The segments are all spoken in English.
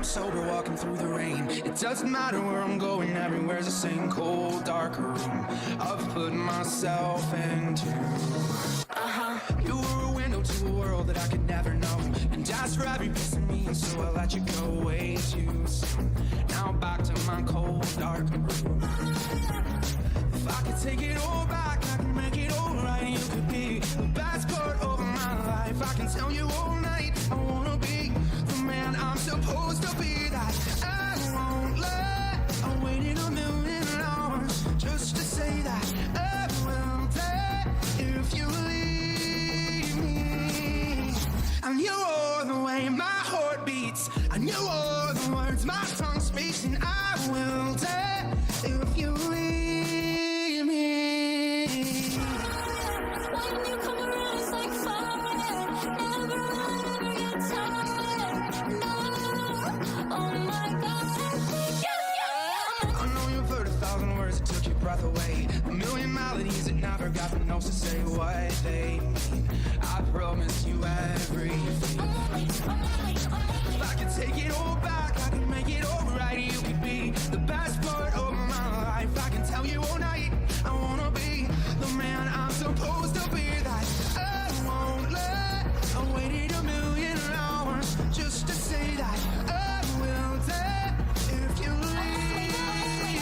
sober, walking through the rain. It doesn't matter where I'm going, everywhere's the same cold, dark room I've put myself into. You were a window to a world that I could never know, and asked for every piece of me, and so I let you go way too soon. Now back to my cold, dark room. If I could take it all back, I can make it all right. You could be the best part of my life. I can tell you all night, I wanna be the man I'm supposed to be. That I won't let. I waited a million hours just to say that I will die if you leave me. I knew all the way my heart beats, I knew all the words my tongue speaks, and I will die if you leave me. When you come around, it's like fire. Never get tired. No, oh my God. I know you've heard 1,000 words that took your breath away, a million melodies that never got the notes to say what they mean. I promise you everything. If I could take it all back, I could make it all right. You could be the best part of my life. I can tell you all night, I wanna be the man I'm supposed to be. That I won't let. I waited a million hours just to say that I will die if you leave me.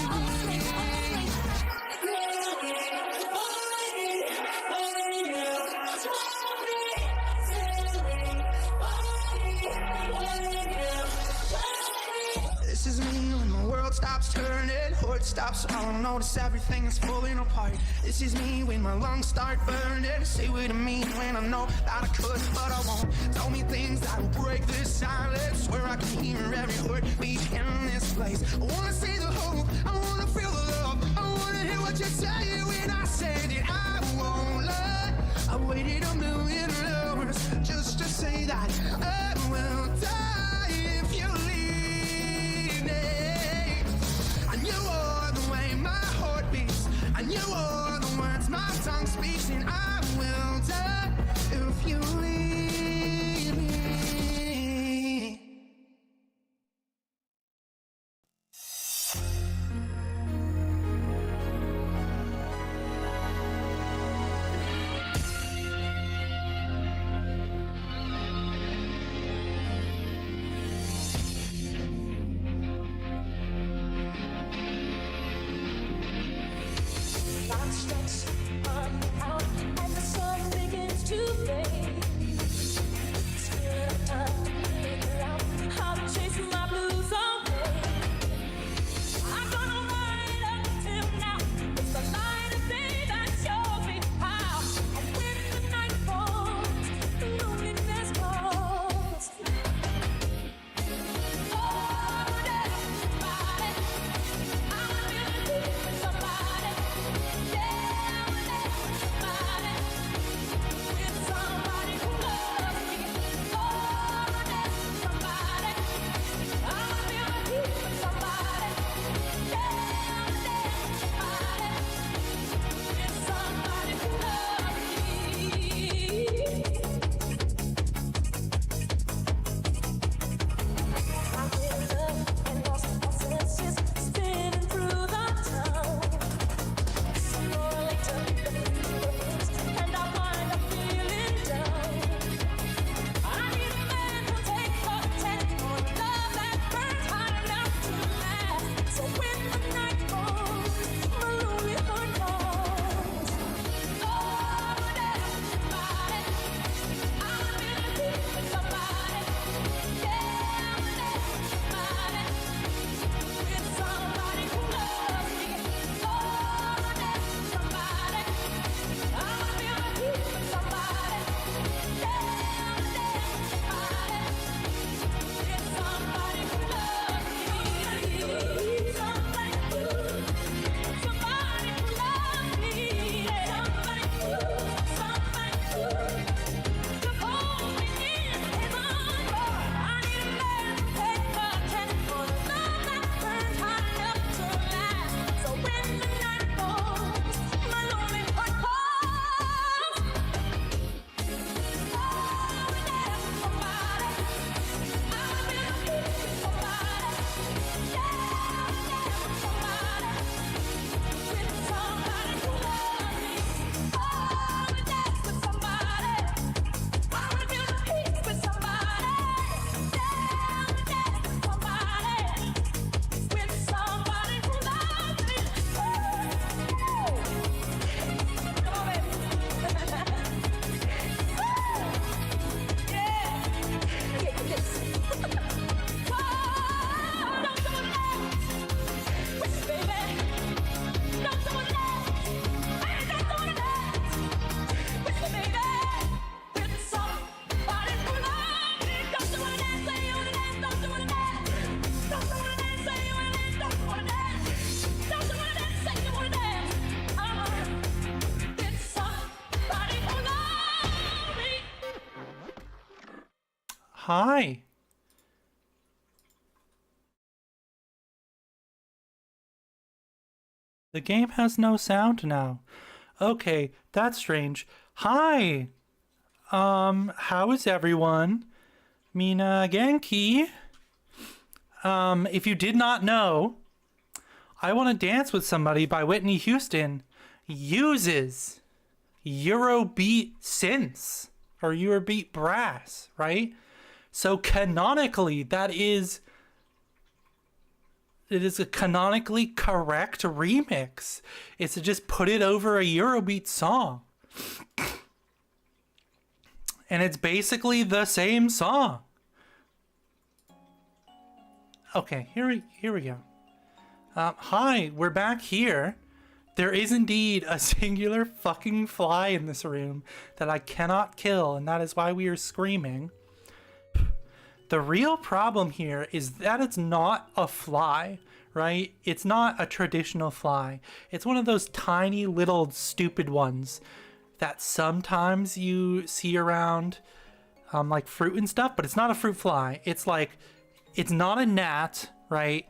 This is me when the world stops turning, heart stops, I'll notice everything is falling apart. This is me when my lungs start burning. Say what I mean when I know that I could, but I won't. Tell me things that will break this silence, where I can hear every heartbeat in this place. I wanna see the hope, I wanna feel the love, I wanna hear what you say when I say that I won't lie. I waited a million hours just to say that I will die if you leave me. I knew all the way my heart beats, I knew all the words my tongue speaks, and I will die if you leave me. Hi. The game has no sound now. Okay, that's strange. Hi. How is everyone? Mina Genki. If you did not know, I Want to Dance with Somebody by Whitney Houston uses Eurobeat synths or Eurobeat brass, right? So canonically, it is a canonically correct remix. It's to just put it over a Eurobeat song. And it's basically the same song. Okay, here we go. Hi, we're back here. There is indeed a singular fucking fly in this room that I cannot kill, and that is why we are screaming. The real problem here is that it's not a fly, right? It's not a traditional fly. It's one of those tiny little stupid ones that sometimes you see around like fruit and stuff, but it's not a fruit fly. It's not a gnat, right?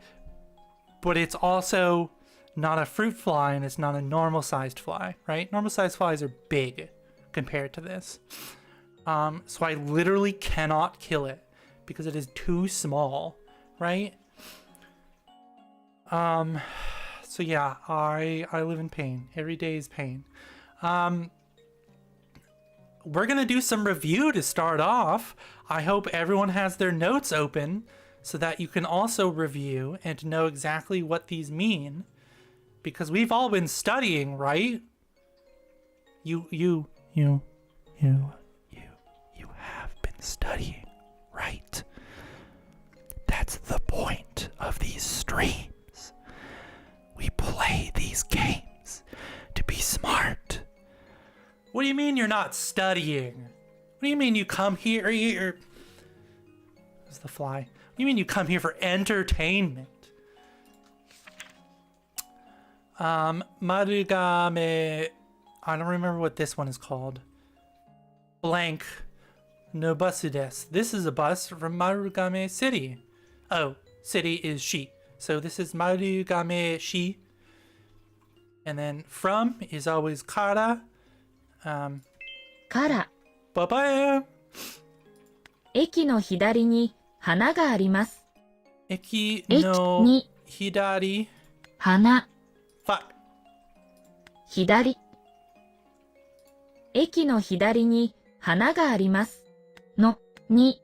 But it's also not a fruit fly, and it's not a normal sized fly, right? Normal sized flies are big compared to this. So I literally cannot kill it because it is too small, right? So yeah, I live in pain. Every day is pain. We're gonna do some review to start off. I hope everyone has their notes open so that you can also review and know exactly what these mean, because we've all been studying, right? You have been studying, right? That's the point of these streams. We play these games to be smart. What do you mean you're not studying? What do you mean you come here? Where's the fly? What do you mean you come here for entertainment? Marugame. I don't remember what this one is called. Blank. No busu desu. This is a bus from Marugame City. Oh, city is shi. So this is Marugame shi. And then from is always kara. から Bye-bye. 駅の左に花があります。 Eki 駅 no に hidari. 花 Fuck. 左駅の左に花がありますのに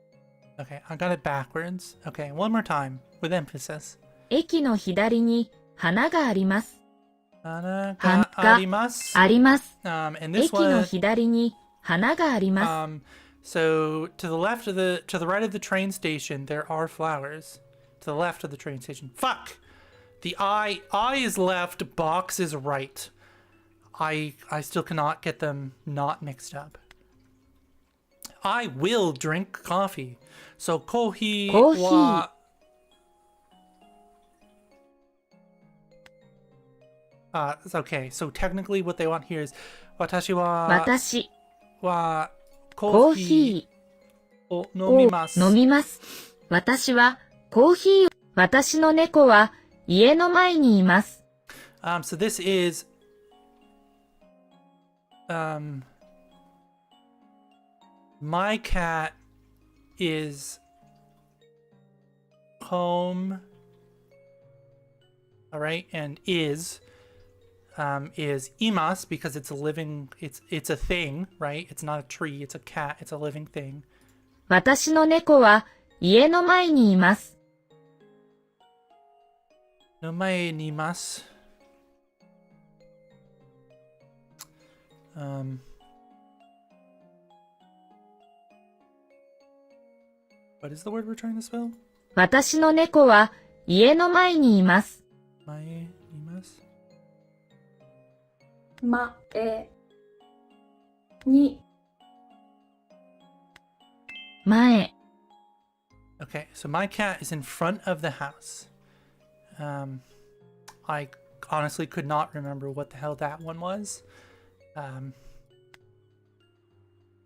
Okay, I got it backwards. Okay, one more time with emphasis. 駅の左に花があります Hana 花 ga が arimasu. あります And this 駅の one, 左に花があります so to the right of the train station, there are flowers. To the left of the train station. Fuck! The I is left, box is right. I still cannot get them not mixed up. I will drink coffee. So kohi Kohi. wa... okay, so technically what they want here is watashi wa 私 wa コーヒ o ーを nomimasu. 飲みます私はコーヒーを私の猫は家の前にいます So this is my cat is home. All right, and is imas because it's a living, it's a thing, right? It's not a tree, it's a cat, it's a living thing. 私の猫は家の前にいます No mae ni mas. What is the word we're trying to spell? 私の猫は家の前にいます Mae ni mas. 前に 前 Okay, so my cat is in front of the house. I honestly could not remember what the hell that one was.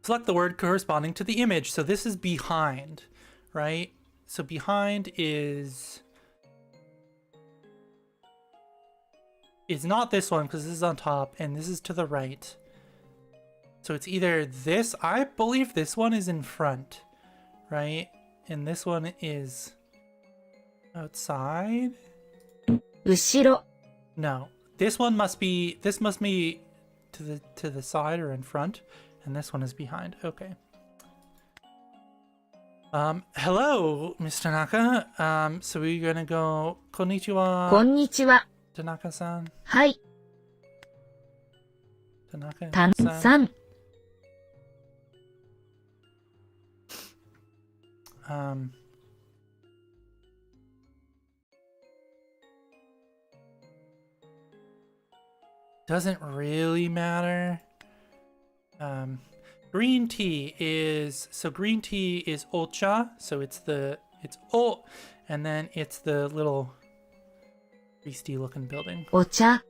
Select the word corresponding to the image. So this is behind. right? So behind is not this one because this is on top and this is to the right. So it's either this, I believe this one is in front, right? And this one is outside. 後ろ、 No, this must be to the side or in front, and this one is behind. Okay. Hello, Mr. Tanaka. So we're gonna go. こんにちは。こんにちは。 Tanaka-san. はい、 Tanaka-san. たんさん。 Doesn't really matter. Green tea is ocha, so it's o, and then it's the little priesty looking building. お茶、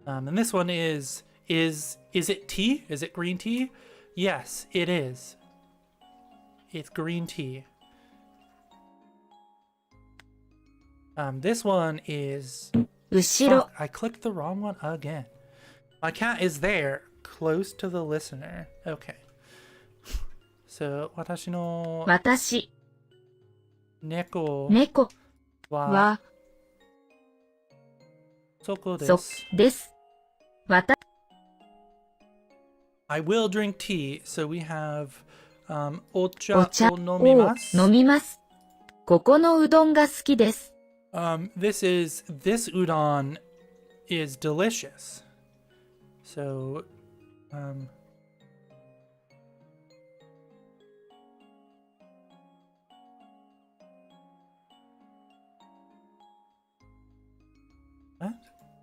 And this one is it tea? Is it green tea? Yes, it is. It's green tea. This one is 後ろ、 Fuck, I clicked the wrong one again. My cat is there, close to the listener. Okay. So, 私の私、猫猫ははそこでそす。です。私、 I will drink tea. So we have おお茶茶をを飲みます。飲みます。ここのうどんが好きです。 This udon is delicious. So, what?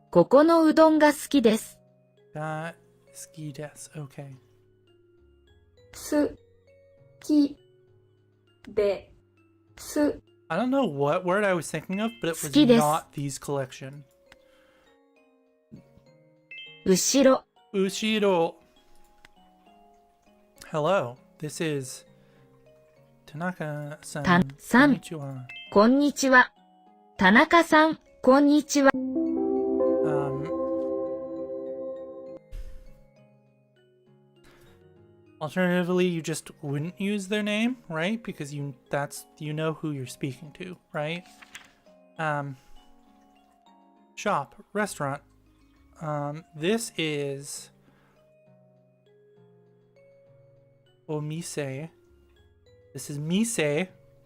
ここのうどんが好きです。 Ski des. Okay. 好きです。 I don't know what word I was thinking of, but it was 好きです。 not these collection. 後ろ、 Ushiro. Hello. This is Tanaka-san. たんさん。 Konnichiwa. こんにちは。田中さん、こんにちは。 Alternatively, you just wouldn't use their name, right? Because you know who you're speaking to, right? Shop, restaurant. This is omise. This is mise.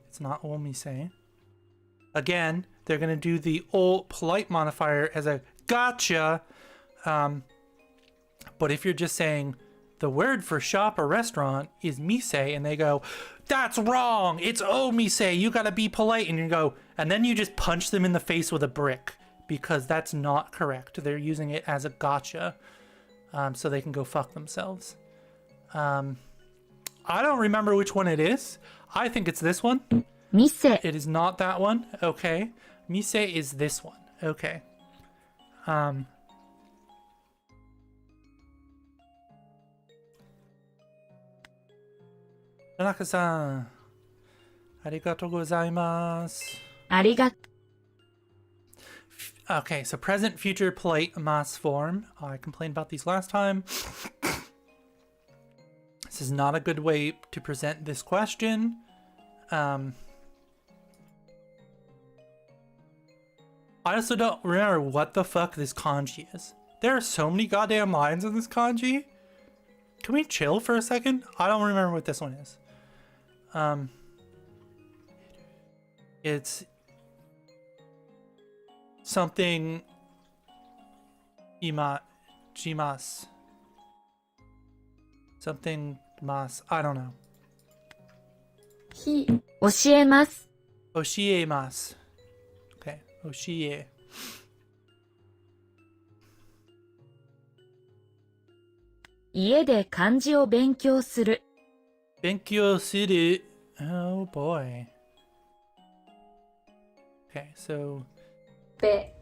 It's not omise. Again, they're gonna do the old polite modifier as a gotcha. But if you're just saying the word for shop or restaurant is mise, and they go, that's wrong, it's omise, you gotta be polite, and you go, and then you just punch them in the face with a brick, because that's not correct. They're using it as a gotcha, so they can go fuck themselves. I don't remember which one it is. I think it's this one. 店、 It is not that one. Okay. Mise is this one. Okay. Tanaka-san, arigatou gozaimasu. ありが、 Okay, so present, future, polite, mas form. I complained about these last time. This is not a good way to present this question. I also don't remember what the fuck this kanji is. There are so many goddamn lines in this kanji. Can we chill for a second? I don't remember what this one is. It's something jimas. Something mas. I don't know. ひ、教えます。 Oshiemas. Okay. Oshie. 家で漢字を勉強する。 Benkyou City. Oh boy. Okay, so べ、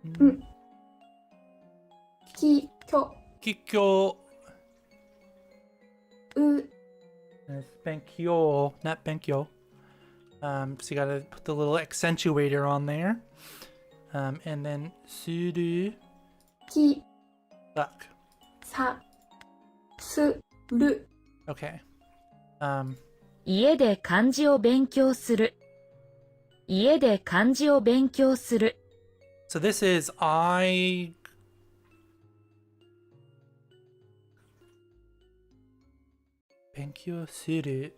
ん、き、きょ、 Kikyo う、It's benkyo, not benkyo. So you gotta put the little accentuator on there. And then suru き duck. さする Okay. 家で漢字を勉強する。家で漢字を勉強する。 So this is I. Benkyo suru.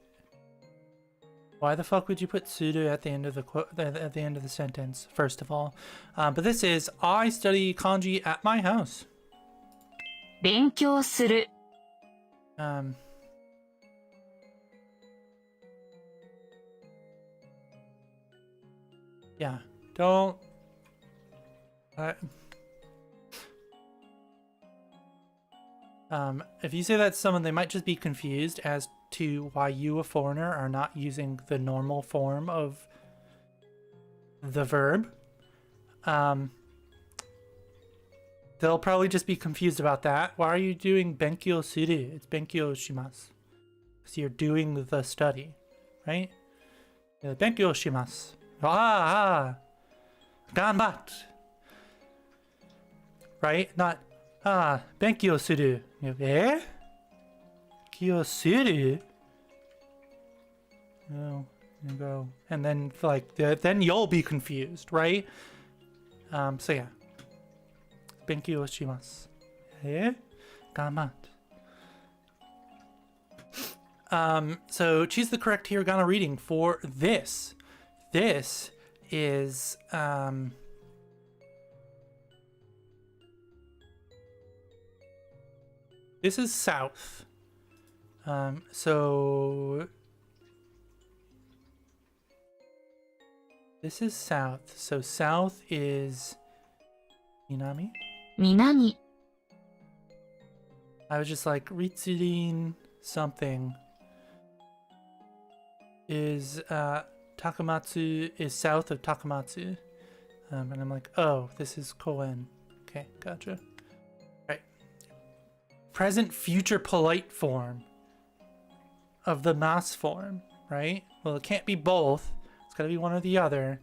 Why the fuck would you put suru at the end of the at the end of the sentence? First of all, but this is I study kanji at my house. 勉強する。 Yeah, don't. If you say that to someone, they might just be confused as to why you, a foreigner, are not using the normal form of the verb. They'll probably just be confused about that. Why are you doing benkyo suru? It's benkyo shimasu. So you're doing the study, right? Benkyo shimasu. Ganbat. Right? Not benkyo suru. Benkyo suru? Oh, you go. And then like then you'll be confused, right? So yeah. Benkyo shimasu. Ganbat. So choose the correct hiragana reading for this. This is this is south. So this is south. So south is Minami. 南。 I was just like Ritsurin something is Takamatsu is south of Takamatsu. And I'm like, oh, this is Koen. Okay, gotcha. Right. Present future polite form of the mass form, right? Well, it can't be both. It's gotta be one or the other.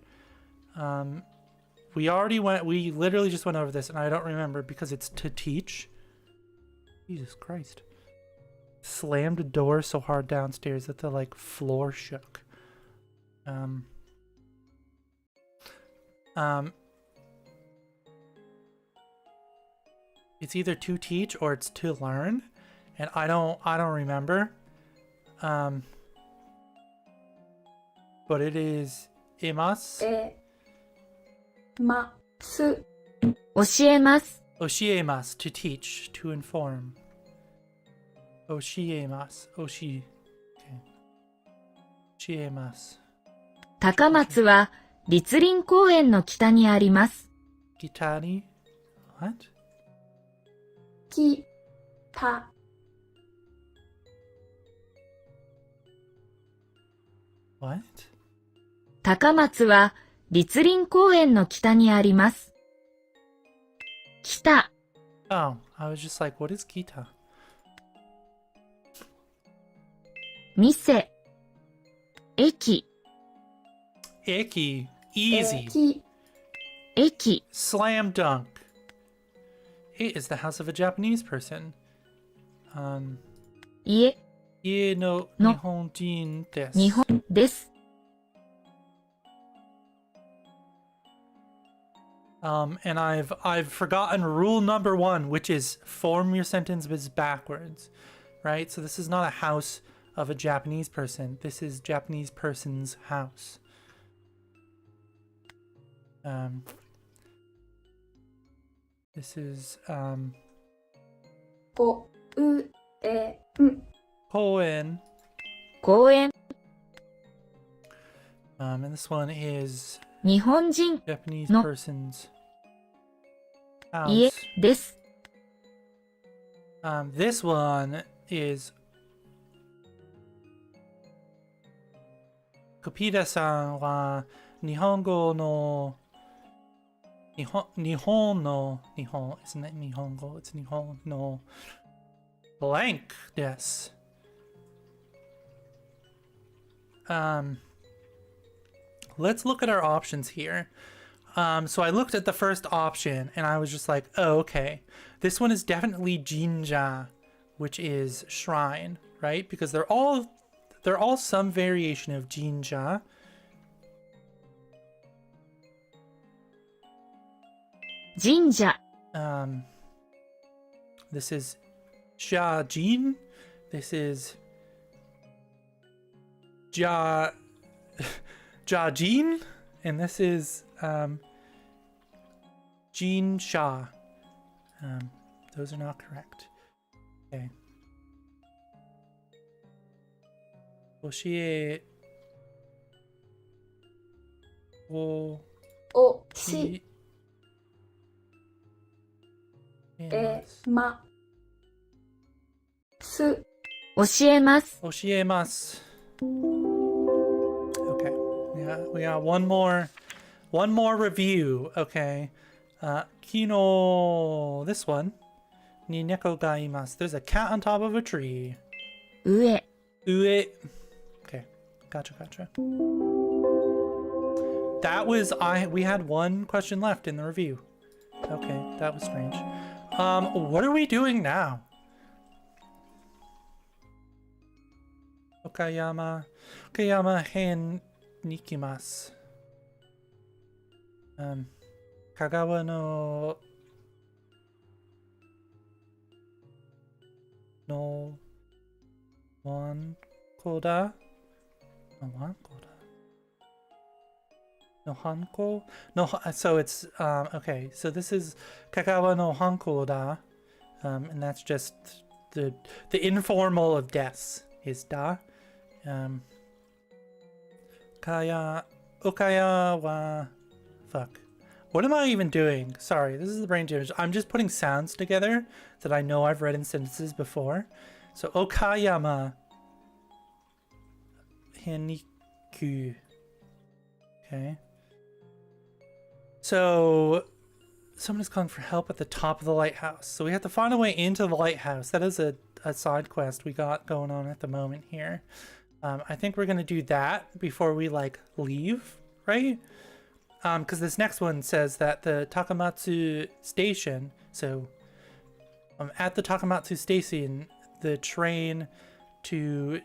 We literally just went over this and I don't remember because it's to teach. Jesus Christ. Slammed a door so hard downstairs that the like floor shook. It's either to teach or it's to learn, and I don't remember. But it is imas. ます 教えます。 Oshiemas, to teach, to inform. Oshiemas. Okay. Oshiemas. 高松は栗林公園の北にあります。 Gitari? What? きた What? 高松は栗林公園の北にあります。北。 Oh, I was just like, what is Gita? 店。駅。 Icky. Easy. き駅。 Slam dunk. It is the house of a Japanese person. 家。 Ie no No. Nihonjin desu. 日本です。 And I've forgotten rule number 1, which is form your sentences backwards, right? So this is not a house of a Japanese person. This is Japanese person's house. This is こうえん Koen. 公園。 And this one is 日本人。 Japanese No. person's 家 house. です。 This one is Kopida-san wa Nihongo no Nihon no Nihon, isn't it Nihongo? It's Nihon no blank desu. let's look at our options here. So I looked at the first option and I was just like, oh, okay. This one is definitely jinja, which is shrine, right? Because they're all some variation of jinja. Jinja. This is Jin. This is Jin. And this is Jin Sha. Those are not correct. Okay. Oshie. Wo. おし Yes. えます教えます。 Oshiemasu. Okay. Yeah, we got one more review. Okay. Kino, this one. Ni neko ga imasu. There's a cat on top of a tree. 上。 Ue. Okay. Gotcha. That was we had one question left in the review. Okay, that was strange. What are we doing now? Okayama hen nikimasu. Kagawa no wan koda. No wan koda. No hanko? No, so it's, okay, so this is Kagawa no hanko da, and that's just the informal of des is da. Okaya wa, fuck. What am I even doing? Sorry, this is the brain damage. I'm just putting sounds together that I know I've read in sentences before. So, Okayama Heniku. Okay. So, someone is calling for help at the top of the lighthouse. So we have to find a way into the lighthouse. That is a side quest we got going on at the moment here. I think we're going to do that before we, like, leave, right? Because this next one says that the Takamatsu station, so at the Takamatsu station, the train to...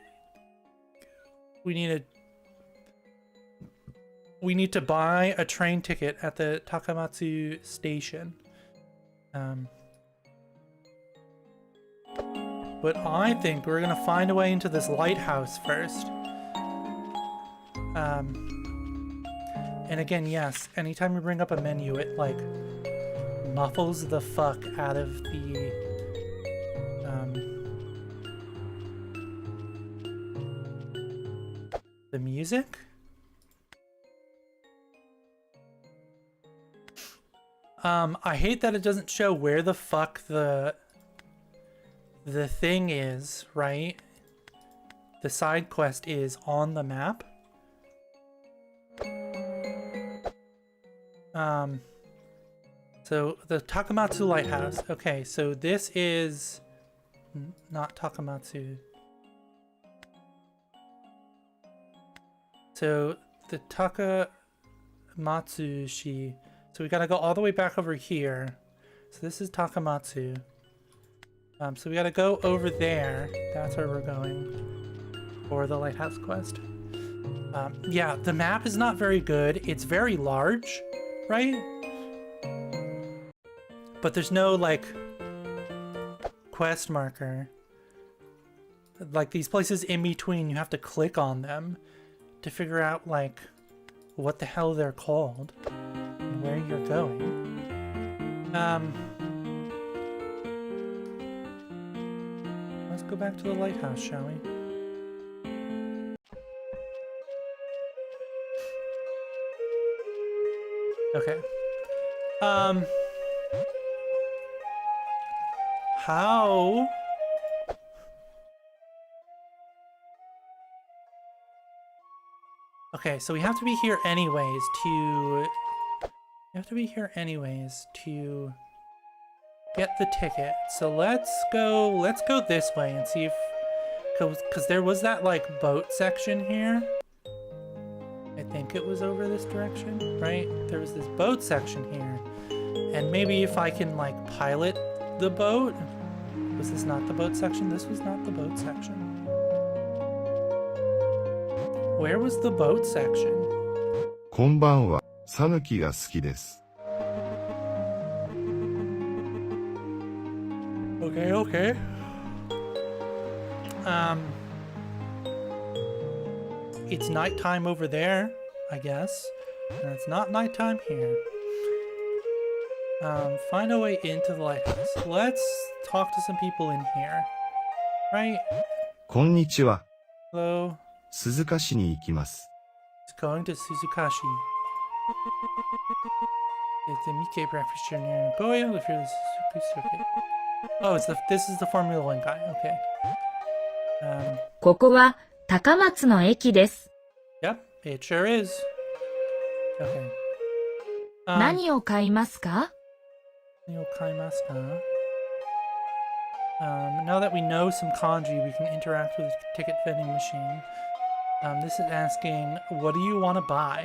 We need to buy a train ticket at the Takamatsu station. But I think we're gonna find a way into this lighthouse first. And again, yes, anytime we bring up a menu, it like muffles the fuck out of the music. I hate that it doesn't show where the fuck the thing is, right? The side quest is on the map. So the Takamatsu Lighthouse. Okay, so this is not Takamatsu. So the Takamatsu-shi. So we gotta go all the way back over here. So this is Takamatsu. So we gotta go over there. That's where we're going for the lighthouse quest. Yeah, the map is not very good. It's very large, right? But there's no, like, quest marker. Like, these places in between, you have to click on them to figure out, like, what the hell they're called and where you're going. Let's go back to the lighthouse, shall we? Okay. How? Okay, so we have to be here anyways to... We have to be here anyways to get the ticket. So let's go this way and see if... Because there was that, like, boat section here. think it was over this direction, right? There was this boat section here. And maybe if I can, like, pilot the boat... Was this not the boat section? This was not the boat section. Where was the boat section? こんばんは。さぬきが好きです。Okay, okay. It's nighttime over there, I guess. And it's not nighttime here. Find a way into the lighthouse. Let's talk to some people in here. Right? こんにちは。 Hello? 鈴鹿市に行きます。It's going to Suzukashi. It's a Mikkei breakfast near Nagoya. If you're the Suzuki. Oh, this is the Formula One guy. Okay. ここは高松の駅です。Yep, it sure is. Okay. 何を買いますか？ Now that we know some kanji, we can interact with the ticket vending machine. This is asking, what do you want to buy?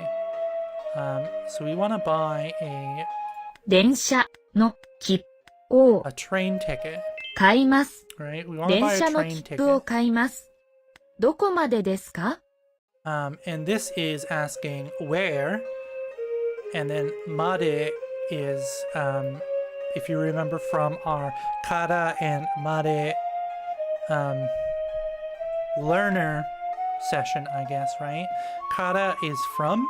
So we want to buy 電車の切符を a train ticket. 買います。 Right? We want to 電 buy 車 a の train 切符を ticket. 買います。どこまでですか？ And this is asking where, and then made is, if you remember from our kara and made learner session, I guess, right? Kara is from,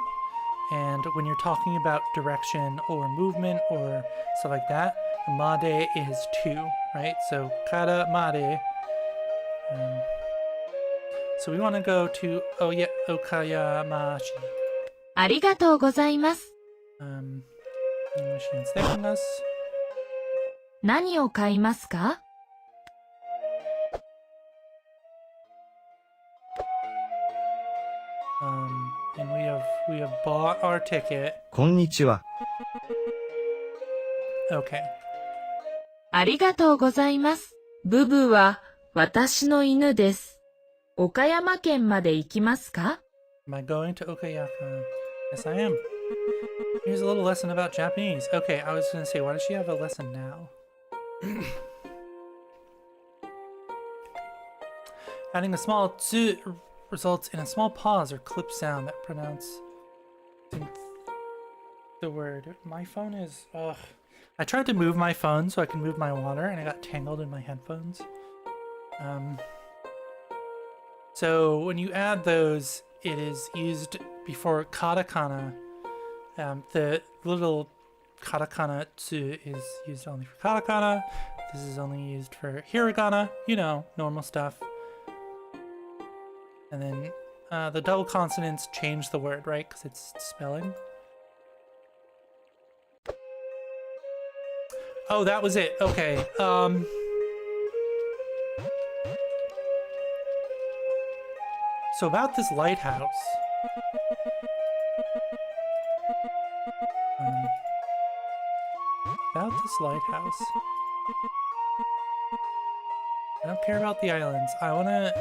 and when you're talking about direction or movement or stuff like that, made is to, right? So kara made. So we want to go to Okayamashi. ありがとうございます。 The machine's taking us. 何を買いますか？ And we have bought our ticket. こんにちは。 Okay. ありがとうございます。ブブは私の犬です。岡山県まで行きますか？ Am I going to Okayaka? Yes, I am. Here's a little lesson about Japanese. Okay, I was going to say, why does she have a lesson now? Adding a small tsu results in a small pause or clip sound that pronounce the word. My phone is... Ugh. I tried to move my phone so I can move my water, and I got tangled in my headphones. So when you add those, it is used before katakana. The little katakana tsu is used only for katakana. This is only used for hiragana, you know, normal stuff. And then the double consonants change the word, right? Because it's spelling. Oh, that was it. Okay. So about this lighthouse. About this lighthouse. I don't care about the islands. I wanna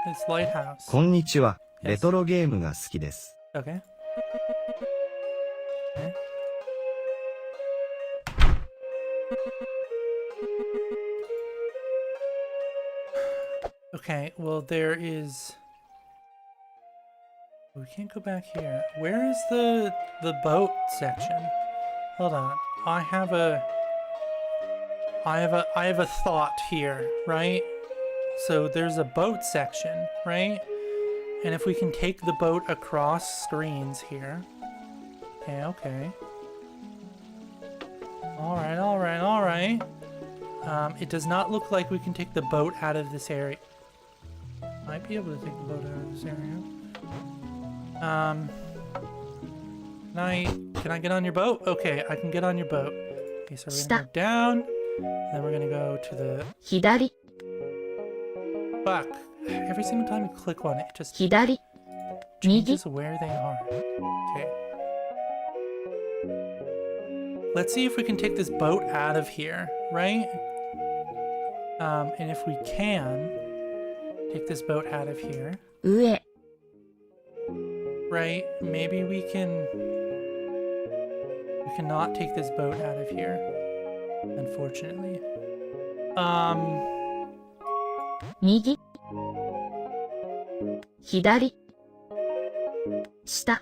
this lighthouse. こんにちは。レトロゲームが好きです。 Okay. Okay, well there is... We can't go back here. Where is the boat section? Hold on. I have a thought here, right? So there's a boat section, right? And if we can take the boat across screens here. Okay. Alright. It does not look like we can take the boat out of this area. Might be able to take the boat out of this area. Can I get on your boat? Okay, I can get on your boat. Okay, so we're gonna go down, then we're gonna go to the... 左、 Fuck. Every single time you click one, it just 左、右、 changes where they are. Okay. Let's see if we can take this boat out of here, right? And if we can take this boat out of here. 上、right? Maybe we cannot take this boat out of here, unfortunately. 右、左、下。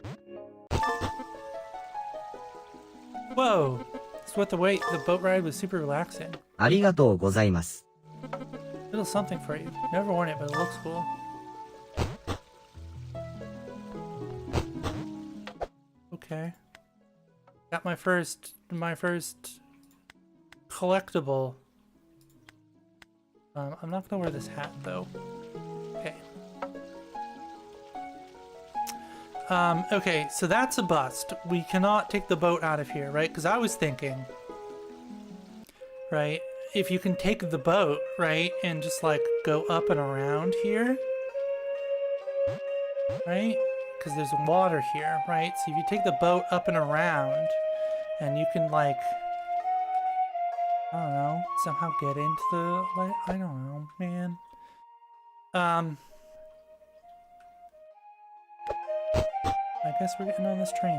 Whoa! That's what the boat ride was super relaxing. ありがとうございます。 Little something for you. Never worn it, but it looks cool. Okay. Got my first collectible. I'm not gonna wear this hat though. Okay. Okay, so that's a bust. We cannot take the boat out of here, right? Because I was thinking, right, if you can take the boat, right, and just like go up and around here, right? Because there's water here, right? So if you take the boat up and around, and you can like, I don't know, somehow get into the, like, I don't know, man. I guess we're getting on this train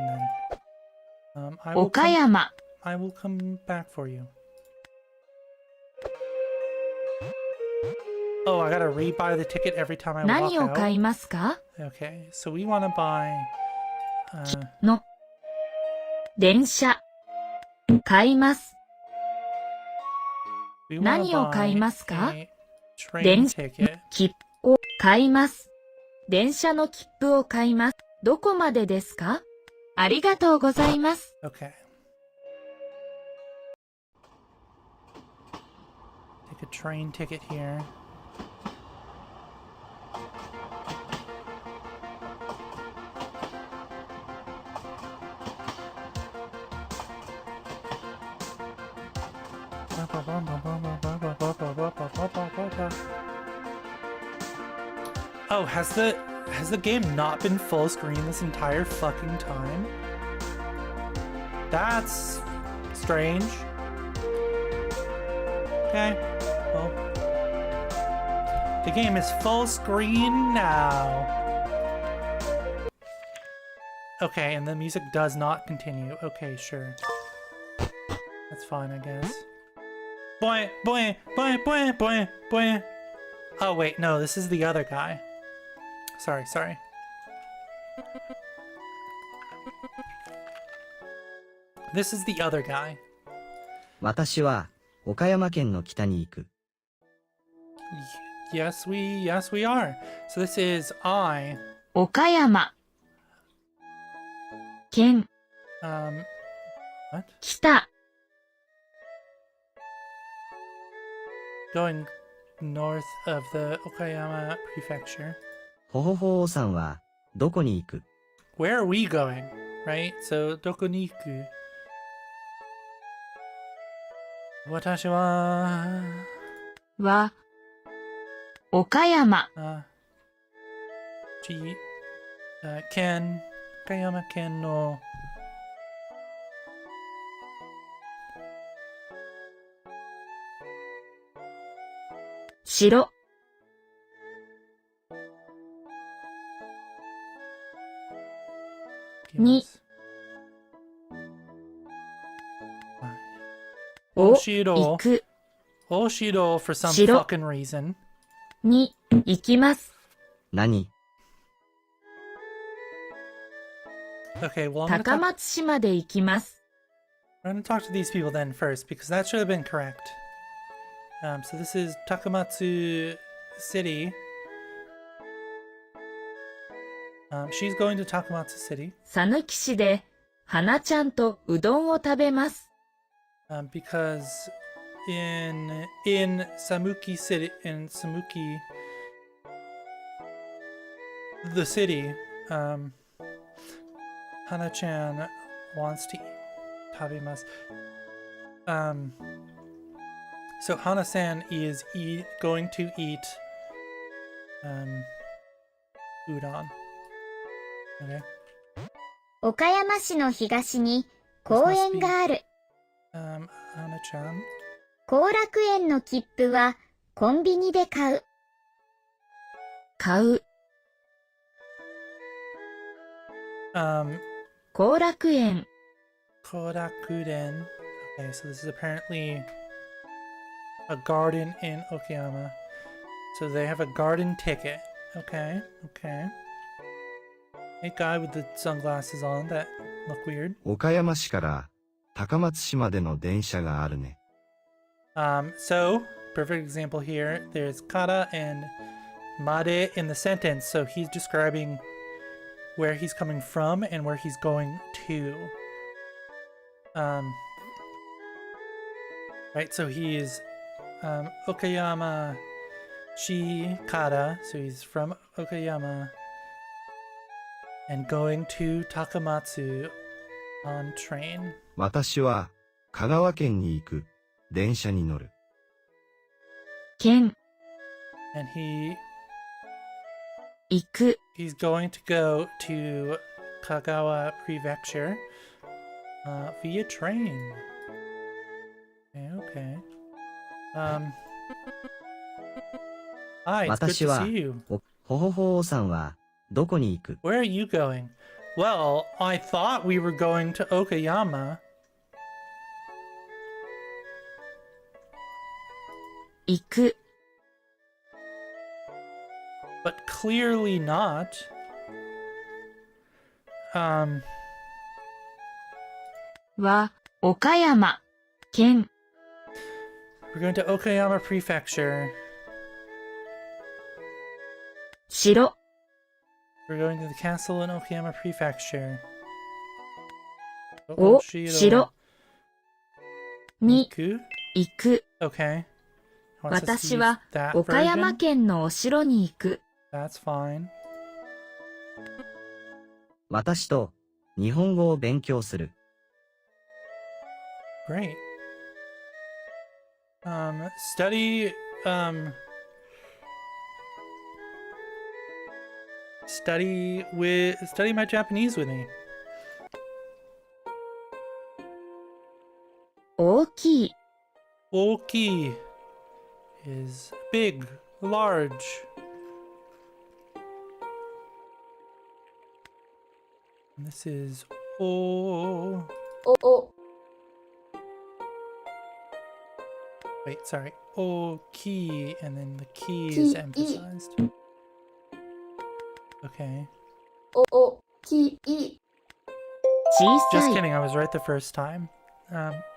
then. I will 岡山、 I will come back for you. Oh, I gotta re-buy the ticket every time I walk 何を out? 買いますか Okay, so we want to buy... の。電車。買います。 we wanna 何を buy 買いますか a train 電 ticket. 切符を買います。電車の切符を買います。どこまでですか？ありがとうございます。 Okay. Take a train ticket here. Oh, has the game not been full screen this entire fucking time? That's strange. Okay, well, the game is full screen now. Okay, and the music does not continue. Okay, sure. That's fine, I guess. Boing, boing, boing, boing, boing, boing. Oh wait, no, this is the other guy. Sorry. This is the other guy. 私は岡山県の北に行く。 Yes, we are. So this is I. 岡山。県。 What? 北。 Going north of the Okayama prefecture. ほほほーさんはどこに行く？ Where are we going? Right? So, どこに行く? 私はは、岡山。県、岡山県の城。にお行く。お城 for some 城 fucking reason. に行きます。何？ Okay, well, 高松市まで行きます。I'm gonna talk to these people then first, because that should have been correct. So this is Takamatsu City. She's going to Takamatsu City. さぬき市で、花ちゃんとうどんを食べます。Because in Samuki City, the city, Hana-chan wants to tabimasu. So Hana-san is going to eat udon. Okay. 岡山市の東に公園がある。Hana-chan. 後楽園の切符はコンビニで買う。買う。後楽園 Korakuden. Okay, so this is apparently a garden in Okayama. So they have a garden ticket. Okay, okay. A guy with the sunglasses on that look weird. 岡山市から高松市までの電車があるね。So, perfect example here. There's kara and made in the sentence. So he's describing where he's coming from and where he's going to. Right, so he's Okayama Shi Kara, so he's from Okayama and going to Takamatsu on train. 私は香川県に行く電車に乗る。県 And 行く he's going to go to Kagawa Prefecture via train. Okay, okay. Hi, it's good 私 to は see you. ほほほおさんはどこに行く？ Where are you going? Well, I thought we were going to Okayama. 行く But clearly not. は岡山県 We're going to Okayama Prefecture. 城 We're going to the castle in Okayama Prefecture. お城に Niku? 行く Okay. Wants us to 私 use は that 岡山 version? 県のお城に行く That's fine. 私と日本語を勉強する。 Great. Study, study my Japanese with me. 大きい Oki is big, large. And this is O. お、 Wait, sorry. Oki, and then the key is Ki-i. emphasized. Okay. お、きい。小 Just さい kidding, I was right the first time.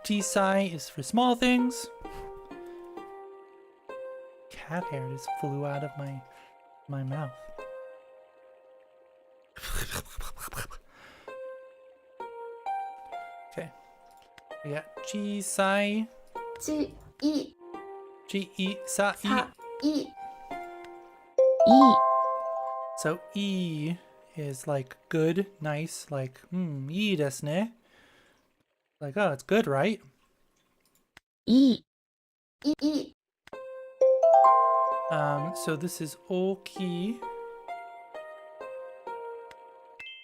Jisai is for small things. Cat hair just flew out of my mouth. Okay. We got Jisai, ちい、 Ji-i-sai. さい。いい So E is like good, nice, like ii desu ne. Like, oh, it's good, right? いい い。 So this is oki,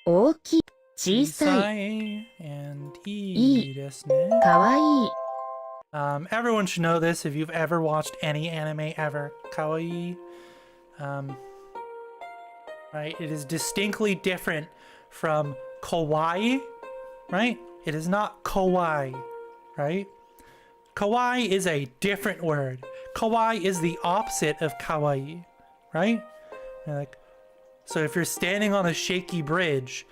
大きい小さい isai, and I. ii desu ne. かわいい Everyone should know this if you've ever watched any anime ever. Kawaii. Right? It is distinctly different from kawaii, right? It is not kawaii, right? Kawaii is a different word. Kawaii is the opposite of kawaii, right? You're like, so if you're standing on a shaky bridge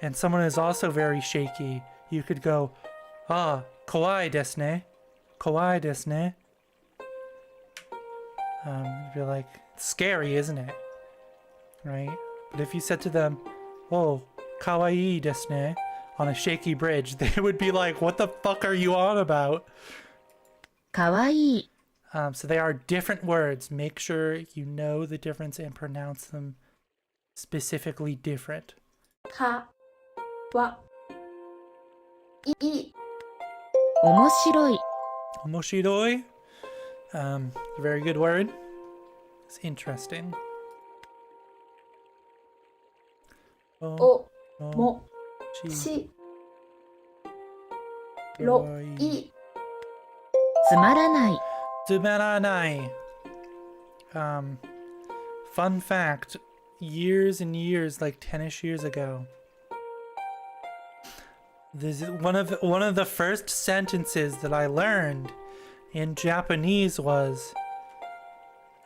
and someone is also very shaky, you could go, ah, kawaii desu ne. Kawaii desu ne. You'd be like, it's scary, isn't it? Right? But if you said to them, oh, kawaii desu ne, on a shaky bridge, they would be like, what the fuck are you on about? かわいい So they are different words. Make sure you know the difference and pronounce them specifically different. かわい。面白い Moshiroi. Very good word. It's interesting. お、もも、し、ろ、い。つまらない Tsumaranai. Fun fact, years and years, like 10-ish years ago, This is one of the first sentences that I learned in Japanese was,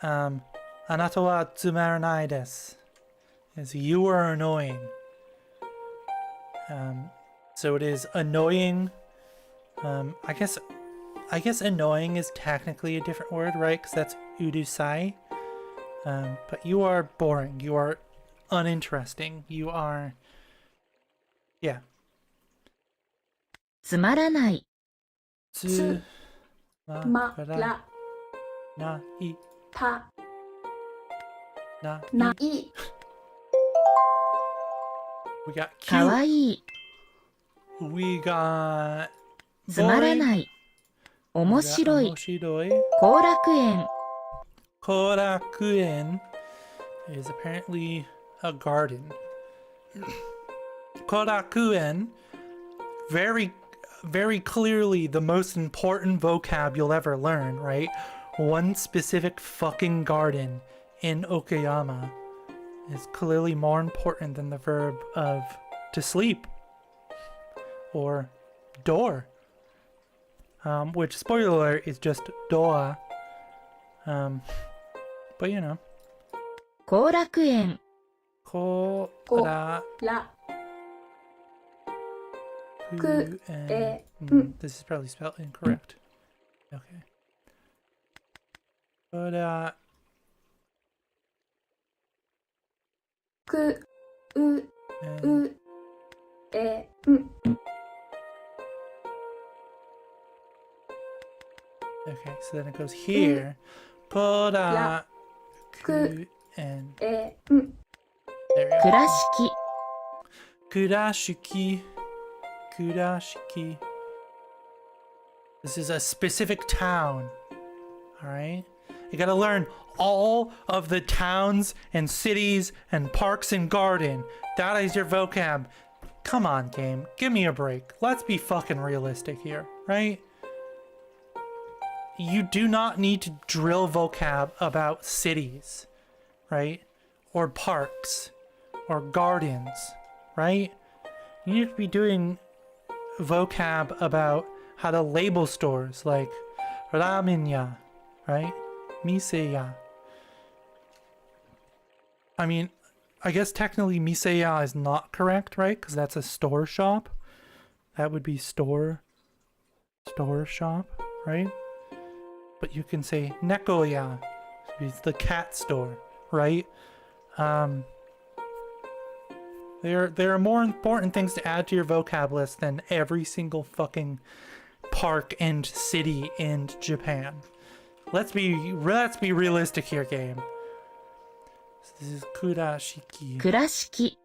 あなたはつまらないです. Is you are annoying. So it is annoying. I guess annoying is technically a different word, right? Because that's urusai. But you are boring. You are uninteresting. You are, yeah. つまらない。つまらないたなない We got かわ cute. いい。 We got つまら boring. ない。 We 面 got 白い。面白い. 後楽園。 Korakuen is apparently a garden. Korakuen, very clearly the most important vocab you'll ever learn, right? One specific fucking garden in Okayama is clearly more important than the verb of to sleep or door. Which, spoiler alert, is just doa. But you know. 後楽園。 Korakuen. らくえん This is probably spelled incorrect. Okay. Kora. くうえん Okay, so then it goes here. Korakuen. There えん we 倉 go. 敷。 Kurashiki. Kurashiki. This is a specific town. Alright? You gotta learn all of the towns and cities and parks and garden. That is your vocab. Come on, game. Give me a break. Let's be fucking realistic here, right? You do not need to drill vocab about cities, right? Or parks, or gardens, right? You need to be doing vocab about how to label stores like ramen-ya, right? Mise-ya. I mean, I guess technically Mise-ya is not correct, right? Because that's a store shop. That would be store shop, right? But you can say Neko-ya. It's the cat store, right? There are more important things to add to your vocab list than every single fucking park and city in Japan. Let's be realistic here, game. So this is kurashiki. 倉敷。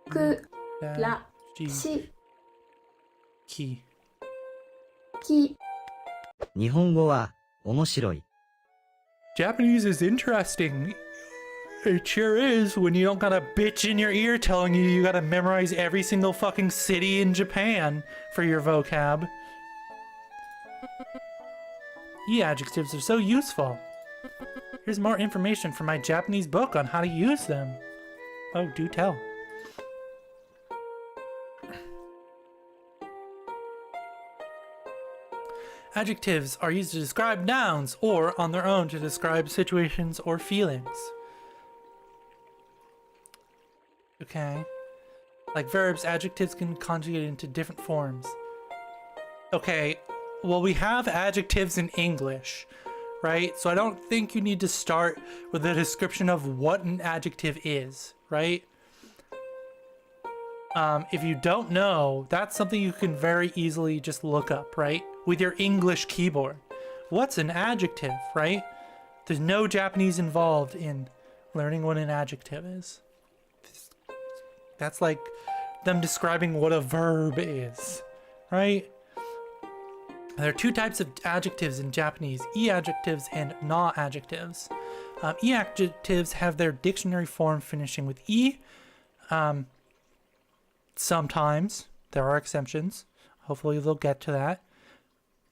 くらし Kurashiki. き日本語は面白い。 Japanese is interesting. It sure is when you don't got a bitch in your ear telling you gotta memorize every single fucking city in Japan for your vocab. E-adjectives are so useful. Here's more information from my Japanese book on how to use them. Oh, do tell. Adjectives are used to describe nouns or on their own to describe situations or feelings. Okay. Like verbs, adjectives can conjugate into different forms. Okay, well, we have adjectives in English, right? So I don't think you need to start with a description of what an adjective is, right? If you don't know, that's something you can very easily just look up, right? With your English keyboard. What's an adjective, right? There's no Japanese involved in learning what an adjective is. That's like them describing what a verb is, right? There are two types of adjectives in Japanese, e-adjectives and na-adjectives. E-adjectives have their dictionary form finishing with e. Sometimes, there are exceptions. Hopefully they'll get to that.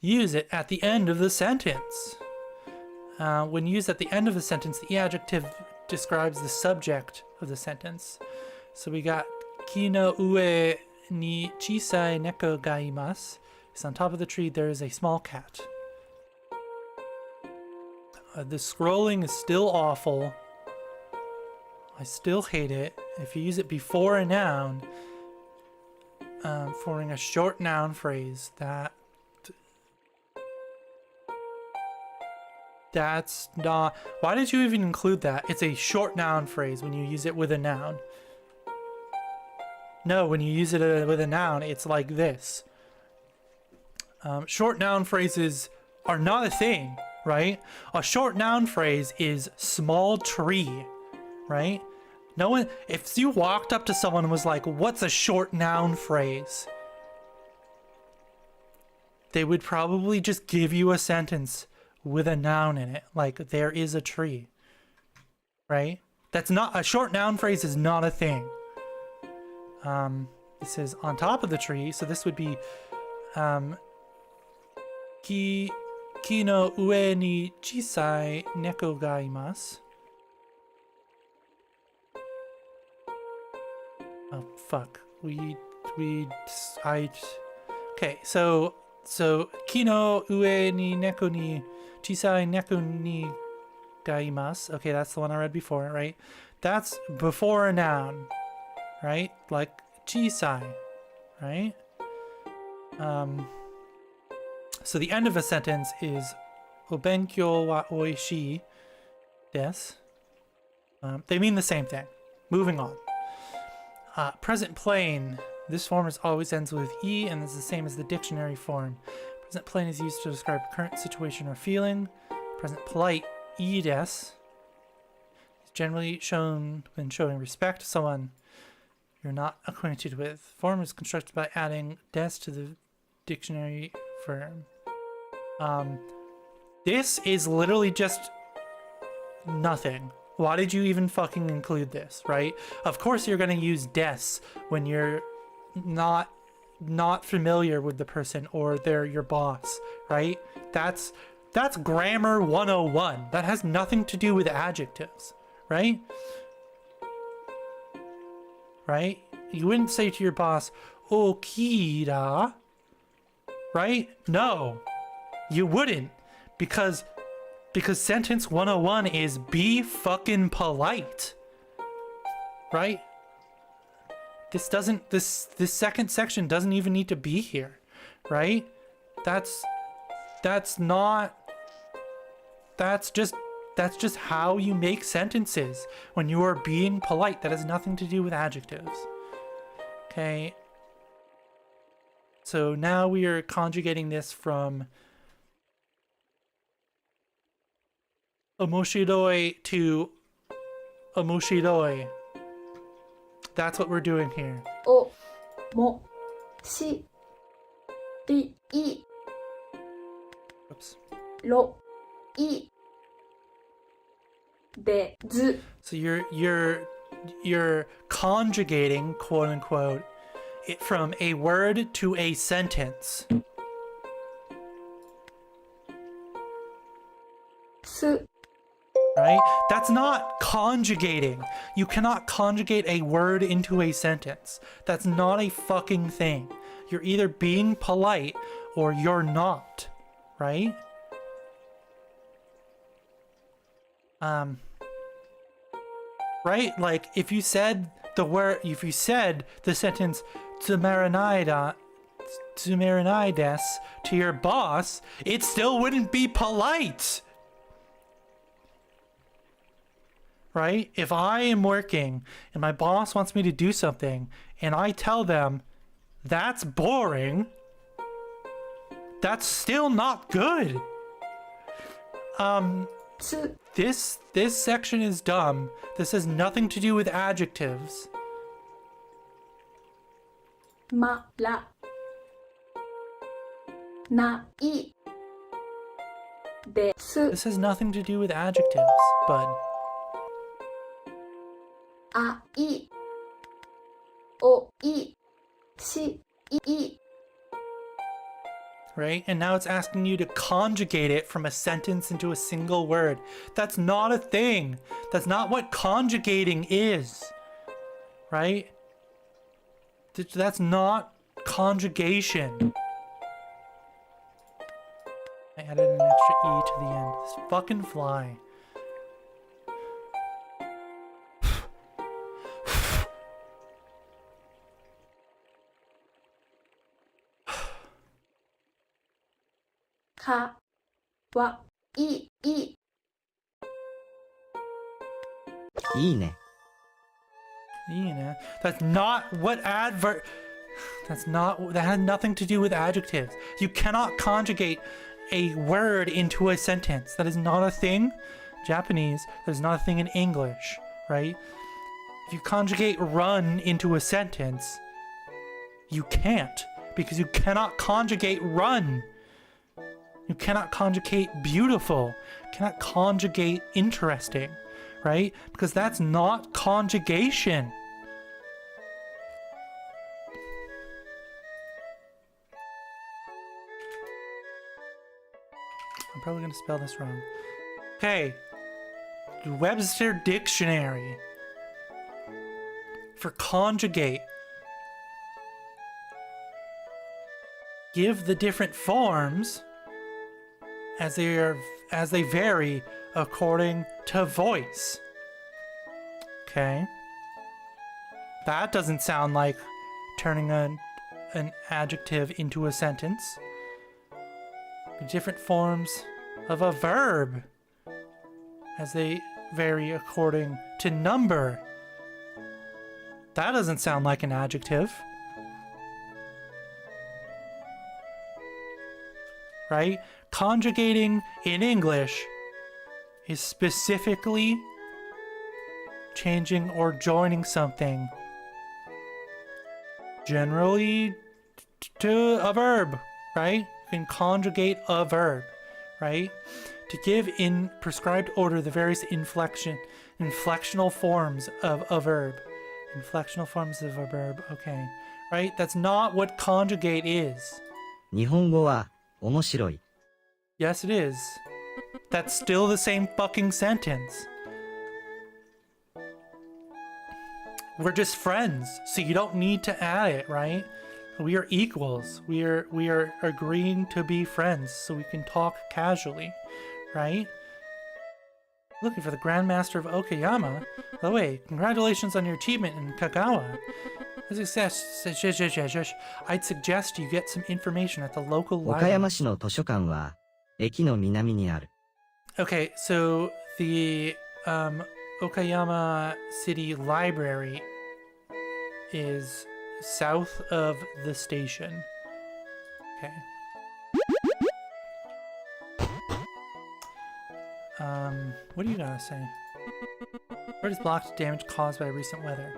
Use it at the end of the sentence. When used at the end of the sentence, the e-adjective describes the subject of the sentence. So we got ki no ue ni chisai neko ga imasu. On top of the tree, there is a small cat. The scrolling is still awful. I still hate it. If you use it before a noun, forming a short noun phrase, that's not... Why did you even include that? It's a short noun phrase when you use it with a noun. No, when you use it with a noun, it's like this. Short noun phrases are not a thing, right? A short noun phrase is small tree, right? No one, if you walked up to someone and was like, what's a short noun phrase? They would probably just give you a sentence with a noun in it, like there is a tree, right? That's not, a short noun phrase is not a thing. This is on top of the tree, so this would be, ki no ue ni chisai neko ga imasu. Oh fuck. Okay, so ki no ue ni neko ni chisai neko ni ga imasu. Okay, that's the one I read before, right? That's before a noun, right? Like chisai, right? So the end of a sentence is obenkyou wa oishii desu. They mean the same thing. Moving on. Present plain. This form always ends with e and is the same as the dictionary form. Present plain is used to describe current situation or feeling. Present polite, e desu, is generally shown when showing respect to someone you're not acquainted with. Form is constructed by adding desu to the dictionary form. This is literally just nothing. Why did you even fucking include this, right? Of course you're gonna use des when you're not familiar with the person or they're your boss, right? That's grammar 101. That has nothing to do with adjectives, right? Right? You wouldn't say to your boss, "Okida," right? No. You wouldn't, because sentence 101 is be fucking polite, right? This second section doesn't even need to be here, right? That's just how you make sentences when you are being polite. That has nothing to do with adjectives. Okay. So now we are conjugating this from omoshiroi to omoshiroi. That's what we're doing here. O mo shi ri Oops. ro I de zu. So you're conjugating, quote unquote, it from a word to a sentence. Su. Right? That's not conjugating. You cannot conjugate a word into a sentence. That's not a fucking thing. You're either being polite or you're not. Right? Right? Like if you said the sentence tsumaranai desu to your boss, it still wouldn't be polite. Right? If I am working and my boss wants me to do something and I tell them that's boring, that's still not good. This section is dumb. This has nothing to do with adjectives. Ma la na I de su. This has nothing to do with adjectives, bud. A I o I shi I. Right? And now it's asking you to conjugate it from a sentence into a single word. That's not a thing. That's not what conjugating is. Right? That's not conjugation. I added an extra E to the end. This fucking fly. Ka wa I. いいね。 Yeah, that's not what adverb. That had nothing to do with adjectives. You cannot conjugate a word into a sentence. That is not a thing. Japanese, that is not a thing in English, right? If you conjugate run into a sentence, you can't, because you cannot conjugate run. You cannot conjugate beautiful. You cannot conjugate interesting, right? Because that's not conjugation. I'm probably going to spell this wrong. Okay. Webster Dictionary. For conjugate. Give the different forms as they vary according to voice. Okay. That doesn't sound like turning an adjective into a sentence. Different forms of a verb as they vary according to number. That doesn't sound like an adjective. Right? Conjugating in English is specifically changing or joining something, generally to a verb, right? You can conjugate a verb, right? To give in prescribed order the various inflectional forms of a verb. Inflectional forms of a verb, okay. Right? That's not what conjugate is. 日本語は面白い。 Yes, it is. That's still the same fucking sentence. We're just friends, so you don't need to add it, right? We are equals. We are agreeing to be friends, so we can talk casually, right? Looking for the Grandmaster of Okayama. By the way, congratulations on your achievement in Kagawa. I'd suggest you get some information at the local 岡 library. 山市の図書館は駅の南にある。 Okay, so the Okayama City Library is south of the station. Okay. What do you gotta say? Road is blocked, damage caused by recent weather.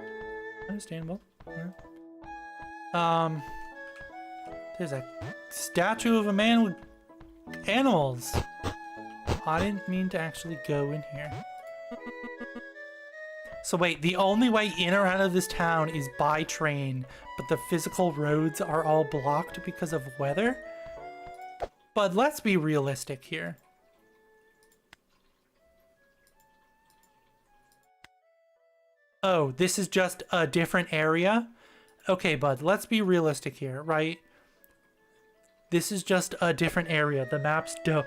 Understandable. Yeah. There's a statue of a man with animals. I didn't mean to actually go in here. So wait, the only way in or out of this town is by train, but the physical roads are all blocked because of weather? But let's be realistic here. Oh, this is just a different area? Okay, bud, let's be realistic here, right? This is just a different area. The maps don't...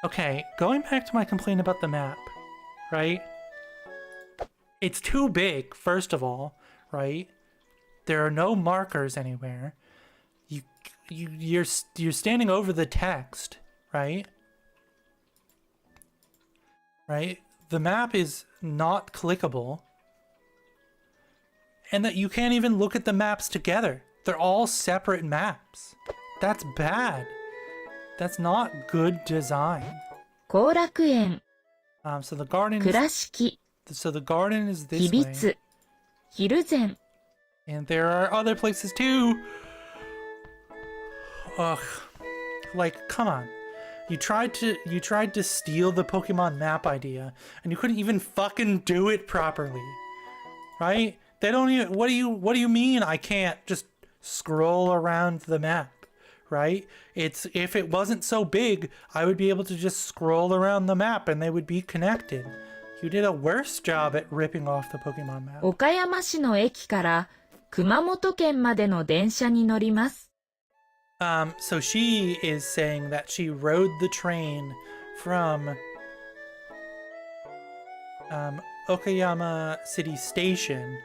Okay, going back to my complaint about the map, right? It's too big, first of all, right? There are no markers anywhere. You're standing over the text, right? Right? The map is not clickable. And that you can't even look at the maps together. They're all separate maps. That's bad. That's not good design. 後楽園、 So the garden 倉 is, 敷、 so the garden is 秘 this 密 way.、蒜山、 And there are other places too. Ugh. Like, come on. You tried to steal the Pokemon map idea, and you couldn't even fucking do it properly. Right? They don't even, what do you mean I can't just scroll around the map? Right? If it wasn't so big, I would be able to just scroll around the map and they would be connected. You did a worse job at ripping off the Pokemon map. 岡山市の駅から熊本県までの電車に乗ります。So she is saying that she rode the train from Okayama City Station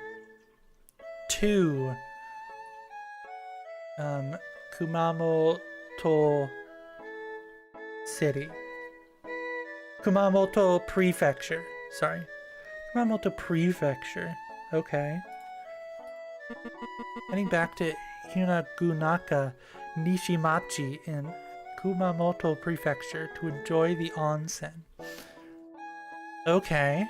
to Kumamoto City. Kumamoto Prefecture. Sorry. Kumamoto Prefecture. Okay. Heading back to Hinagunaka Nishimachi in Kumamoto Prefecture to enjoy the onsen. Okay.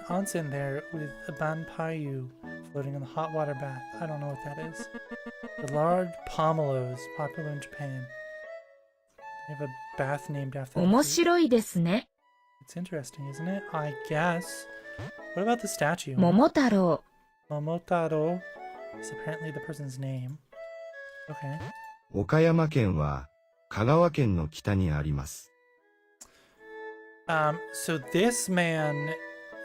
Onsen there with a banpayu floating in the hot water bath. I don't know what that is. The large pomelos, popular in Japan. They have a bath named after them. 面白いですね。 It's interesting, isn't it? I guess. What about the statue? 桃太郎。 Momotaro is apparently the person's name. Okay. 岡山県は香川県の北にあります。So this man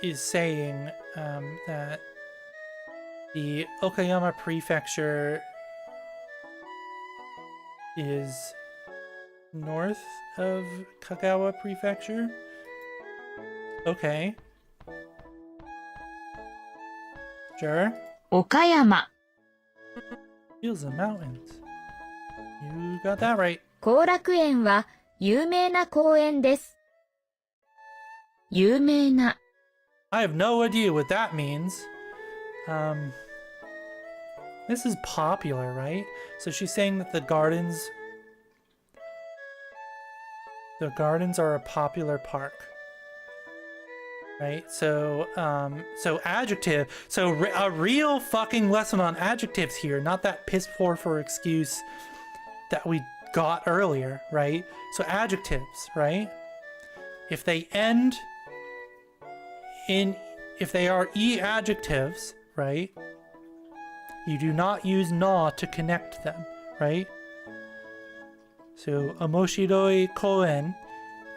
is saying that the Okayama Prefecture is north of Kagawa Prefecture. Okay. Sure. 岡山。 Hills and mountains. You got that right. 後楽園は有名な公園です。有名な。 I have no idea what that means. This is popular, right? So she's saying that the gardens are a popular park. Right? So adjective. So a real fucking lesson on adjectives here, not that piss poor for excuse that we got earlier, right? So adjectives, right? If they are adjectives, right? You do not use na to connect them, right? So omoshiroi koen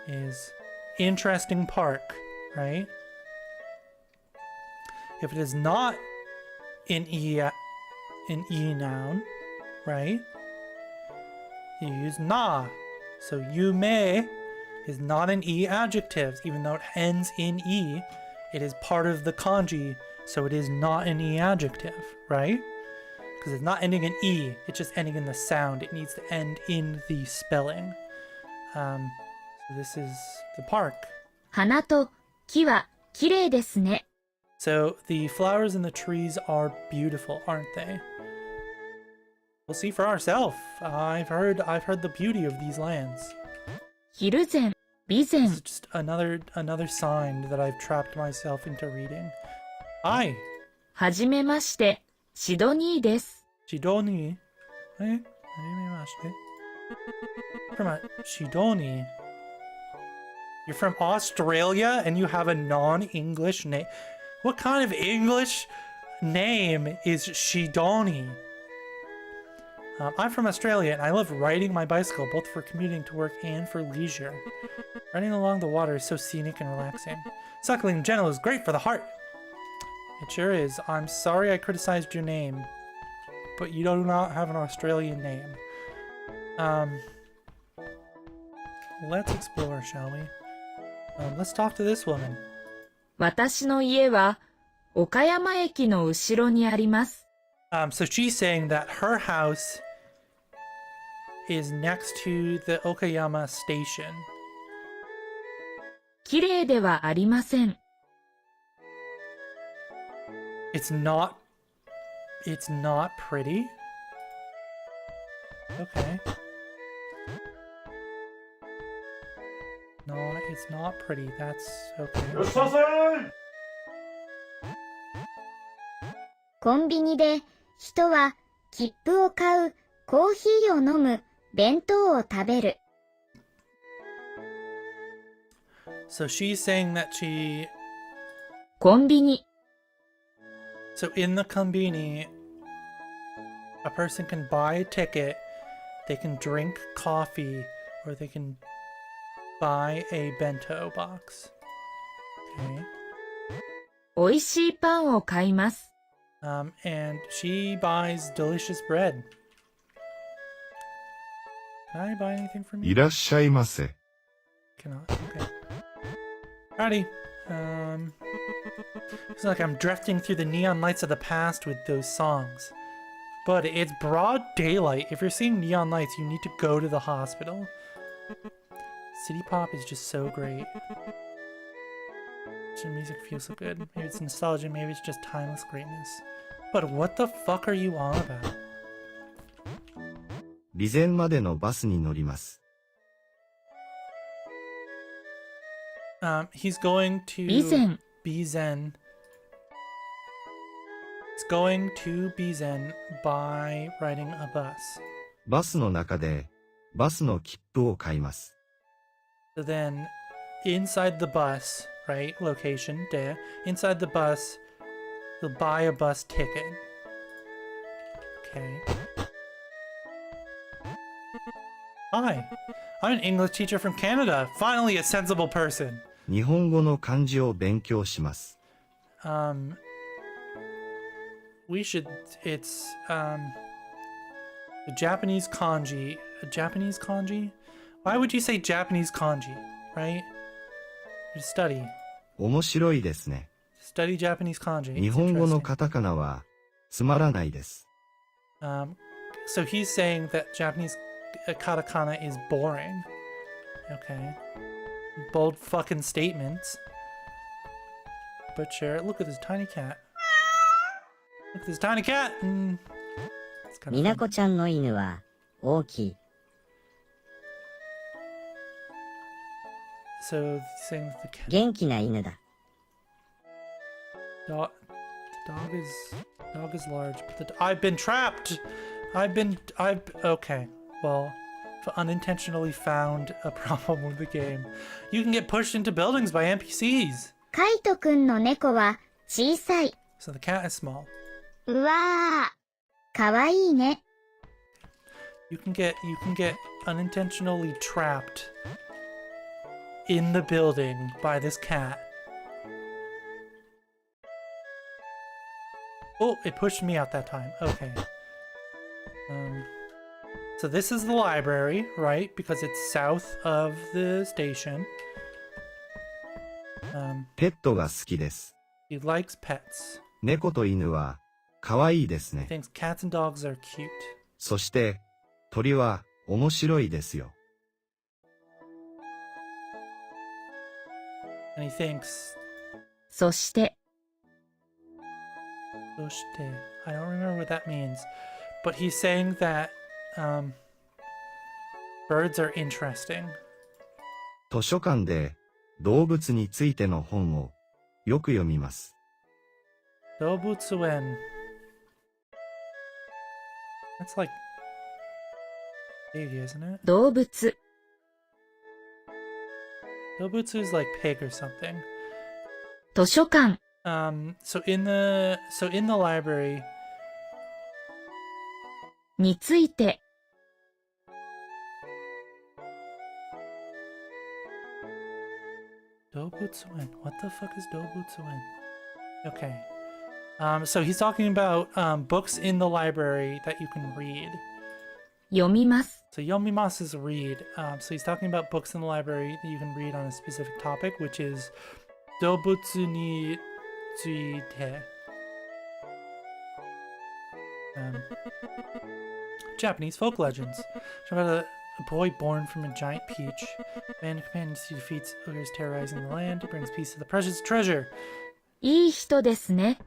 is interesting park, right? If it is not an e noun, right? You use na. So yume is not an e adjective, even though it ends in e. It is part of the kanji, so it is not an e adjective, right? Because it's not ending in e, it's just ending in the sound. It needs to end in the spelling. So this is the park. 花と木はきれいですね。 So the flowers and the trees are beautiful, aren't they? We'll see for ourselves. I've heard the beauty of these lands. 昼前、備前。 It's just another sign that I've trapped myself into reading. Hi, はじめまして、シドニーです。 Shidoni. Eh? From Shidoni. You're from Australia and you have a non-English name. What kind of English name is Shidoni? I'm from Australia and I love riding my bicycle both for commuting to work and for leisure. Riding along the water is so scenic and relaxing. Suckling in general is great for the heart. It sure is. I'm sorry I criticized your name, but you do not have an Australian name. Let's explore, shall we? Let's talk to this woman. 私の家は岡山駅の後ろにあります。 So she's saying that her house is next to the Okayama station. きれいではありません。 It's not pretty. Okay. No, it's not pretty. That's okay. コンビニで人は切符を買う、コーヒーを飲む、弁当を食べる。So she's saying that she... コンビニ。 So in the konbini, a person can buy a ticket, they can drink coffee, or they can buy a bento box. Okay. おいしいパンを買います。And she buys delicious bread. Can I buy anything from い you? らっしゃいませ。 Cannot. Okay. Alrighty. It's like I'm drifting through the neon lights of the past with those songs. But it's broad daylight. If you're seeing neon lights, you need to go to the hospital. City pop is just so great. The music feels so good. Maybe it's nostalgia, maybe it's just timeless greatness. But what the fuck are you on about? 備前までのバスに乗ります。 He's going to 備前 Bizen. He's going to Bizen by riding a bus. バスの中で、バスの切符を買います。 So then, inside the bus, right, location, there, inside the bus, you'll buy a bus ticket. Okay. Hi, I'm an English teacher from Canada. Finally a sensible person. 日本語の漢字を勉強します。 We should, it's, the Japanese kanji. A Japanese kanji? Why would you say Japanese kanji, right? You study. 面白いですね。 Study Japanese kanji. 日 It's 本語の interesting. カタカナはつまらないです。 So he's saying that Japanese katakana is boring. Okay. Bold fucking statements. But sure, look at this tiny cat. Look at this tiny cat! It's kind み of な fun. こちゃんの犬は大きい。 So, saying that the cat... 元気な犬だ。 The dog is large, but I've been trapped! Okay, well, I've unintentionally found a problem with the game. You can get pushed into buildings by NPCs! カイトくんの猫は小さい。 So the cat is small. うわー。かわいいね。 You can get unintentionally trapped in the building by this cat. Oh, it pushed me out that time. Okay. So this is the library, right? Because it's south of the station. ペットが好きです。 He likes pets. 猫と犬は可愛いです He ね。 thinks cats and dogs are cute. そして鳥は面白いですよ。 And he thinks, そして I don't remember what that means. But he's saying that birds are interesting. 図書館で動物についての本をよく読みます。 Dobutsuen. That's like pig, isn't it? 動物 Dobutsu is like pig or something. 図書館 So in the library, について Dobutsuen. What the fuck is Dobutsuen? Okay. So he's talking about books in the library that you can read. 読みます So yomimasu is read. So he's talking about books in the library that you can read on a specific topic, which is dobutsu ni tsuite. Japanese folk legends. About a boy born from a giant peach. Man and companion he defeats ogres terrorizing the land. He brings peace to the precious treasure. いい人ですね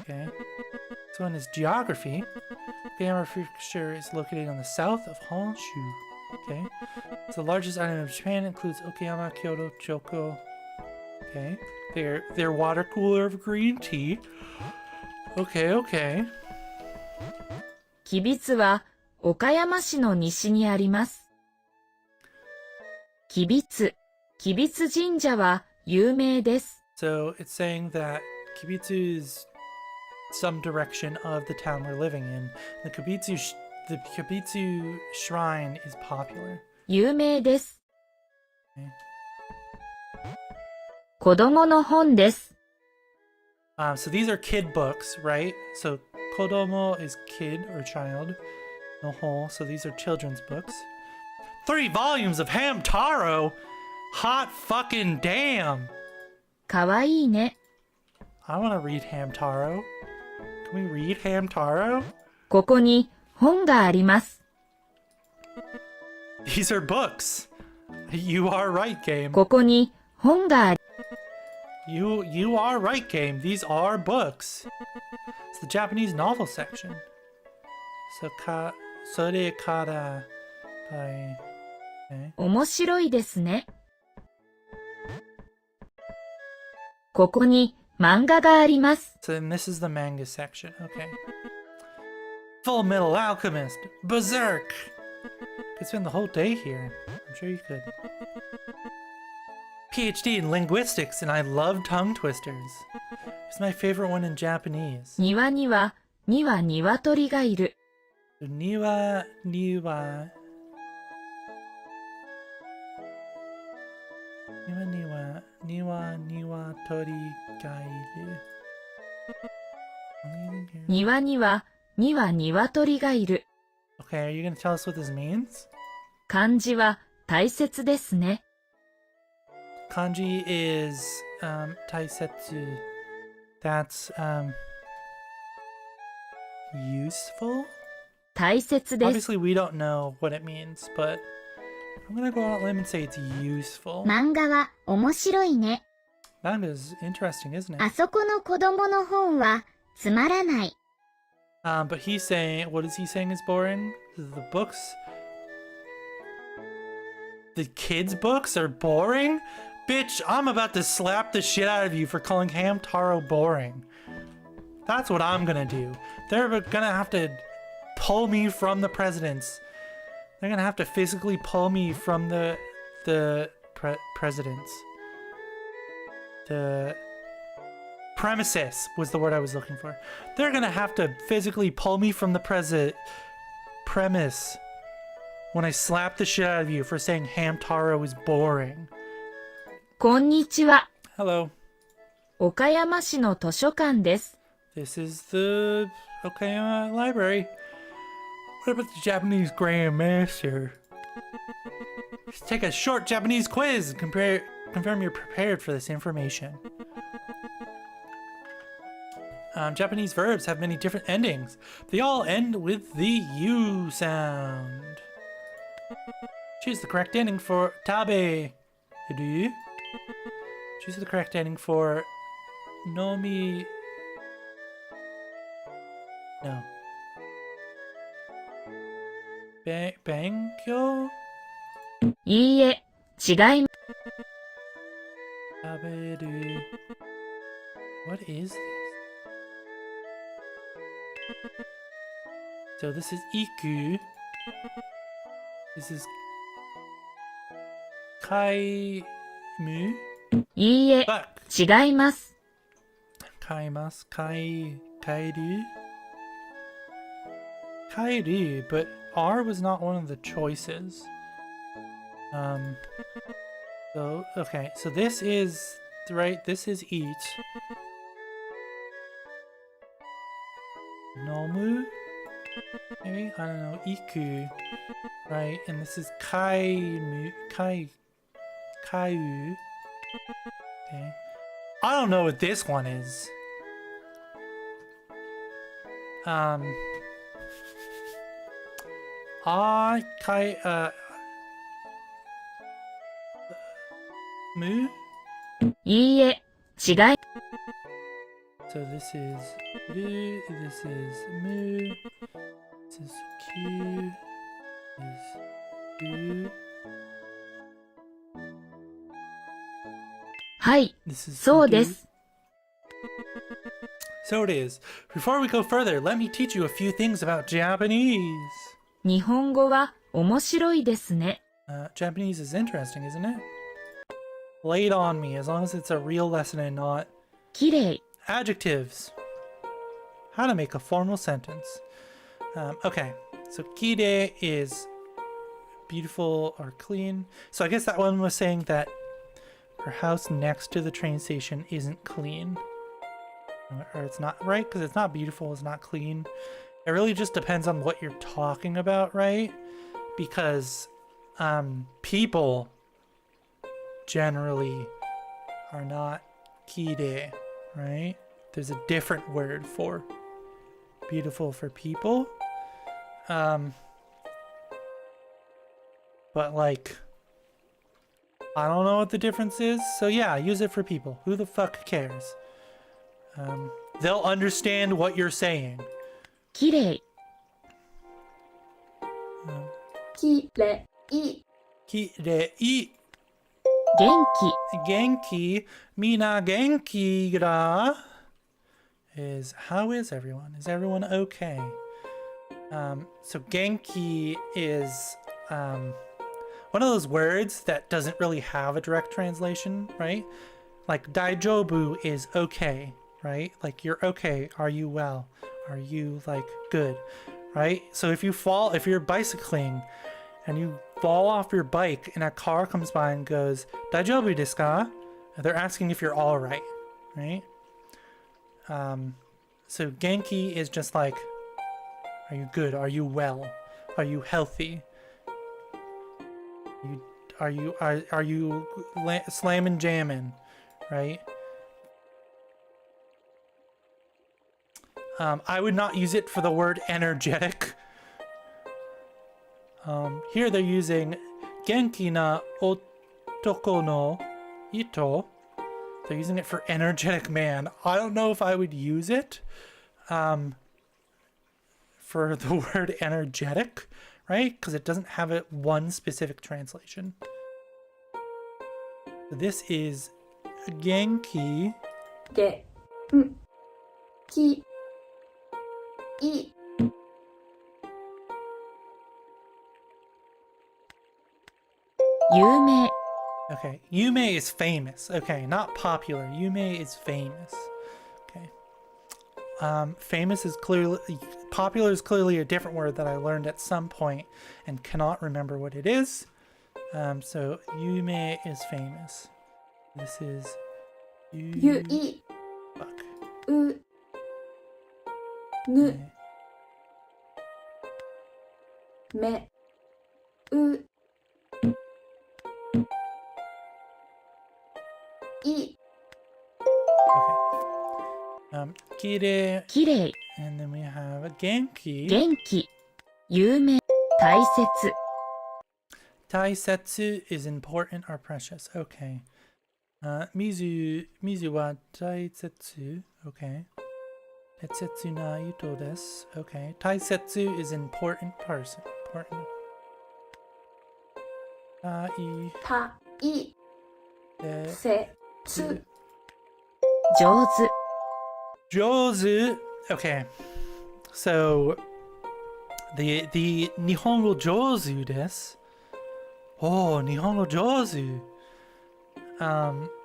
Okay. So in his geography, Okayama Prefecture is located on the south of Honshu. Okay. It's the largest island of Japan. Includes Okayama, Kyoto, Choko. Okay. Their water cooler of green tea. Okay, okay. 吉備津は岡山市の西にあります吉備津神社は有名です So it's saying that Kibitsu is some direction of the town we're living in. The Kibitsu shrine is popular. 有名です Okay. 子供の本です So these are kid books, right? So kodomo is kid or child. No hole. So these are children's books. 3 volumes of Hamtaro. Hot fucking damn. かわいいね。 I want to read Hamtaro. Can we read Hamtaro? ここに本があります。 These are books. You are right, game. ここに本があり、 You are right, game. These are books. It's the Japanese novel section. So sore kara by. Okay. 面白いですね。ここに漫画があります。 So then this is the manga section. Okay. Full Metal Alchemist. Berserk. Could spend the whole day here. I'm sure you could. PhD in linguistics, and I love tongue twisters. It's my favorite one in Japanese. 庭には鶏がいる。 Niwa. Tori gairu. 庭には鶏がいる。 Okay, are you gonna tell us what this means? 漢字は大切ですね。 Kanji is taisetsu. That's useful? 大切です。 Obviously we don't know what it means, but I'm gonna go out on a limb and say it's useful. 漫画は面白いね。 Manga is interesting, isn't it? あそこの子供の本はつまらない。 But he's saying, what is he saying is boring? The books, the kids' books are boring? Bitch, I'm about to slap the shit out of you for calling Hamtaro boring. That's what I'm gonna do. They're gonna have to pull me from the presidents. They're gonna have to physically pull me from the presidents. The premises was the word I was looking for. They're gonna have to physically pull me from the premise when I slap the shit out of you for saying Hamtaro is boring. こんにちは。 Hello. 岡山市の図書館です。 This is the Okayama Library. What about the Japanese Grandmaster? Let's take a short Japanese quiz and confirm you're prepared for this information. Japanese verbs have many different endings. They all end with the U sound. Choose the correct ending for tabe. Choose the correct ending for nomi. No. Bankyo? いいえ、違います。 Taberu. What is this? So this is iku. This is kaimu. いいえ、 But 違います。 kaimasu, kairu. Kairu, but R was not one of the choices. So okay, so this is right. This is eat. Nomu, maybe I don't know. Iku, right? And this is kaiu. Okay. I don't know what this one is. Mu? いいえ、違い。 So this is Ru, this is Mu, this is Q, this is U, はい、 this is そうで Iku. す。 So it is. Before we go further, let me teach you a few things about Japanese. 日本語は面白いですね。 Japanese is interesting, isn't it? Lay it on me, as long as it's a real lesson and not きれい。 adjectives. How to make a formal sentence. Okay, so kire is beautiful or clean. So I guess that one was saying that her house next to the train station isn't clean. Or it's not, right? Because it's not beautiful, it's not clean. It really just depends on what you're talking about, right? Because people generally are not kire, right? There's a different word for beautiful for people. But like, I don't know what the difference is. So yeah, use it for people. Who the fuck cares? They'll understand what you're saying. きれい、きれい、 Kirei. 元 Genki. Mina genki ga. Is how is everyone? Is everyone okay? So genki is one of those words that doesn't really have a direct translation, right? Like daijobu is okay, right? Like you're okay. Are you well? Are you like good? Right? So if you're bicycling and you fall off your bike and a car comes by and goes, "Daijobu desu ka?" They're asking if you're all right, right? So genki is just like, are you good? Are you well? Are you healthy? Are you slamming jamming, right? I would not use it for the word energetic. Here they're using genki na otoko no ito. They're using it for energetic man. I don't know if I would use it for the word energetic, right? Because it doesn't have one specific translation. This is genki. げんきい、 有名、 Okay, Yume is famous. Okay, not popular. Yume is famous. Okay. Famous is clearly... Popular is clearly a different word that I learned at some point and cannot remember what it is. So, Yume is famous. This is... ゆい、 Fuck. う、ぬ、 Okay. め、う、い、 Kire, きれい、 and then we have genki. 元気、有名、大切、 Taisetsu is important or precious. Okay. Mizu wa taisetsu. Okay. Tetsetsu na ito desu. Okay. Taisetsu is important person. Important. Tai た、い、 de せ、つ、上手、 Jozu. Okay. So the Nihongo Jozu desu. Oh, Nihongo Jozu.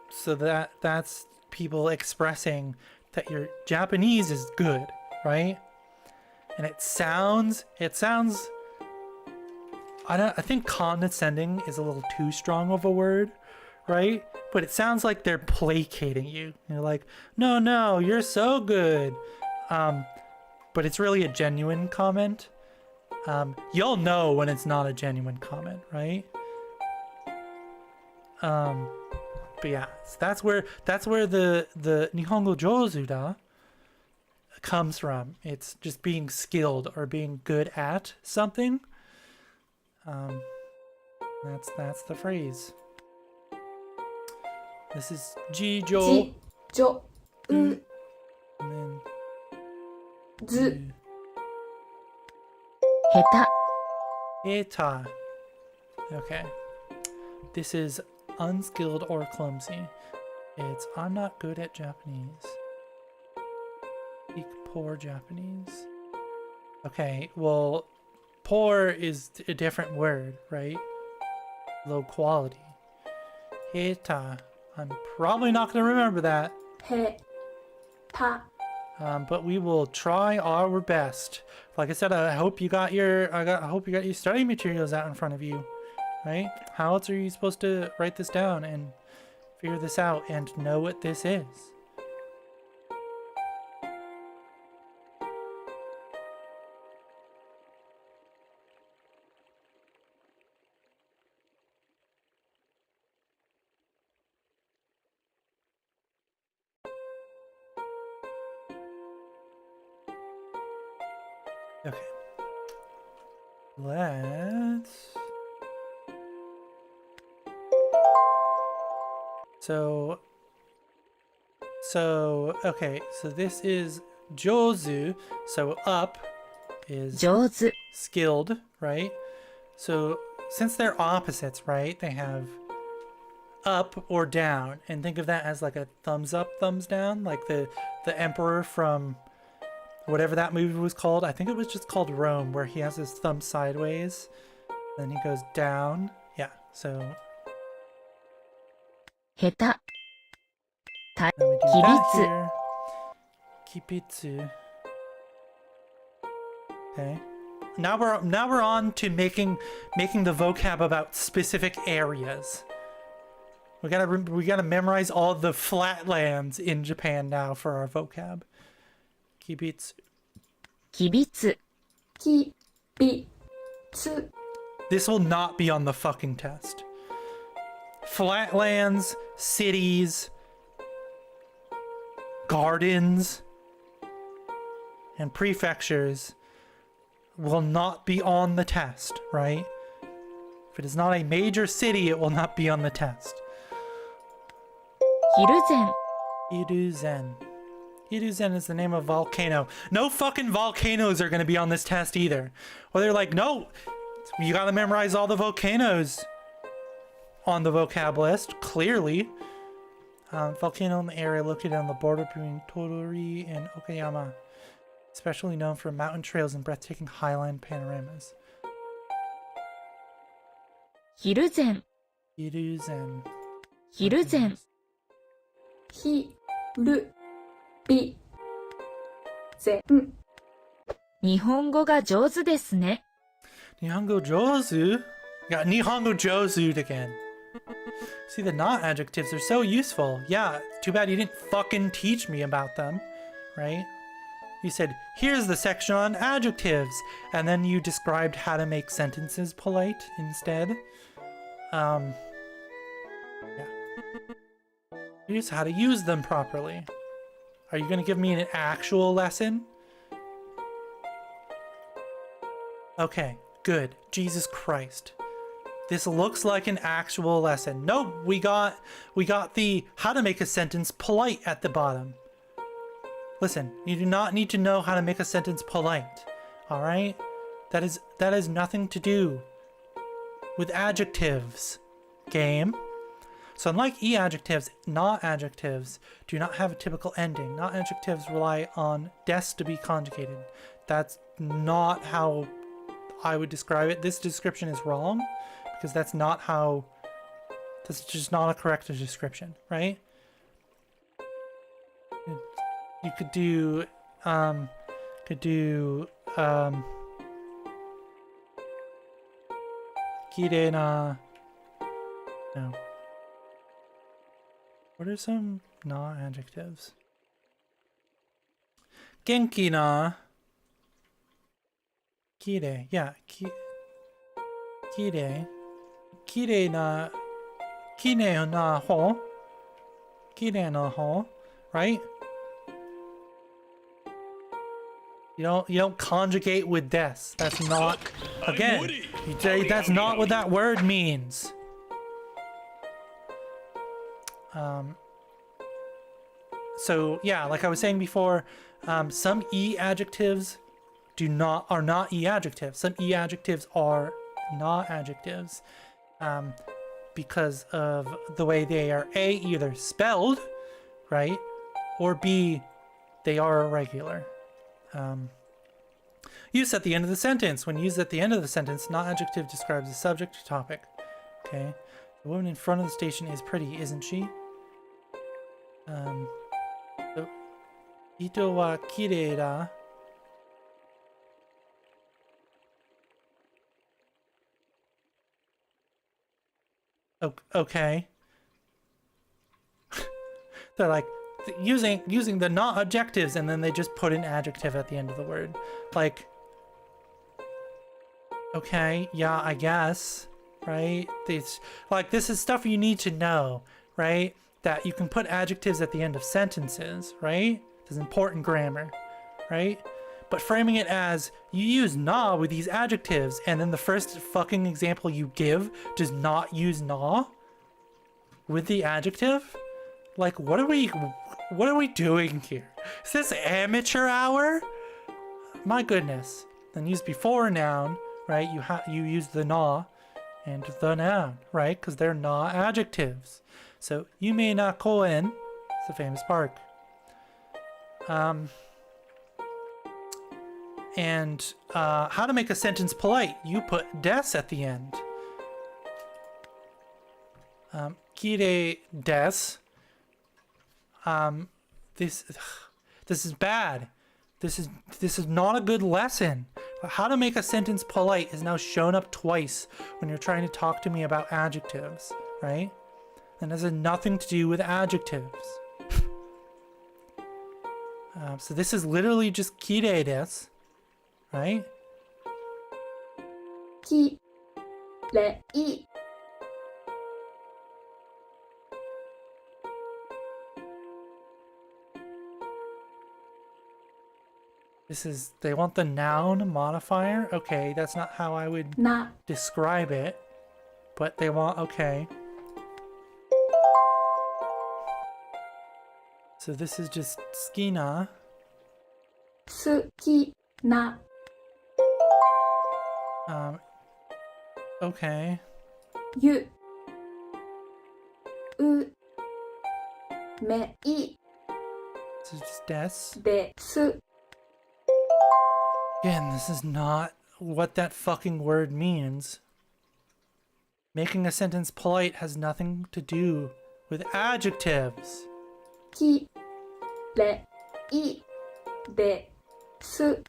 So that's people expressing that your Japanese is good, right? And it sounds I think condescending is a little too strong of a word, right? But it sounds like they're placating you. You're like, no, you're so good. But it's really a genuine comment. You'll know when it's not a genuine comment, right? But yeah, so that's where the Nihongo Jozu da comes from. It's just being skilled or being good at something. That's the phrase. This is Jijo. じ、じょ、う、 And then ず、 下手、 Eta. Okay. This is unskilled or clumsy. It's I'm not good at Japanese. Speak poor Japanese. Okay, well, poor is a different word, right? Low quality. Eta. I'm probably not going to remember that. へ、た、 But we will try our best. Like I said, I hope you got your study materials out in front of you, right? How else are you supposed to write this down and figure this out and know what this is? Okay. Let's... Okay, so this is Jozu, so up is 上手、 skilled, right? So since they're opposites, right, they have up or down, and think of that as like a thumbs up, thumbs down, like the emperor from whatever that movie was called. I think it was just called Rome, where he has his thumb sideways, then he goes down. Yeah, so 下手、 then we do that Kibitsu. here. Kibitsu. Okay. Now we're on to making the vocab about specific areas. We gotta memorize all the flatlands in Japan now for our vocab. Kibitsu. きびつ、きびつ This will not be on the fucking test. Flatlands, cities, gardens, and prefectures will not be on the test, right? If it is not a major city, it will not be on the test. 昼前、 Hiruzen. Hiruzen is the name of volcano. No fucking volcanoes are going to be on this test either. Or they're like, no, you got to memorize all the volcanoes on the vocab list, clearly. Volcano in the area located on the border between Todori and Okayama. Especially known for mountain trails and breathtaking highland panoramas. 昼前、 Hiruzen. 昼前、ひるびぜん日本語が上手ですね。 Nihongo Jozu? Got Nihongo Jozu'd again. See, the not adjectives are so useful. Yeah, too bad you didn't fucking teach me about them, right? You said, here's the section on adjectives, and then you described how to make sentences polite instead. Yeah. Here's how to use them properly. Are you going to give me an actual lesson? Okay, good. Jesus Christ. This looks like an actual lesson. No, we got the how to make a sentence polite at the bottom. Listen, you do not need to know how to make a sentence polite. All right? That is nothing to do with adjectives. Game. So unlike e-adjectives, not adjectives do not have a typical ending. Not adjectives rely on des to be conjugated. That's not how I would describe it. This description is wrong because that's just not a correct description, right? You could do kirei na, no. What are some not adjectives? Genki na, kirei, yeah, kirei, kirei na, kirei na ho, kirei na ho, right? You don't conjugate with des. That's not, again, that's not what that word means. So yeah, like I was saying before, some e-adjectives are not e-adjectives. Some e-adjectives are not adjectives because of the way they are A, either spelled, right, or B, they are irregular. Used at the end of the sentence. When used at the end of the sentence, not adjective describes the subject or topic. Okay. The woman in front of the station is pretty, isn't she? So, ito wa kirei da. Okay. They're like using the not adjectives, and then they just put an adjective at the end of the word. Like, okay, yeah, I guess, right? This is stuff you need to know, right? That you can put adjectives at the end of sentences, right? This is important grammar, right? but framing it as you use na with these adjectives, and then the first fucking example you give does not use na with the adjective. Like, what are we doing here? Is this amateur hour? My goodness. Then use before a noun, right? You use the na and the noun, right? Because they're na adjectives. So Yume na koen, it's a famous park. And how to make a sentence polite? You put des at the end. Kirei des. This is bad. This is not a good lesson. How to make a sentence polite is now shown up twice when you're trying to talk to me about adjectives, right? And this has nothing to do with adjectives. So this is literally just kirei desu, right? Kirei. They want the noun modifier? Okay, that's not how I would Na. describe it. But they want, okay. So this is just skina. Suki na. Okay. Yu. U. Mei. This is just des. Desu. Again, this is not what that fucking word means. Making a sentence polite has nothing to do with adjectives. Kirei. Desu.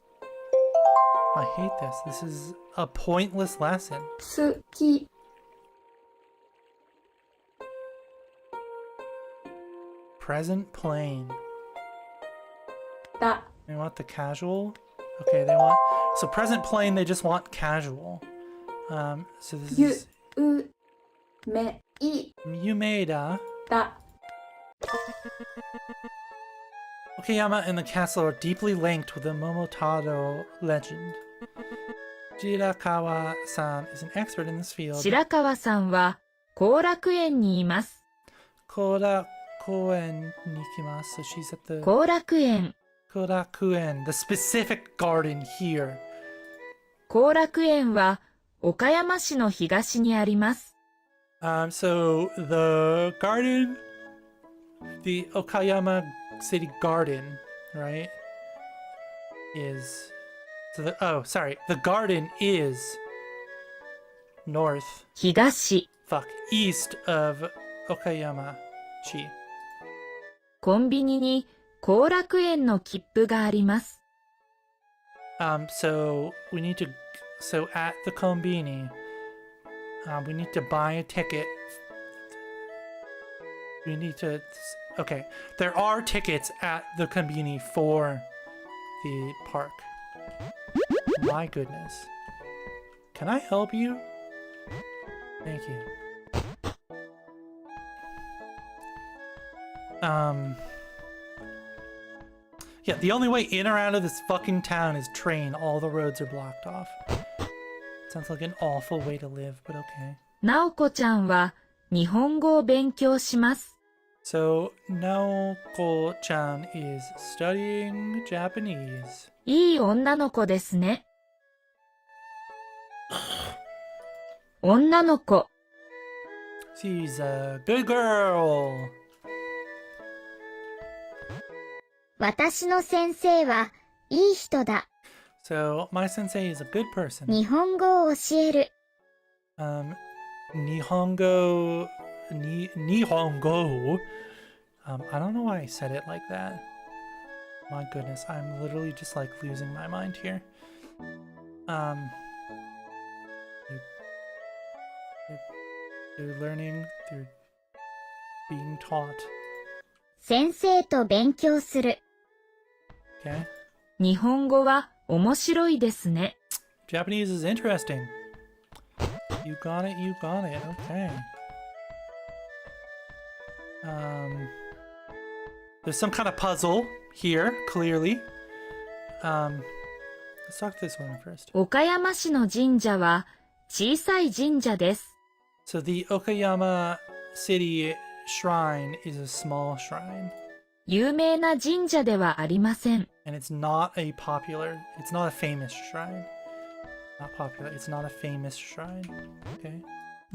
I hate this. This is a pointless lesson. Suki. Present plain. Da. They want the casual. Okay, they want... So present plain, they just want casual. So this Yu. is... U. Mei. Yumeda. Da. Okayama and the castle are deeply linked with the Momotaro legend. Jirakawa-san is an expert in this field. 白川さんは後楽園にいます。 Korakuen ni ikimasu. So she's at the... 後楽園。 Korakuen, the specific garden here. 後楽園は岡山市の東にあります。 So the garden, the Okayama City Garden, right, is... So the garden is north, 東。 east of Okayama-chi. コンビニに後楽園の切符があります。 So at the kombini, we need to buy a ticket. Okay, there are tickets at the kombini for the park. My goodness. Can I help you? Thank you. Yeah, the only way in or out of this fucking town is train. All the roads are blocked off. Sounds like an awful way to live, but okay. 直子ちゃんは日本語を勉強します。 So, Naoko-chan is studying Japanese. いい女の子ですね。女の子。 She's a good girl. 私の先生はいい人だ。 So, my sensei is a good person. 日本語を教える。Nihongo... Nihongo? I don't know why I said it like that. My goodness, I'm literally just like losing my mind here. They're learning, they're being taught. 先生と勉強する。 Okay? 日本語は面白いですね。 Japanese is interesting. You got it, you got it. Okay. There's some kind of puzzle here, clearly. Let's talk to this woman first. 岡山市の神社は小さい神社です。So the Okayama City shrine is a small shrine. 有名な神社ではありません。And it's not a famous shrine. Not popular, it's not a famous shrine. Okay.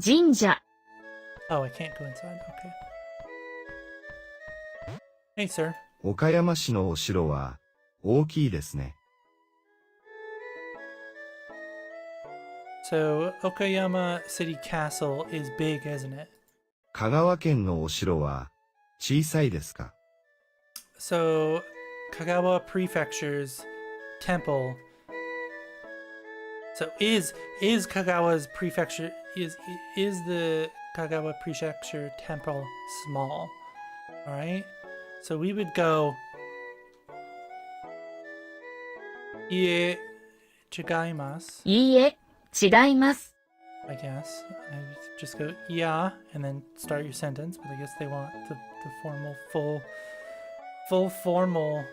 神社。 Oh, I can't go inside. Okay. Hey, sir. 岡山市のお城は大きいですね。So, Okayama City Castle is big, isn't it? 香川県のお城は小さいですか？ So, Kagawa Prefecture's temple. So, is Kagawa's prefecture is the Kagawa Prefecture temple small? All right. So we would go. Ie chigaimasu. いいえ、違います。 I guess. I just go yeah and then start your sentence, but I guess they want the formal full formal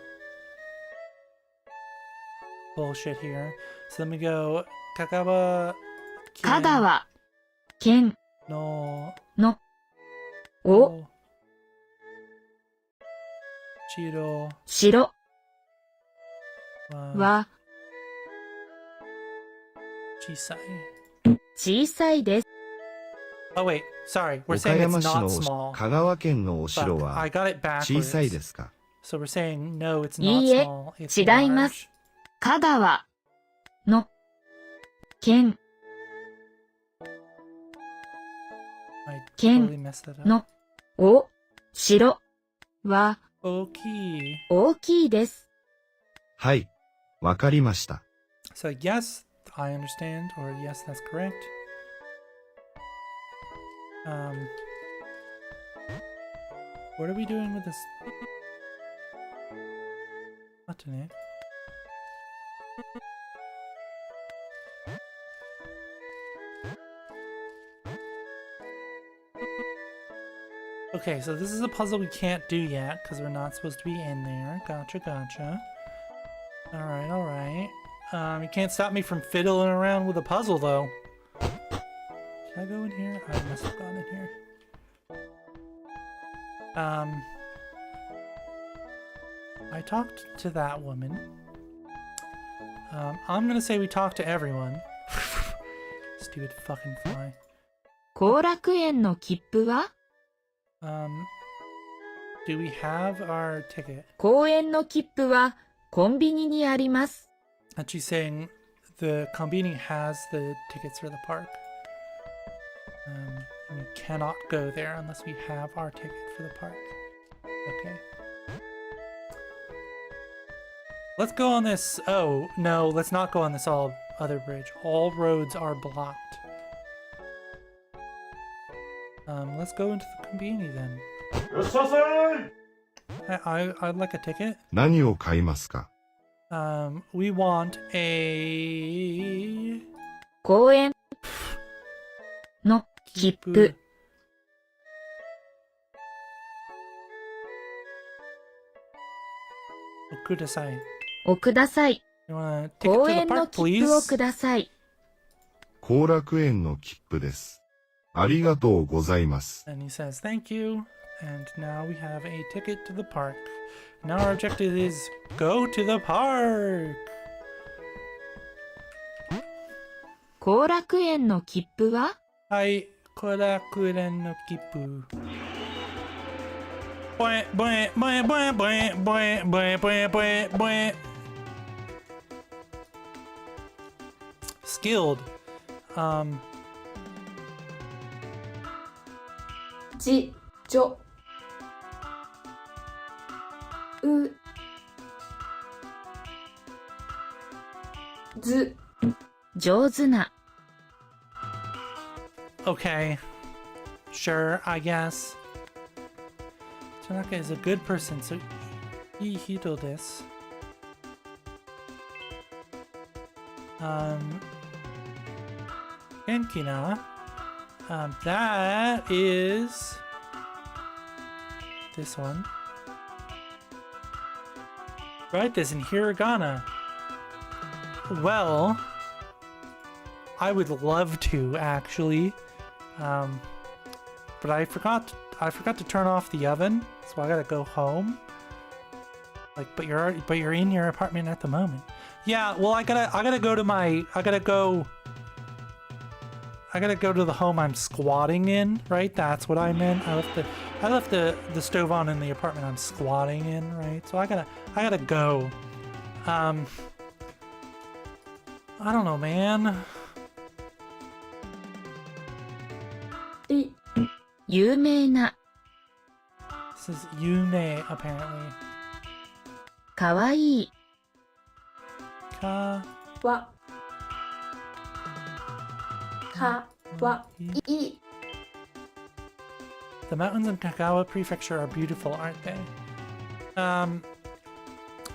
bullshit here. So then we go Kagawa 香川県 no のお Chiro 城 wa は Chisai. 小さいです。 Oh wait, sorry. We're 岡 saying 山 it's 市 not の small. 香川県のお城 But は I got it 小さい backwards. ですか？ So we're saying no, it's い not いえ、 small. It's 違いま large. す。香川の県 I Ken totally messed that up. のお城は Okay. 大きいです。はい、わかりました。 So yes, I understand, or yes, that's correct. What are we doing with this? What in it? Okay, so this is a puzzle we can't do yet because we're not supposed to be in there. Gotcha. Alright. You can't stop me from fiddling around with a puzzle though. Should I go in here? I must have gone in here. I talked to that woman. I'm gonna say we talked to everyone. Stupid fucking fly. 後楽園の切符は Do we have our ticket? 公園の切符はコンビニにあります。 And she's saying the Konbini has the tickets for the park. And we cannot go there unless we have our ticket for the park. Okay. Let's go on this. Oh, no, let's not go on this other bridge. All roads are blocked. Let's go into the Konbini then. I'd like a ticket. 何を買いますか？ We want a 公園の切符。ください。をください。 You want a ticket 公 to the 園の park, 切符を please? ください。後楽園の切符です。ありがとうございます。 And he says, thank you. And now we have a ticket to the park. Now our objective is go to the park. 後楽園の切符ははい、後楽園の切符。ボエボエボエボエボエボエボエボエボエボエ。Skilled. じ、じょ、う、ず、上手な。 Okay. Sure, I guess. Tanaka is a good person, so he do this. Genkina. That is this one. Write this in hiragana. well, I would love to actually, but I forgot to turn off the oven, so I gotta go home. Like, but you're in your apartment at the moment. Yeah, well, I gotta go to the home I'm squatting in, right? That's what I meant. I left the stove on in the apartment I'm squatting in, right? So I gotta go. I don't know, man. り、有名な、 This is Yume, apparently. かわいい、 Ka. わ、かわいい。 The mountains in Kagawa Prefecture are beautiful, aren't they?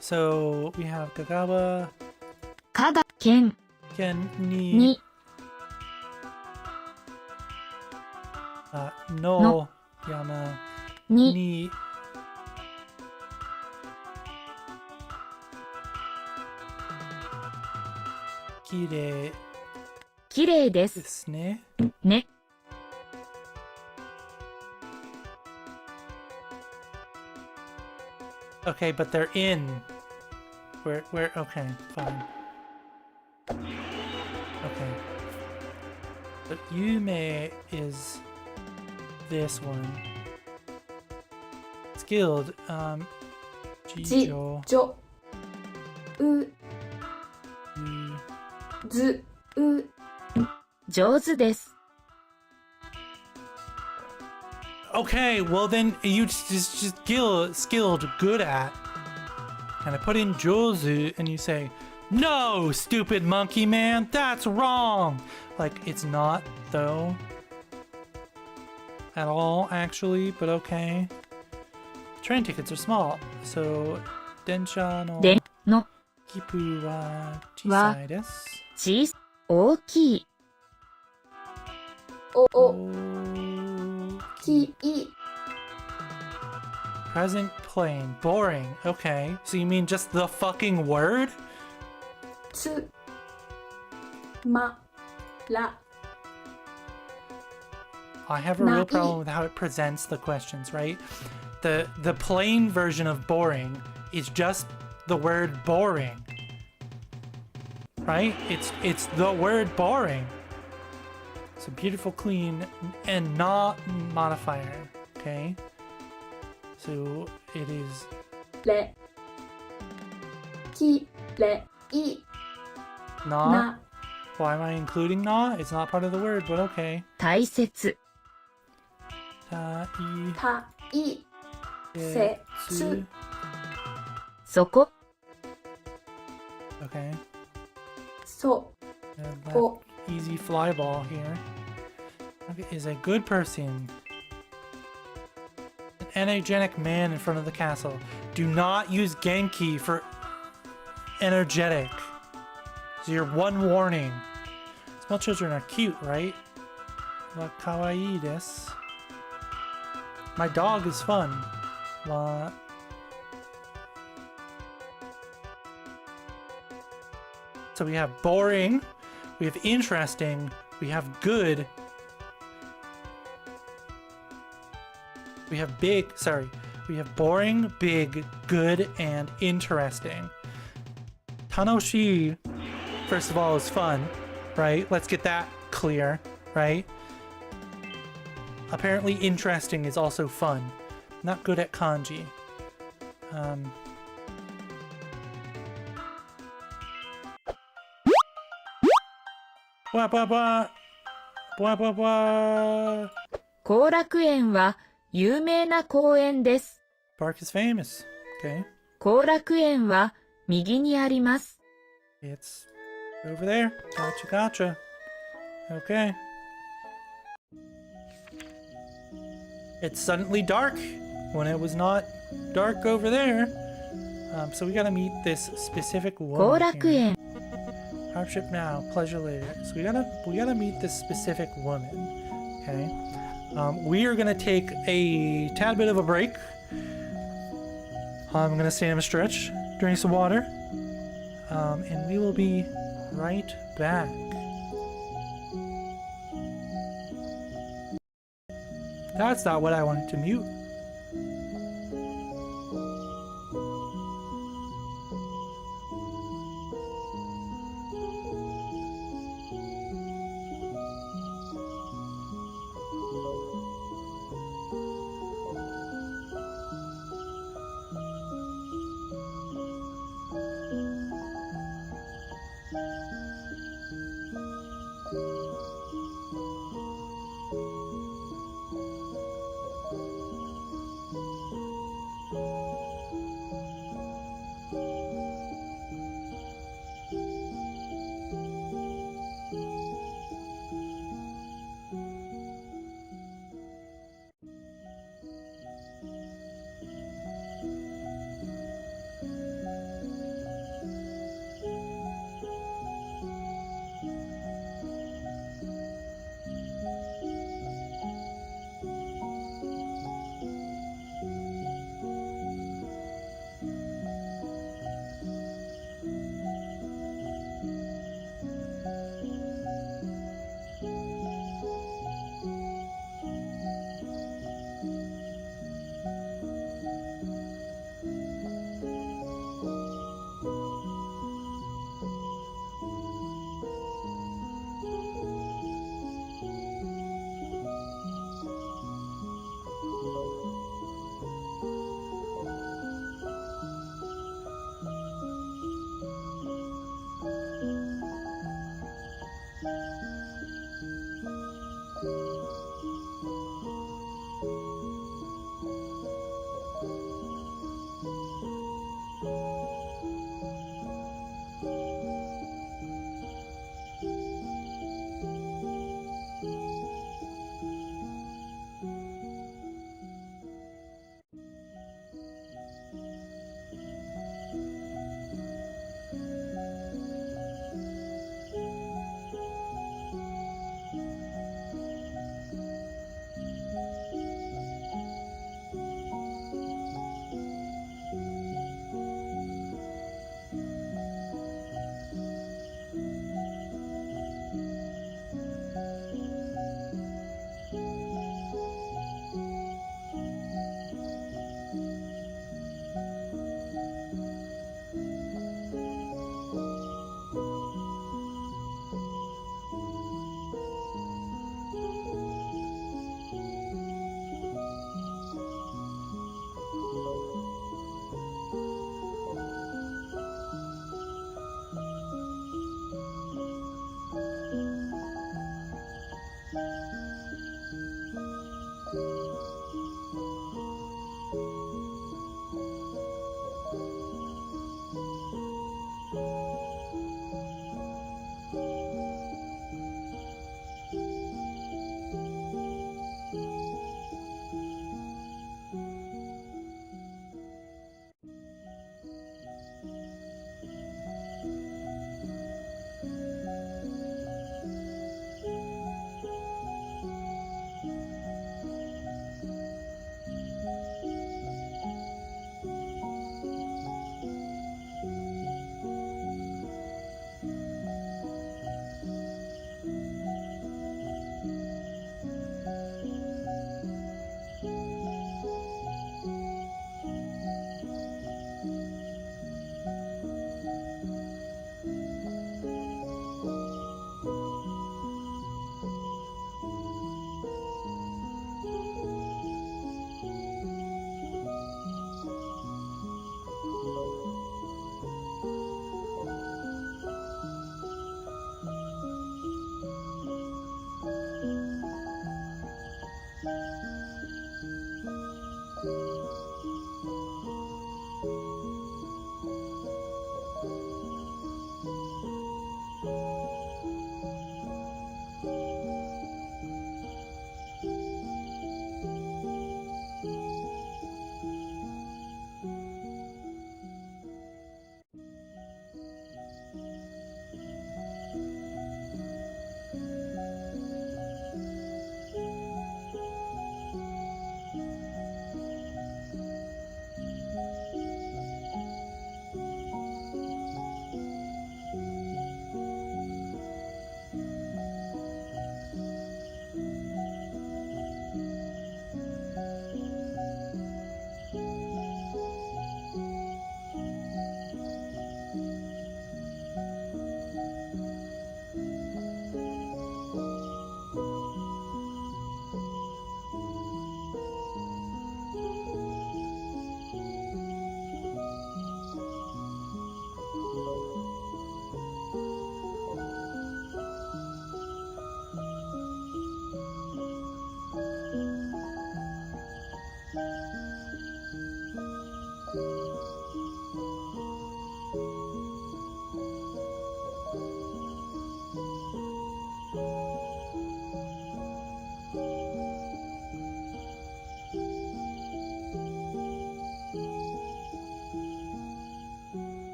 So we have Kagawa かだ、県 Ken ni に、 no Yama に、 ni Kirei きれいで。ですすね。ね。 Okay, but they're in. Where? Okay, fine. Okay. But Yume is this one. Skilled. じ、 Jijo. じょ、う、ず、う。上手です。 Okay, well then you just skilled good at. And I put in Jozu and you say, no, stupid monkey man, that's wrong. Like, it's not though. At all, actually, but okay. Train tickets are small, so densha no で、の、 kipu wa chisai desu. 小さ、大きい、お、お、 Oh. き、い。 Present plain. Boring. Okay. So you mean just the fucking word? つ、ま、ら。 I have a real Not problem eat. with how it presents the questions, right? The plain version of boring is just the word boring. Right? It's the word boring. So beautiful, clean, and not modifier. Okay? So it is れ。き、れ、い。 not. な、 Why am I including not? It's not part of the word, but okay. 大切、 Ta, i, た、い。 se, せ、 tsu. つ。そこ、 Okay. そ、 And thatこ。 easy fly ball here. Okay, is a good person. An energetic man in front of the castle. Do not use Genki for energetic. So your one warning. Small children are cute, right? Wa kawaii desu. My dog is fun. Wa So we have boring, we have interesting, we have good, we have big, sorry, we have boring, big, good, and interesting. Tanoshi, first of all, is fun, right? Let's get that clear, right? Apparently interesting is also fun. Not good at kanji. Blah, blah, blah. Blah, blah, blah. 後楽園は有名な公園です。 Park is famous. Okay. 後楽園は右にあります。 It's over there. Gotcha, gotcha. Okay. It's suddenly dark when it was not dark over there. So we gotta meet this specific 後 woman 楽 here. 園、 Hardship now, pleasure later. So we gotta meet this specific woman. Okay. We are gonna take a tad bit of a break. I'm gonna stand up a stretch, drink some water, and we will be right back. That's not what I wanted to mute.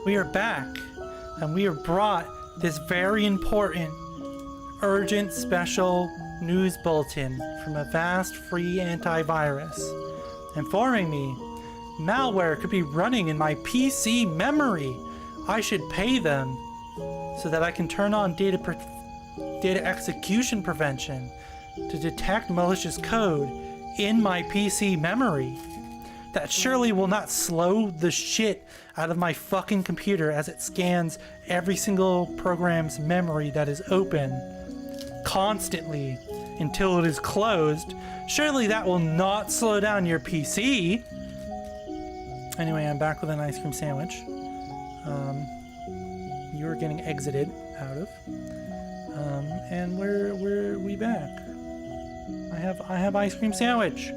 We are back, and we are brought this very important, urgent, special news bulletin from Avast Free Antivirus, informing me malware could be running in my PC memory. I should pay them so that I can turn on data execution prevention to detect malicious code in my PC memory. That surely will not slow the shit out of my fucking computer as it scans every single program's memory that is open constantly until it is closed. Surely that will not slow down your PC. Anyway, I'm back with an ice cream sandwich. You are getting exited out of. And we back. I have ice cream sandwich.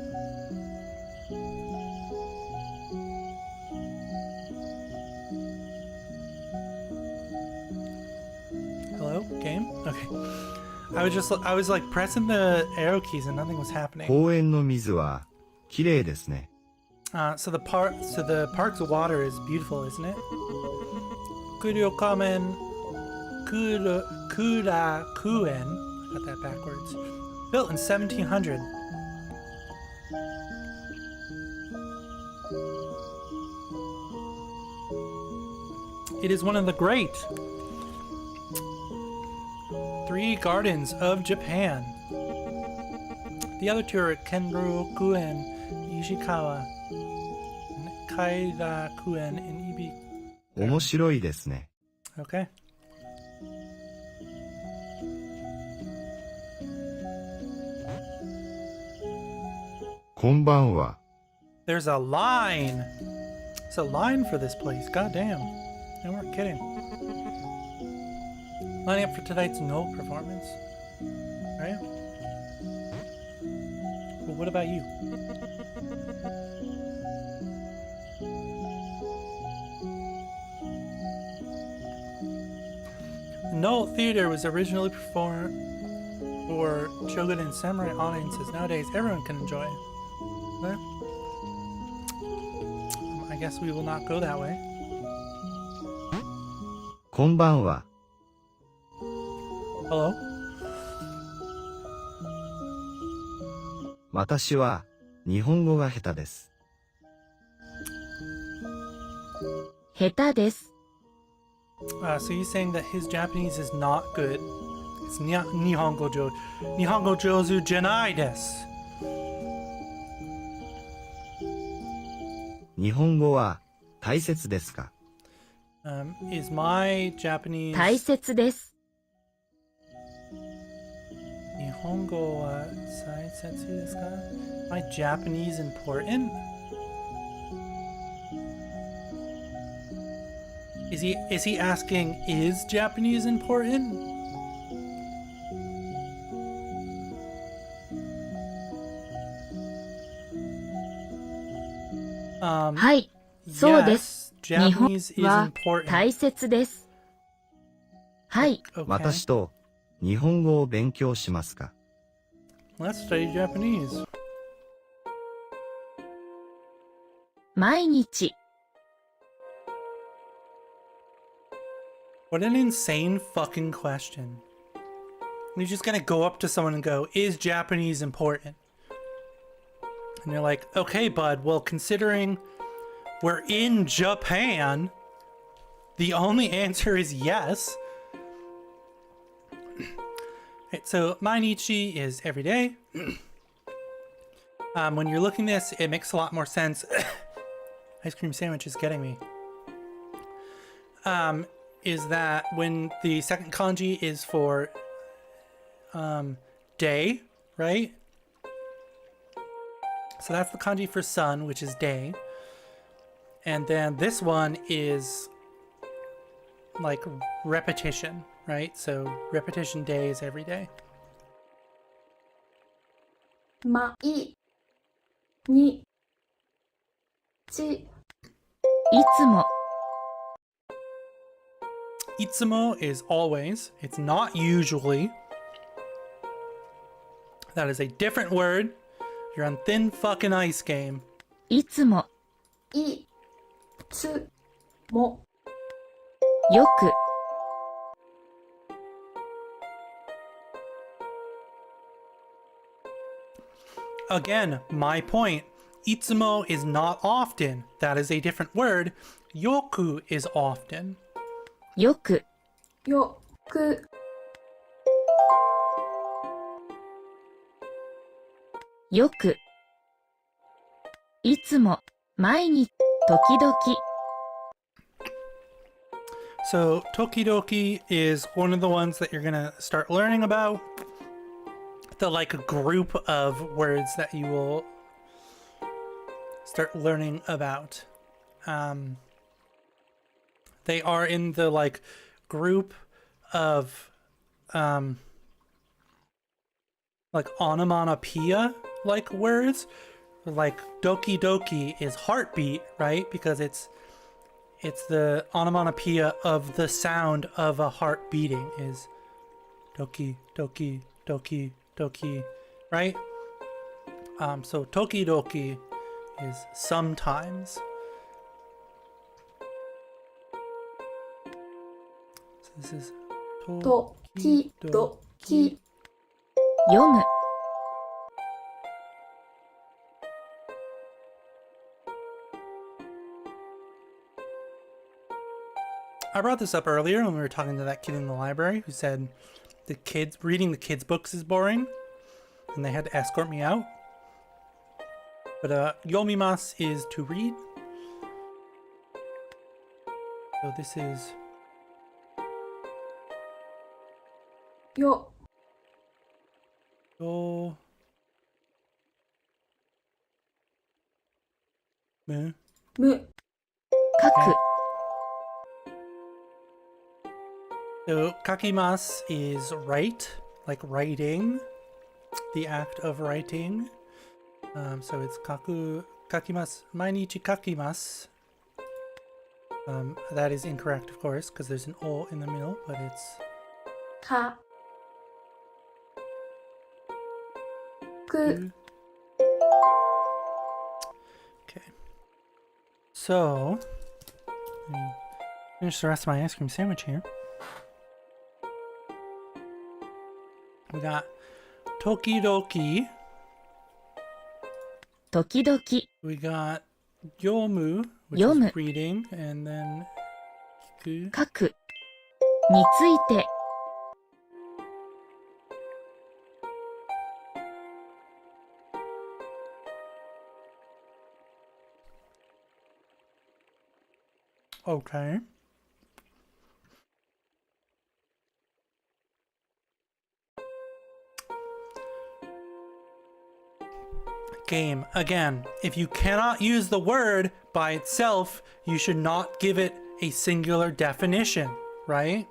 Hello, game? Okay. I was like pressing the arrow keys and nothing was happening. 公園の水は綺麗ですね。So the park's water is beautiful, isn't it? Kuryokamen Kurakuen. I got that backwards. Built in 1700. It is one of the great 3 gardens of Japan. The other two are Kenrokuen, Ishikawa, and Kairakuen in Ibi. 面白いですね。 Okay. Konbanwa. There's a line. It's a line for this place. God damn. They weren't kidding. Lining up for tonight's no performance. Right? Well, what about you? No Theater was originally performed for shogun and samurai audiences. Nowadays, everyone can enjoy it. Well, I guess we will not go that way. こんばんは。 Hello? 私は日本語が下手です。下手です。 So you're saying that his Japanese is not good? It's Nihongo Jozu Janai desu. 日本語は大切ですか？ Is my Japanese... 大切です。 Nihongo wa saisetsu desu ka? My Japanese important? Is he asking, is Japanese important? Um, はい、そうです。 yes, 日本 Japanese is は important. 大切です。はい、 Okay. 私と日本語を勉強しますか？ Let's study Japanese. 毎日。 What an insane fucking question. You're just gonna go up to someone and go, is Japanese important? And you're like, okay, bud, well, considering we're in Japan, the only answer is yes. Right, so Mainichi is every day. When you're looking at this, it makes a lot more sense. Ice cream sandwich is getting me. Is that when the second kanji is for day, right? So that's the kanji for sun, which is day. And then this one is like repetition, right? So repetition day is every day. まいにちいつも。 Itsumo is always. It's not usually. That is a different word. You're on thin fucking ice, game. いつも。いつもよく、 Again, my point. Itsumo is not often. That is a different word. Yoku is often. よく、よく、よく。いつも、毎日、時々。 So, tokidoki is one of the ones that you're gonna start learning about. The like a group of words that you will start learning about. They are in the like group of like onomatopoeia like words. Like doki doki is heartbeat, right? Because it's the onomatopoeia of the sound of a heart beating is doki doki doki doki, right? So toki doki is sometimes. So this is ときどき、読む、 I brought this up earlier when we were talking to that kid in the library who said reading the kids' books is boring and they had to escort me out. But yomimasu is to read. So this is よ、yo mu. む、書く、 So kakimasu is write, like writing, the act of writing. So it's kakimasu, mainichi kakimasu. That is incorrect, of course, because there's an o in the middle, but it's か、く、 okay. So let me finish the rest of my ice cream sandwich here. We got tokidoki. 時々、 We got yomu, which Yomu. is reading, and then kiku. 書く、について、 Okay. Game. Again, if you cannot use the word by itself, you should not give it a singular definition, right?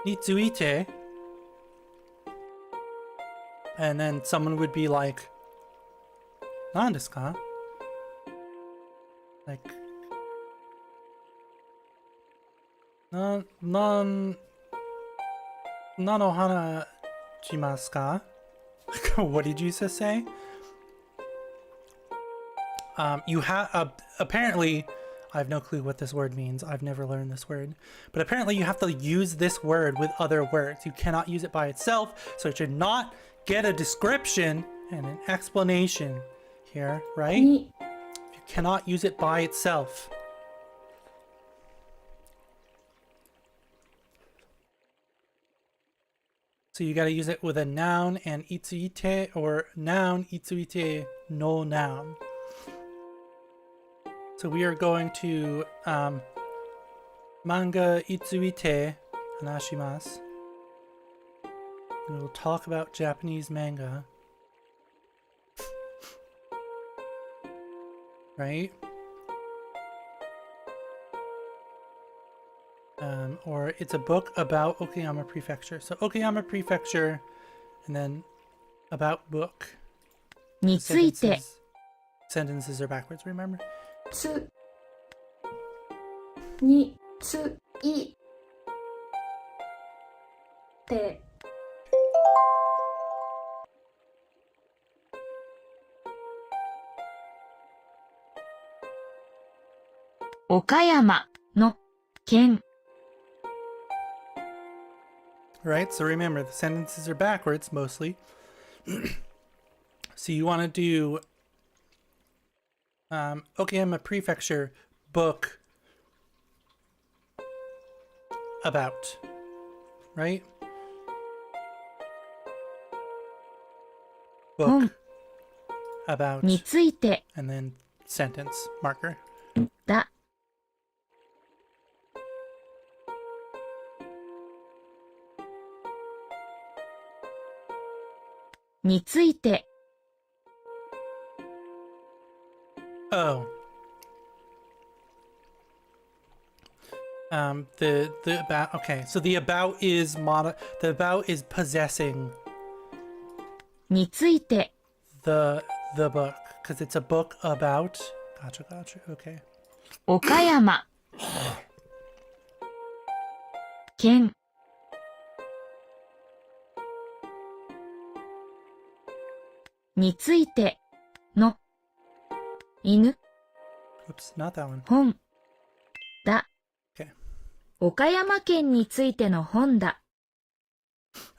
Nitsuite. And then someone would be like, "Nan desu ka?" Like, Nanohana shimasu ka? What did you just say? You have apparently, I have no clue what this word means. I've never learned this word, but apparently you have to use this word with other words. You cannot use it by itself, so it should not get a description and an explanation here, right? に、 You cannot use it by itself. So you gotta use it with a noun and itsuite, or noun itsuite no noun. So we are going to manga itsuite hanashimasu. And we'll talk about Japanese manga. Right? Or it's a book about Okayama Prefecture. So Okayama Prefecture, and then about book. について、 Sentences are backwards, remember? つ、に、つ、い、て、岡山の県 Right? So remember, the sentences are backwards mostly. So you want to do Okayama Prefecture book about, right? Book 本 about について and then sentence marker. だ。について Oh. The about, okay, so the about is the about is possessing について the book because it's a book about. Gotcha. Okay. 岡山県についての犬 Oops, not that one. 本だ。 Okay. 岡山県についての本だ。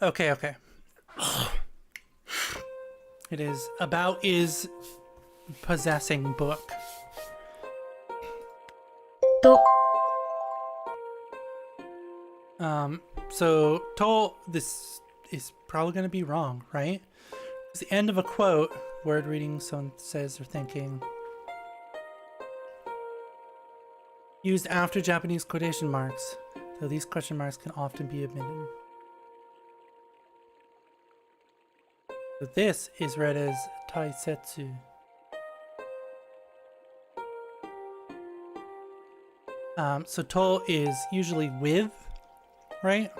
Okay. It is about is possessing book. と So to this is probably going to be wrong, right? It's the end of a quote, word reading, someone says or thinking. Used after Japanese quotation marks, though these question marks can often be omitted. So this is read as taisetsu. So to is usually with, right?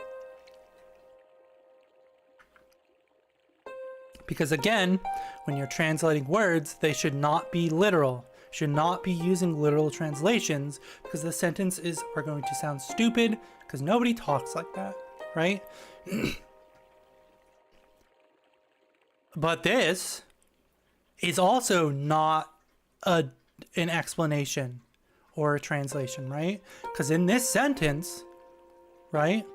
Because again, when you're translating words, they should not be literal. Should not be using literal translations because the sentences are going to sound stupid because nobody talks like that, right? But this is also not an explanation or a translation, right? Because in this sentence, right,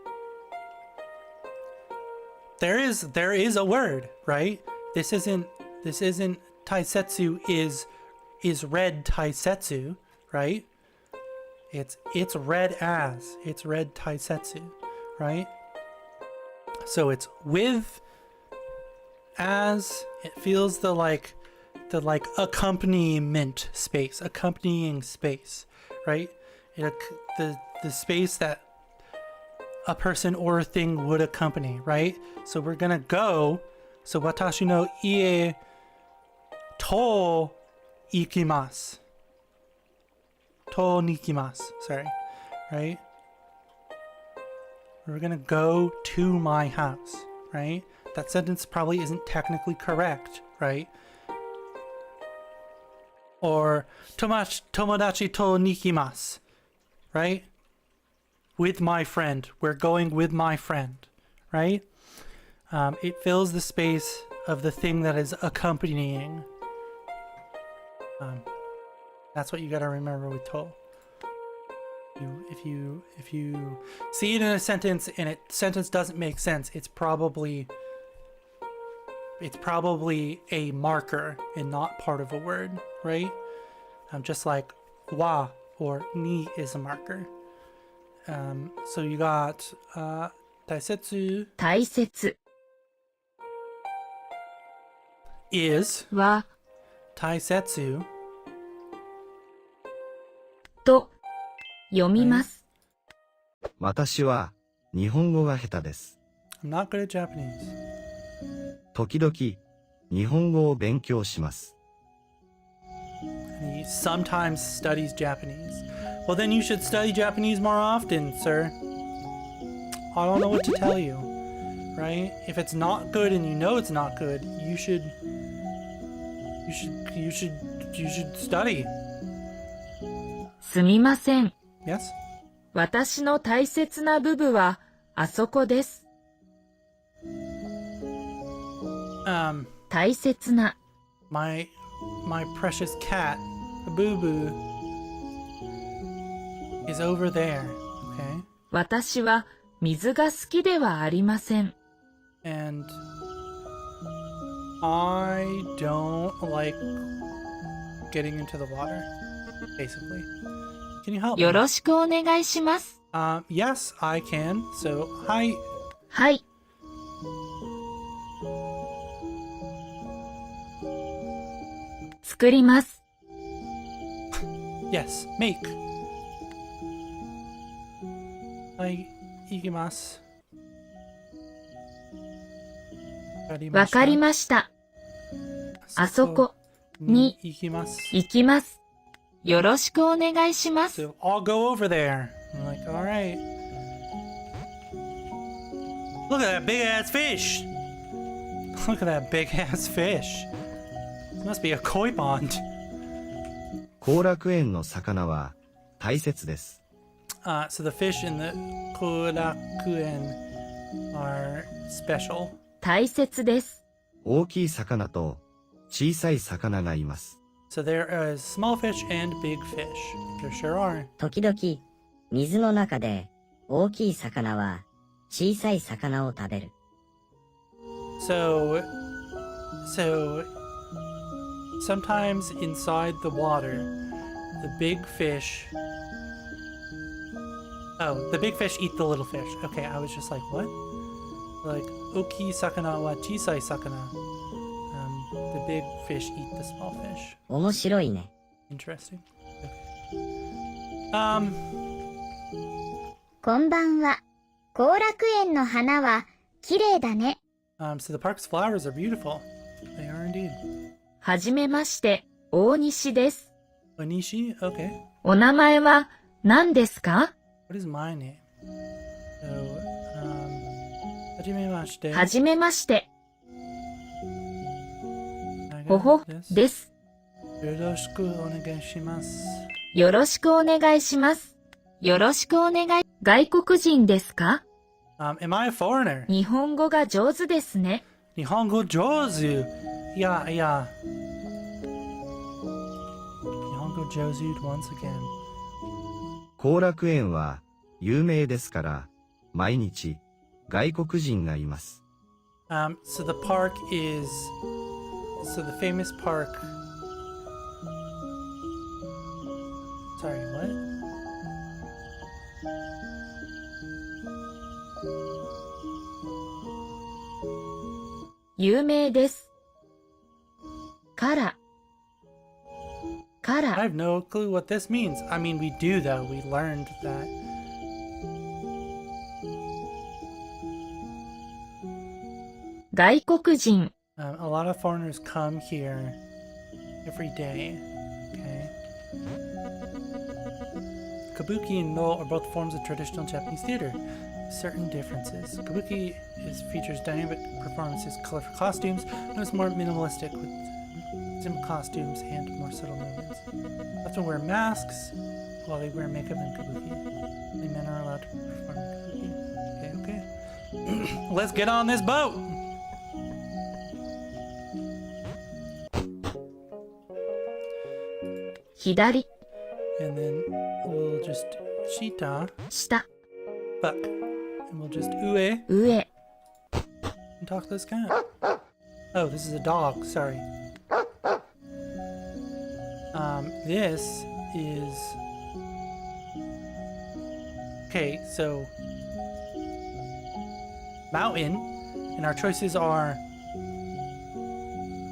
there is a word, right? This isn't taisetsu is read taisetsu, right? It's read as, it's read taisetsu, right? So it's with, as, it feels the accompaniment space, accompanying space, right? The space that a person or a thing would accompany, right? So we're gonna go, so watashi no ie to ikimasu. To nikimasu, sorry, right? We're gonna go to my house, right? That sentence probably isn't technically correct, right? Or tomodachi to nikimasu, right? With my friend. We're going with my friend, right? It fills the space of the thing that is accompanying. That's what you gotta remember with to. If you see it in a sentence and sentence doesn't make sense, it's probably a marker and not part of a word, right? Just like wa or ni is a marker. So you got taisetsu 大切 is は taisetsu と読みます。私は日本語が下手です。 I'm not good at Japanese. 時々日本語を勉強します。 And he sometimes studies Japanese. Well, then you should study Japanese more often, sir. I don't know what to tell you, right? If it's not good and you know it's not good, you should study. すみません。 Yes? 私の大切な部分はあそこです。大切な My precious cat, Boo Boo, is over there. Okay. 私は水が好きではありません。 And I don't like getting into the water, basically. Can you help よ me? ろしくお願いします。 Yes, I can. So, hi. はい。作ります。 Yes, make. はい、行きます。わかりました。あそこに行きます。行きます。よろしくお願いします。 So I'll go over there. I'm like, all right. Look at that big ass fish. Look at that big ass fish. This must be a koi pond. 後楽園の魚は大切です。So the fish in the Korakuen are special. 大切です。大きい魚と小さい魚がいます。So there are small fish and big fish. There sure are. 時々、水の中で大きい魚は小さい魚を食べる。So sometimes inside the water, the big fish. Oh, the big fish eat the little fish. Okay, I was just like, what? Like, oki sakana wa chisai sakana. The big fish eat the small fish. 面白いね。 Interesting. Okay. こんばんは。後楽園の花は綺麗だね。So the park's flowers are beautiful. They are indeed. はじめまして、大西です。 Onishi? Okay. お名前は何ですか？ What is my name? So, hajimemashite. はじめまして、 I ほ got ほ this. です。 Yoroshiku onegaishimasu. よろしくお願いします。よろしくお願い。外国人ですか？ Am I a foreigner? 日本語が上手ですね。 Nihongo jozu. Yeah, yeah. Nihongo jozu once again. 後楽園は有名ですから毎日外国人がいます。So the park is... So the famous park... Sorry, what? 有名です。から。か I ら。 have no clue what this means. I mean, we do though. We learned that. 外国人。 A lot of foreigners come here every day. Okay. Kabuki and No are both forms of traditional Japanese theater. Certain differences. Kabuki features dynamic performances, colorful costumes. No, it's more minimalistic with simple costumes and more subtle movements. Often wear masks while they wear makeup in Kabuki. Only men are allowed to perform in Kabuki. Okay, okay. Let's get on this boat! Hidari. And then we'll just shita, 下。 fuck. And we'll just ue 上。 and talk to this cat. Oh, this is a dog, sorry. This is... Okay, so... Mountain. And our choices are...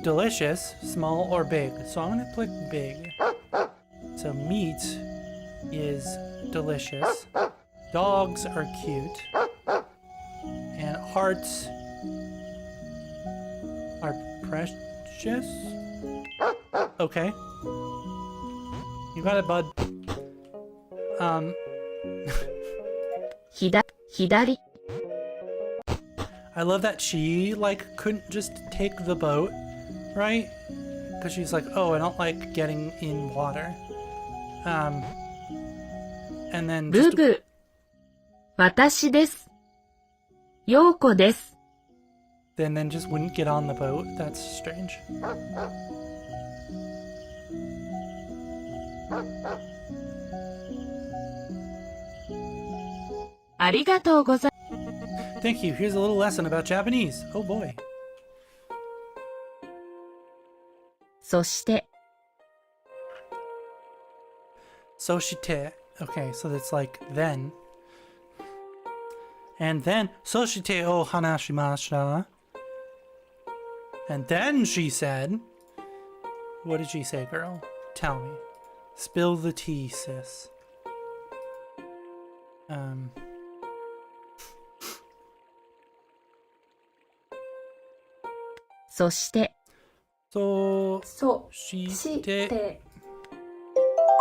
Delicious, small, or big. So I'm gonna click big. So meat is delicious. Dogs are cute. And hearts are precious. Okay. You got it, bud. 左。 I love that she, like, couldn't just take the boat, right? Because she's like, oh, I don't like getting in water. And then ブ just... ブ。私です。陽子です。 then just wouldn't get on the boat. That's strange. ありがとうござい Thank you. Here's a little lesson about Japanese. Oh boy. そして、 Soshite. Okay, so that's like then. And then Soshite o hanashimashita. And then she said, what did she say, girl? Tell me. Spill the tea, sis. そして、So そ she し did. て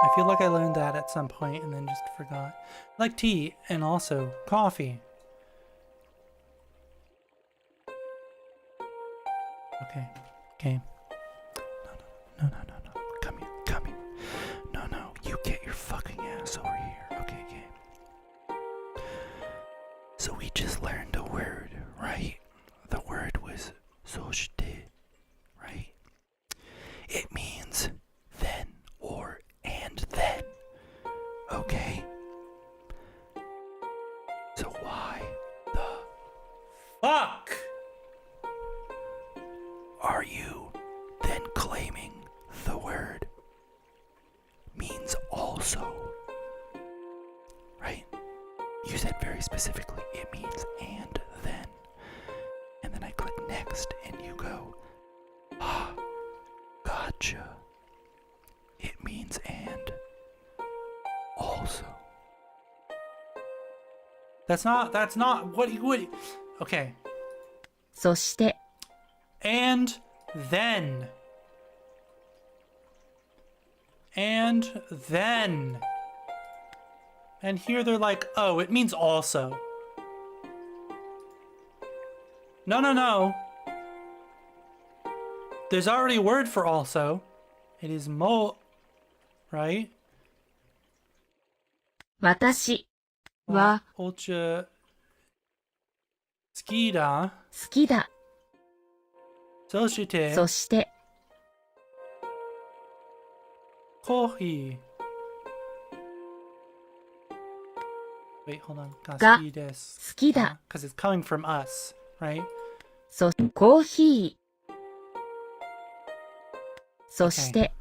I feel like I learned that at some point and then just forgot. Like tea and also coffee. Okay. Game. No. Come here. No. You get your fucking ass over here. Okay, game. So we just learned a word, right? The word was soshite, right? It means then or and then. Okay? So why the fuck are you then claiming the word means also? Right? You said very specifically it means and then. And then I click next and you go, ah, gotcha. It means and also. That's not what okay. そして、 And then. And then. And here they're like, oh, it means also. No. There's already a word for also. It is mo, right? 私は Ocha skida 好きだ。 soshite そして、 kohi. Wait, hold on. が Gaski desu. 好きだ。 Because it's coming from us, right? コーヒー。そして、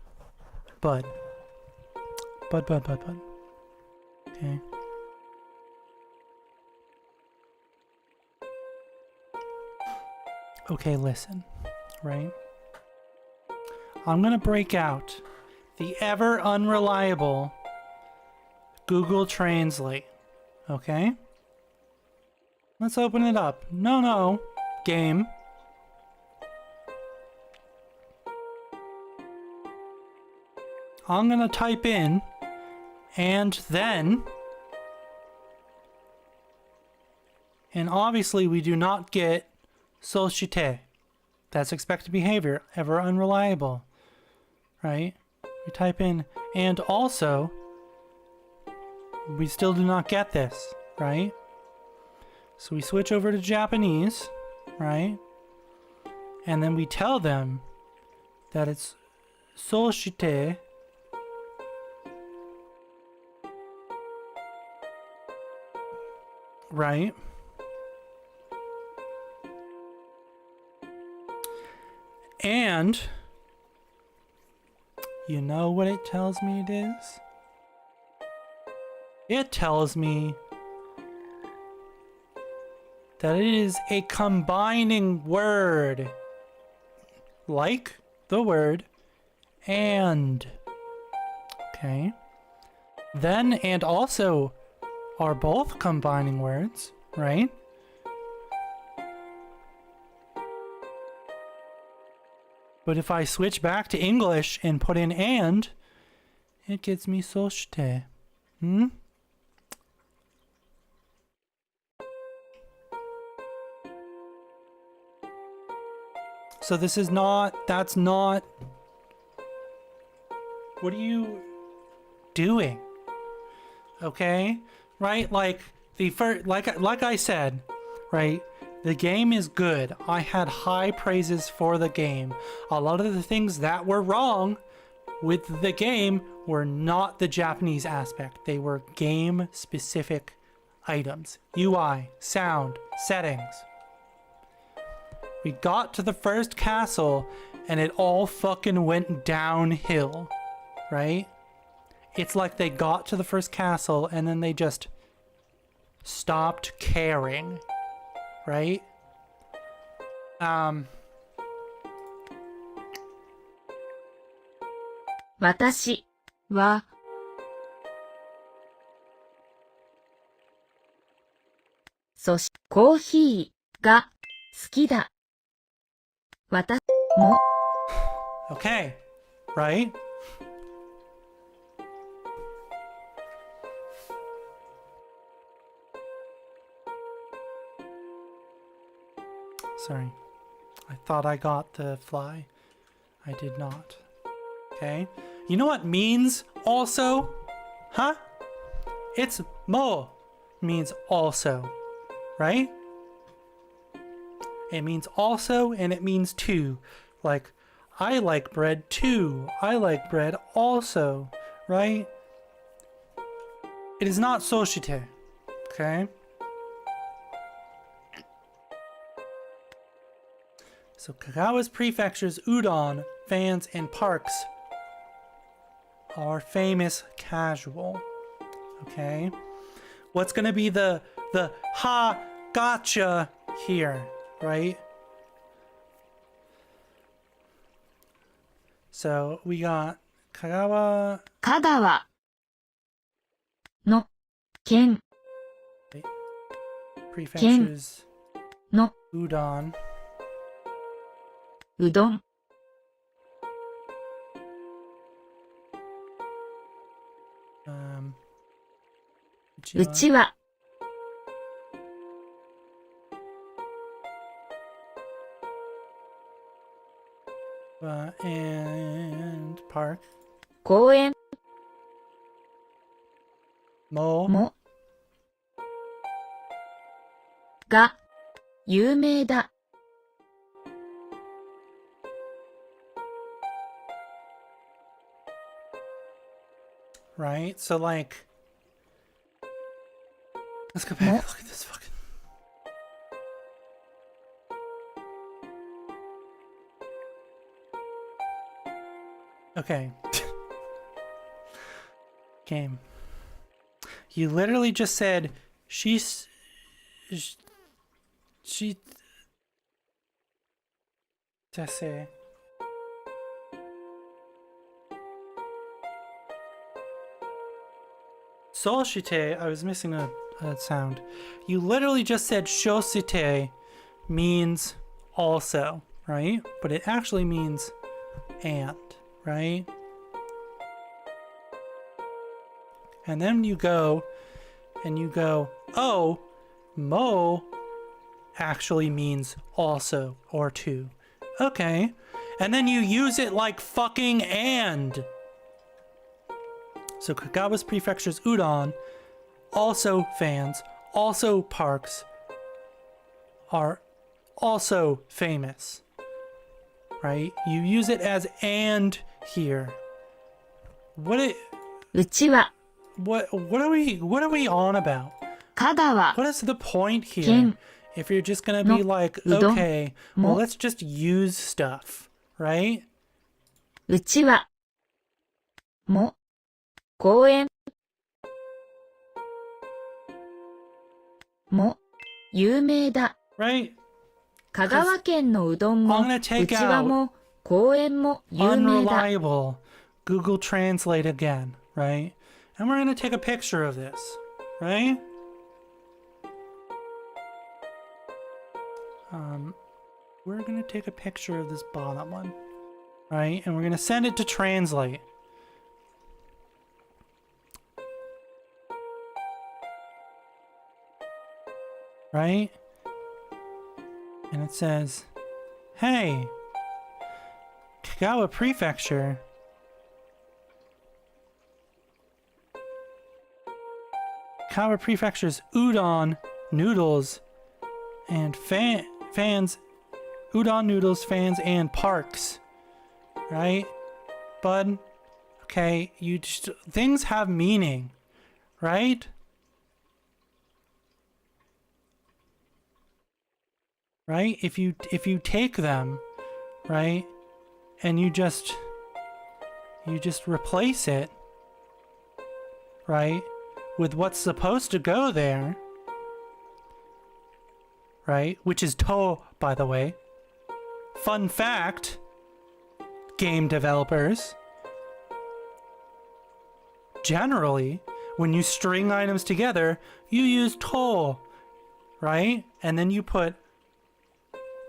Bud. Okay. Okay, listen, right? I'm gonna break out the ever unreliable Google Translate, okay? Let's open it up. No, game. I'm gonna type in and then, and obviously we do not get soshite. That's expected behavior, ever unreliable, right? We type in and also, we still do not get this, right? So we switch over to Japanese, right? And then we tell them that it's soshite. Right? And you know what it tells me it is? It tells me that it is a combining word. Like the word and. Okay. Then and also are both combining words, right? But if I switch back to English and put in and, it gets me soshite. So this is not, that's not, what are you doing? Okay? Right? Like the first, like I said, right? The game is good. I had high praises for the game. A lot of the things that were wrong with the game were not the Japanese aspect. They were game specific items. UI, sound, settings. We got to the first castle and it all fucking went downhill, right? It's like they got to the first castle and then they just stopped caring, right? 私はそしコーヒーが好きだ。私も Okay, right? Sorry. I thought I got the fly. I did not. Okay. You know what means also? Huh? It's mo means also, right? It means also and it means too. Like, I like bread too. I like bread also, right? It is not soshite, okay? So Kagawa's Prefecture's udon, fans, and parks are famous casual, okay? What's gonna be the ha gotcha here, right? So we got Kagawa 香川の県 Prefecture's の udon, うどん うちわ and park 公園 mo もが有名だ。 right? So like, let's go back and look at this fucking. Okay. Game. You literally just said she. Tesse. Soshite, I was missing a sound. You literally just said shosite means also, right? But it actually means and, right? And then you go, oh, mo actually means also or to. Okay. And then you use it like fucking and. So Kagawa's Prefecture's udon, also fans, also parks, are also famous. Right? You use it as and here. What うちわ are we on about? 香川 What is the point here? Ken. If you're just gonna be No. like, Udon. okay, well Mo. let's just use stuff, right? うちわも公園も有名だ。 Right? 香川県のうどんも I'm gonna take うちわも公園も有名だ。 Unreliable. Google Translate again, right? And we're gonna take a picture of this, right? We're gonna take a picture of this bottom one, right? And we're gonna send it to translate. Right? And it says, hey, Kagawa Prefecture. Kagawa Prefecture's udon, noodles, and fans, udon noodles, fans, and parks. Right? Bud? Okay, things have meaning. Right? right? If you take them, right, and you just replace it, right, with what's supposed to go there, right, which is to, by the way. Fun fact, game developers, generally, when you string items together, you use to, right? And then you put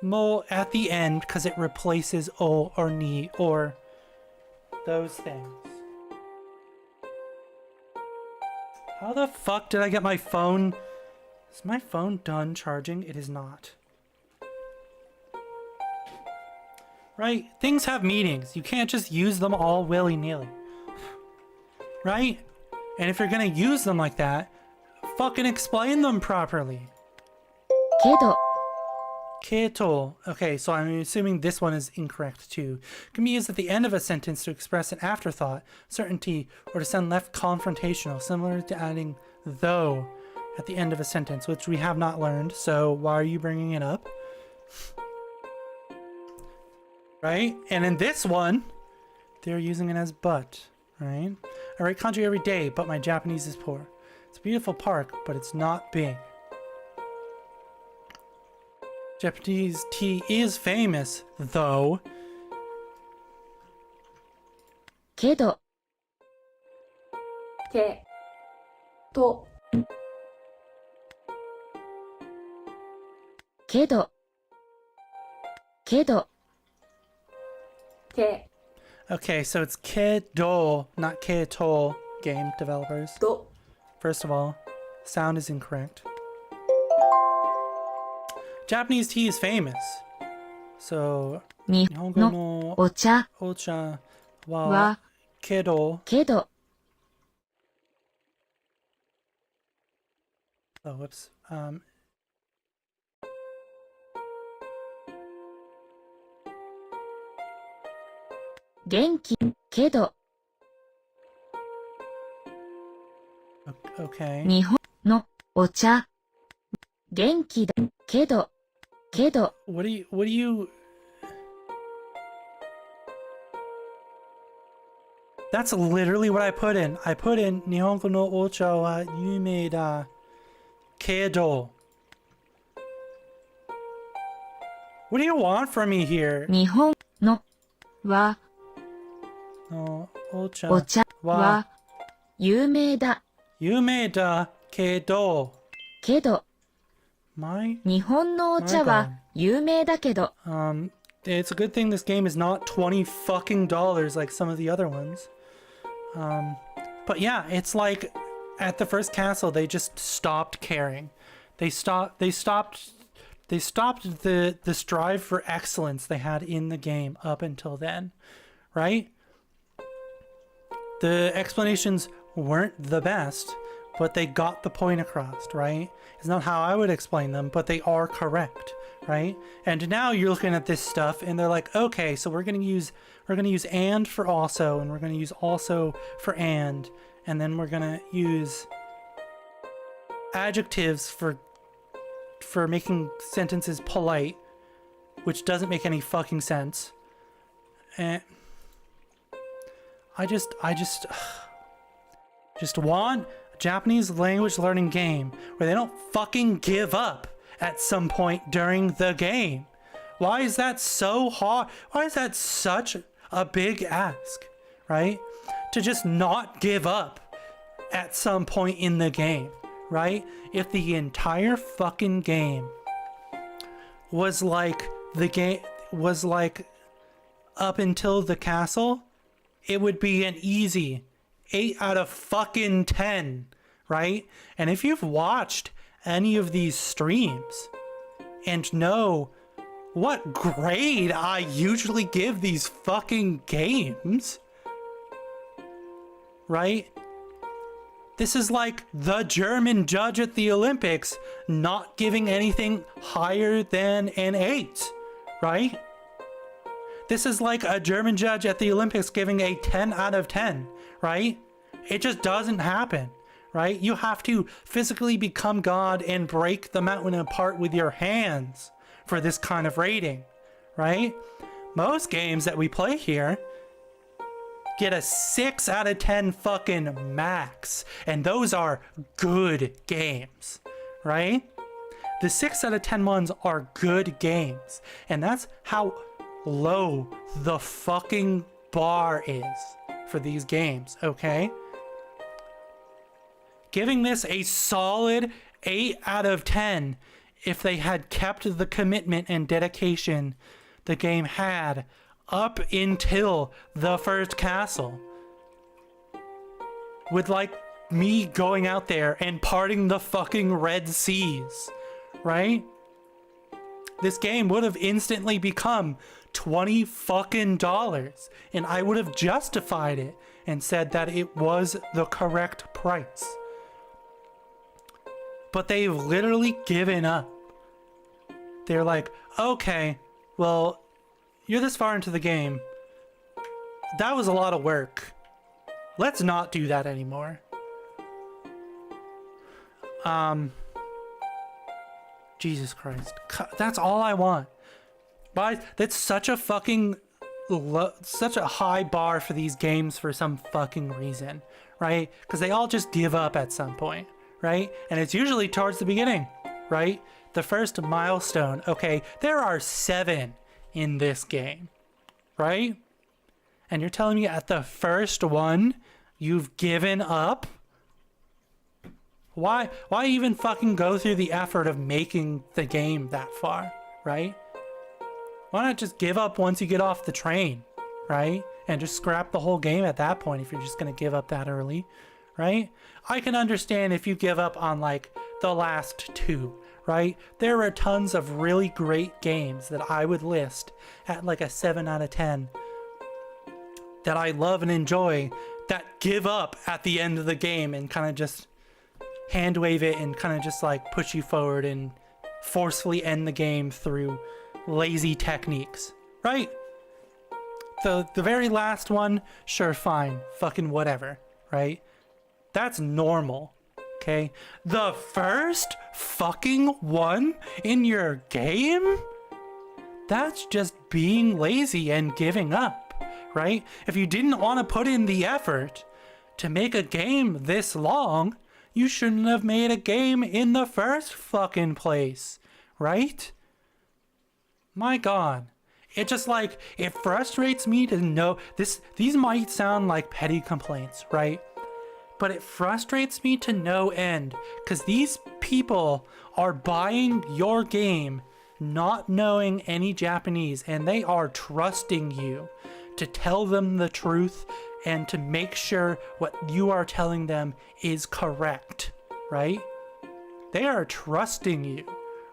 mo at the end because it replaces o or ni or those things. How the fuck did I get my phone? Is my phone done charging? It is not. Right? Things have meanings. You can't just use them all willy-nilly. Right? And if you're gonna use them like that, fucking explain them properly. けど、 Keto. Okay, so I'm assuming this one is incorrect too. Can be used at the end of a sentence to express an afterthought, certainty, or to sound less confrontational, similar to adding though at the end of a sentence, which we have not learned, so why are you bringing it up? Right? And in this one, they're using it as but, right? I write kanji every day, but my Japanese is poor. It's a beautiful park, but it's not big. Japanese tea is famous, though. けど、けとけど、けど、け Okay, so it's kedo, not keto, game developers. ど First of all, sound is incorrect. Japanese tea is famous. So, 日日本の本語のお茶お茶はは、けど、けど、 oh, whoops. 元気、けど、 Okay. 日本のお茶、元気だ、けど、けど、 What do you That's literally what I put in. I put in Nihongo no ocha wa yume da kedo. What do you want from me here? 日本のは、 No お ocha 茶 wa は、有名だ、 yume da kedo. けど、 My 日本のお茶は有名だけど、 it's a good thing this game is not $20 fucking like some of the other ones. But yeah, it's like at the first castle they just stopped caring. They stopped the strive for excellence they had in the game up until then, right? The explanations weren't the best, but they got the point across, right? It's not how I would explain them, but they are correct, right? And now you're looking at this stuff and they're like, okay, so we're gonna use and for also, and we're gonna use also for and then we're gonna use adjectives for making sentences polite, which doesn't make any fucking sense. And I just want a Japanese language learning game where they don't fucking give up at some point during the game. Why is that so hard? Why is that such a big ask, right? To just not give up at some point in the game, right? If the entire fucking game was like up until the castle, it would be an easy 8 out of fucking 10, right? And if you've watched any of these streams and know what grade I usually give these fucking games, right? This is like the German judge at the Olympics not giving anything higher than an 8, right? This is like a German judge at the Olympics giving a 10 out of 10, right? It just doesn't happen, right? You have to physically become God and break the mountain apart with your hands, for this kind of rating, right? Most games that we play here get a 6 out of 10 fucking max, and those are good games, right? The 6 out of 10 ones are good games, and that's how low the fucking bar is for these games, okay? Giving this a solid 8 out of 10 if they had kept the commitment and dedication the game had up until the first castle. With like me going out there and parting the fucking Red Seas, right? This game would have instantly become $20 fucking dollars, and I would have justified it and said that it was the correct price. But they've literally given up. They're like, okay, well, you're this far into the game. That was a lot of work. Let's not do that anymore. Jesus Christ. That's all I want. But that's such a fucking such a high bar for these games for some fucking reason, right? Because they all just give up at some point, right? And it's usually towards the beginning, right? The first milestone. Okay, there are 7 in this game, right? And you're telling me at the first one you've given up? Why even fucking go through the effort of making the game that far, right? Why not just give up once you get off the train, right? And just scrap the whole game at that point if you're just gonna give up that early, right? I can understand if you give up on like the last 2, right? There are tons of really great games that I would list at like a 7 out of 10 that I love and enjoy that give up at the end of the game and kind of just hand wave it and kind of just like push you forward and forcefully end the game through lazy techniques, right? The very last one, sure, fine, fucking whatever, right? That's normal, okay? The first fucking one in your game? That's just being lazy and giving up, right? If you didn't want to put in the effort to make a game this long, you shouldn't have made a game in the first fucking place, right? My God. It just like, it frustrates me to know these might sound like petty complaints, right? But it frustrates me to no end because these people are buying your game not knowing any Japanese, and they are trusting you to tell them the truth and to make sure what you are telling them is correct, right? They are trusting you,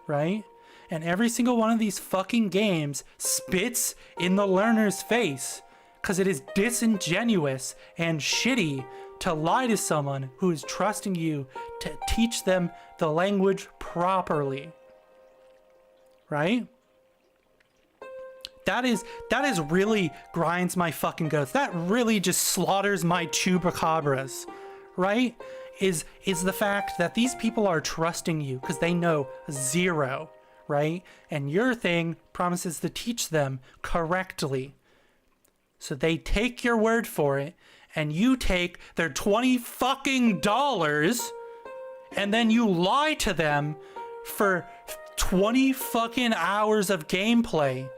right? And every single one of these fucking games spits in the learner's face because it is disingenuous and shitty to lie to someone who is trusting you to teach them the language properly, right? That is really grinds my fucking guts. That really just slaughters my chupacabras, right? Is the fact that these people are trusting you because they know zero, right? And your thing promises to teach them correctly. So they take your word for it, and you take their $20 fucking dollars, and then you lie to them for 20 fucking hours of gameplay.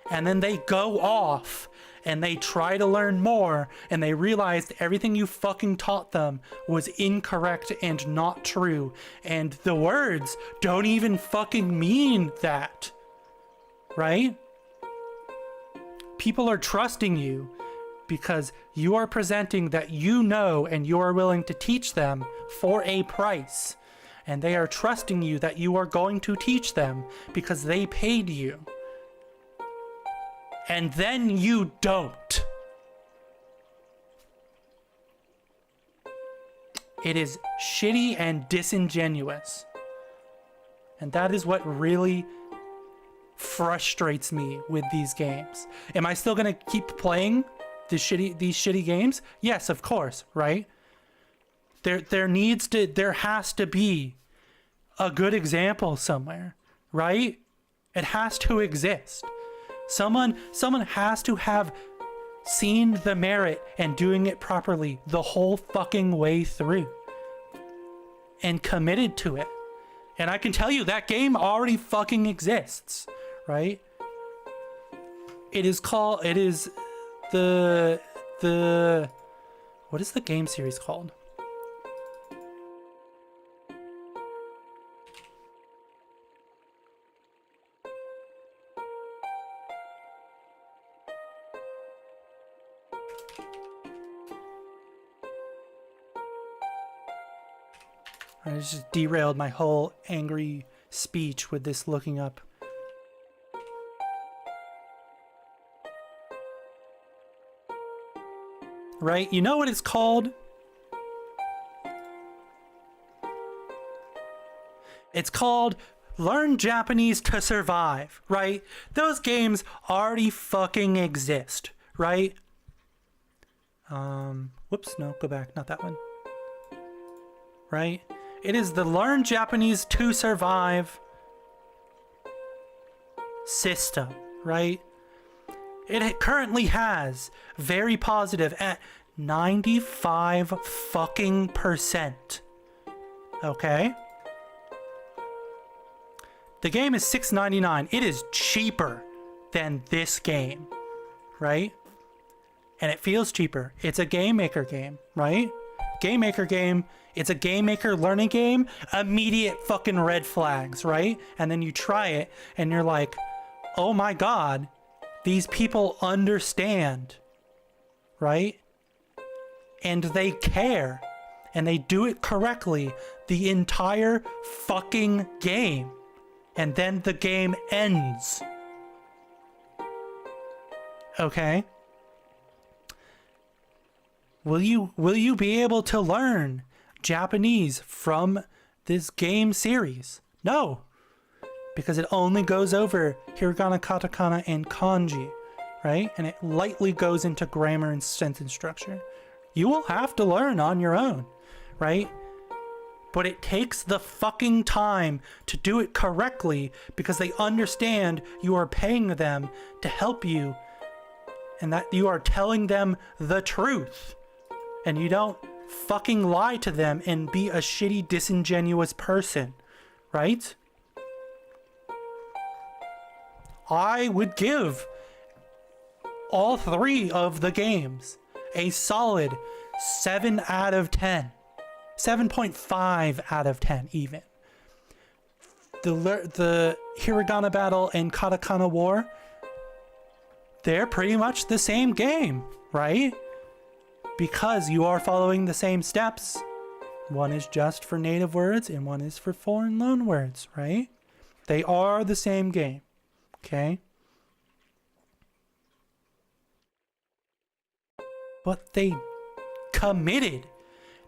And then they go off and they try to learn more and they realize everything you fucking taught them was incorrect and not true. And the words don't even fucking mean that. Right? People are trusting you because you are presenting that you know and you are willing to teach them for a price. And they are trusting you that you are going to teach them because they paid you. And then you don't. It is shitty and disingenuous. And that is what really frustrates me with these games. Am I still gonna keep playing these shitty games? Yes, of course, right? There has to be a good example somewhere, right? It has to exist. Someone has to have seen the merit and doing it properly the whole fucking way through and committed to it. And I can tell you that game already fucking exists, right? It is the what is the game series called? I just derailed my whole angry speech with this looking up. Right? You know what it's called? It's called Learn Japanese to Survive, right? Those games already fucking exist, right? Whoops, no, go back, not that one. Right? It is the Learn Japanese to Survive system, right? It currently has very positive at 95 fucking %. Okay? The game is $6.99. It is cheaper than this game, right? And it feels cheaper. It's a Game Maker game, right? Game Maker game. It's a Game Maker learning game. Immediate fucking red flags, right? And then you try it and you're like, oh my god, these people understand, right? And they care. And they do it correctly the entire fucking game. And then the game ends. Okay? Will you be able to learn Japanese from this game series? No. Because it only goes over hiragana, katakana, and kanji, right? And it lightly goes into grammar and sentence structure. You will have to learn on your own, right? But it takes the fucking time to do it correctly because they understand you are paying them to help you and that you are telling them the truth. And you don't fucking lie to them and be a shitty, disingenuous person, right? I would give all 3 of the games a solid 7 out of 10. 7.5 out of 10 even. The Hiragana Battle and Katakana War, they're pretty much the same game, right? Because you are following the same steps. One is just for native words and one is for foreign loan words, right? They are the same game, okay? But they committed.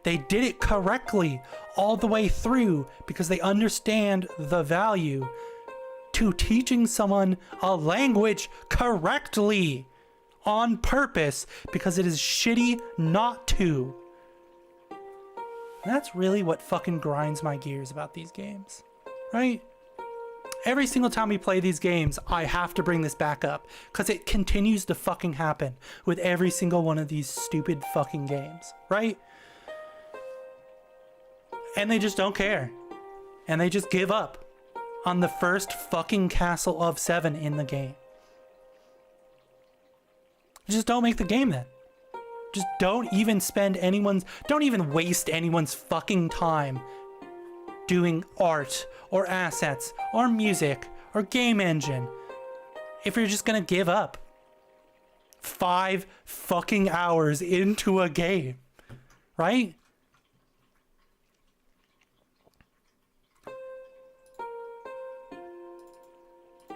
They did it correctly all the way through because they understand the value to teaching someone a language correctly on purpose because it is shitty not to. And that's really what fucking grinds my gears about these games, right? Every single time we play these games, I have to bring this back up because it continues to fucking happen with every single one of these stupid fucking games, right? And they just don't care. And they just give up on the first fucking castle of 7 in the game. Just don't make the game then. Just don't even waste anyone's fucking time doing art or assets or music or game engine if you're just gonna give up 5 fucking hours into a game, right?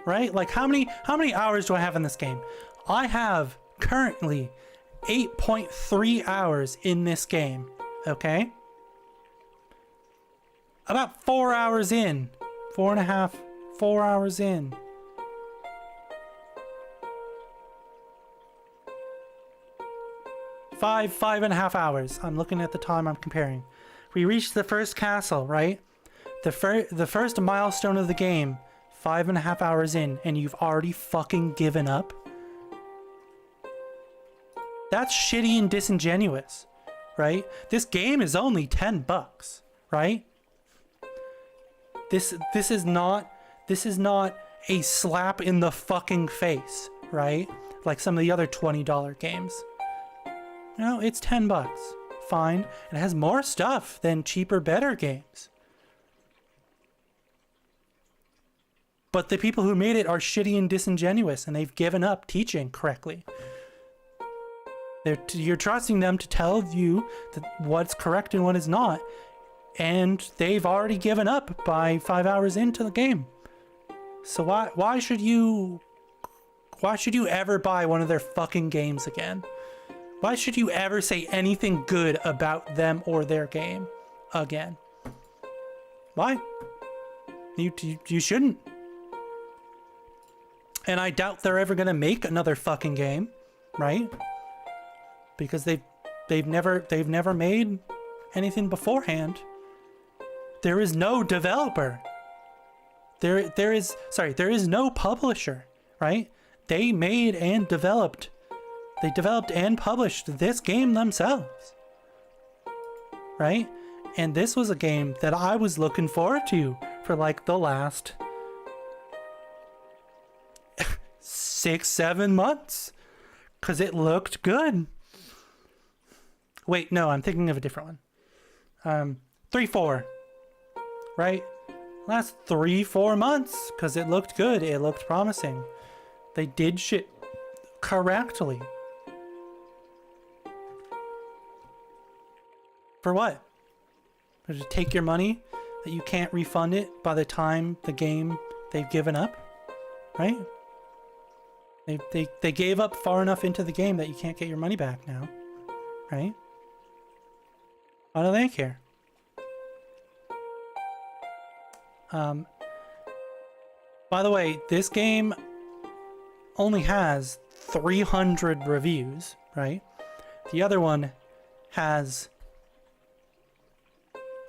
Right? Like how many hours do I have in this game? I have currently 8.3 hours in this game, okay? About 4 hours in. 4.5, 4 hours in. Five and a half hours. I'm looking at the time I'm comparing. We reached the first castle, right? The first milestone of the game. 5.5 hours in and you've already fucking given up? That's shitty and disingenuous, right? This game is only $10, right? This is not a slap in the fucking face, right? Like some of the other $20 games. No, it's $10. Fine. It has more stuff than cheaper, better games. But the people who made it are shitty and disingenuous, and they've given up teaching correctly. You're trusting them to tell you what's correct and what is not, and they've already given up by 5 hours into the game. So why should you ever buy one of their fucking games again? Why should you ever say anything good about them or their game again? Why? You shouldn't. And I doubt they're ever gonna make another fucking game, right? Because they've never made anything beforehand. There is no developer. There is no publisher, right? They made and developed. They developed and published this game themselves, right? And this was a game that I was looking forward to for like the last 6-7 months, because it looked good. Wait, no, I'm thinking of a different one. 3-4, right? Last 3-4 months, because it looked good. It looked promising. They did shit correctly. For what? To take your money that you can't refund it by the time the game they've given up, right? They gave up far enough into the game that you can't get your money back now, right? Why do they care? By the way, this game only has 300 reviews, right? The other one has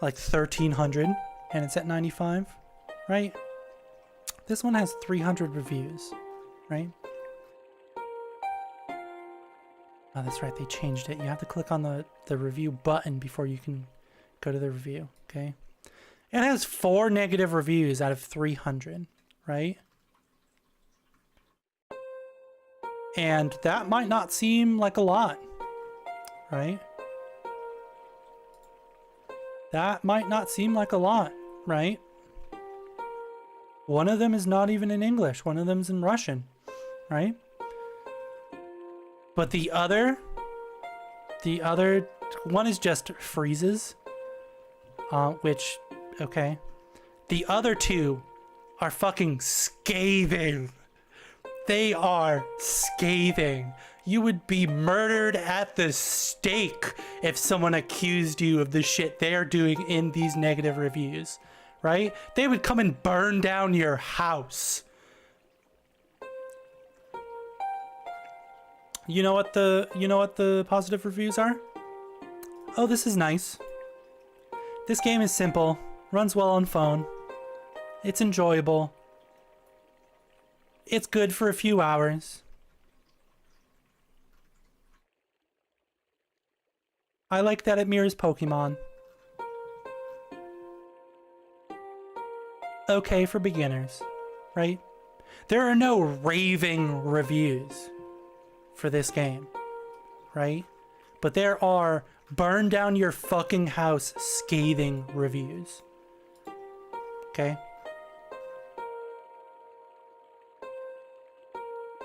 like 1,300 and it's at 95, right? This one has 300 reviews, right? Oh, that's right, they changed it. You have to click on the review button before you can go to the review, okay? It has 4 negative reviews out of 300, right? And that might not seem like a lot, right? That might not seem like a lot, right? One of them is not even in English. One of them's in Russian, right? But the other one is just freezes, which, okay. The other 2 are fucking scathing. They are scathing. You would be murdered at the stake if someone accused you of the shit they're doing in these negative reviews, right? They would come and burn down your house. You know what the positive reviews are? Oh, this is nice. This game is simple, runs well on phone. It's enjoyable. It's good for a few hours. I like that it mirrors Pokemon. Okay for beginners, right? There are no raving reviews for this game, right? But there are burn down your fucking house scathing reviews. Okay?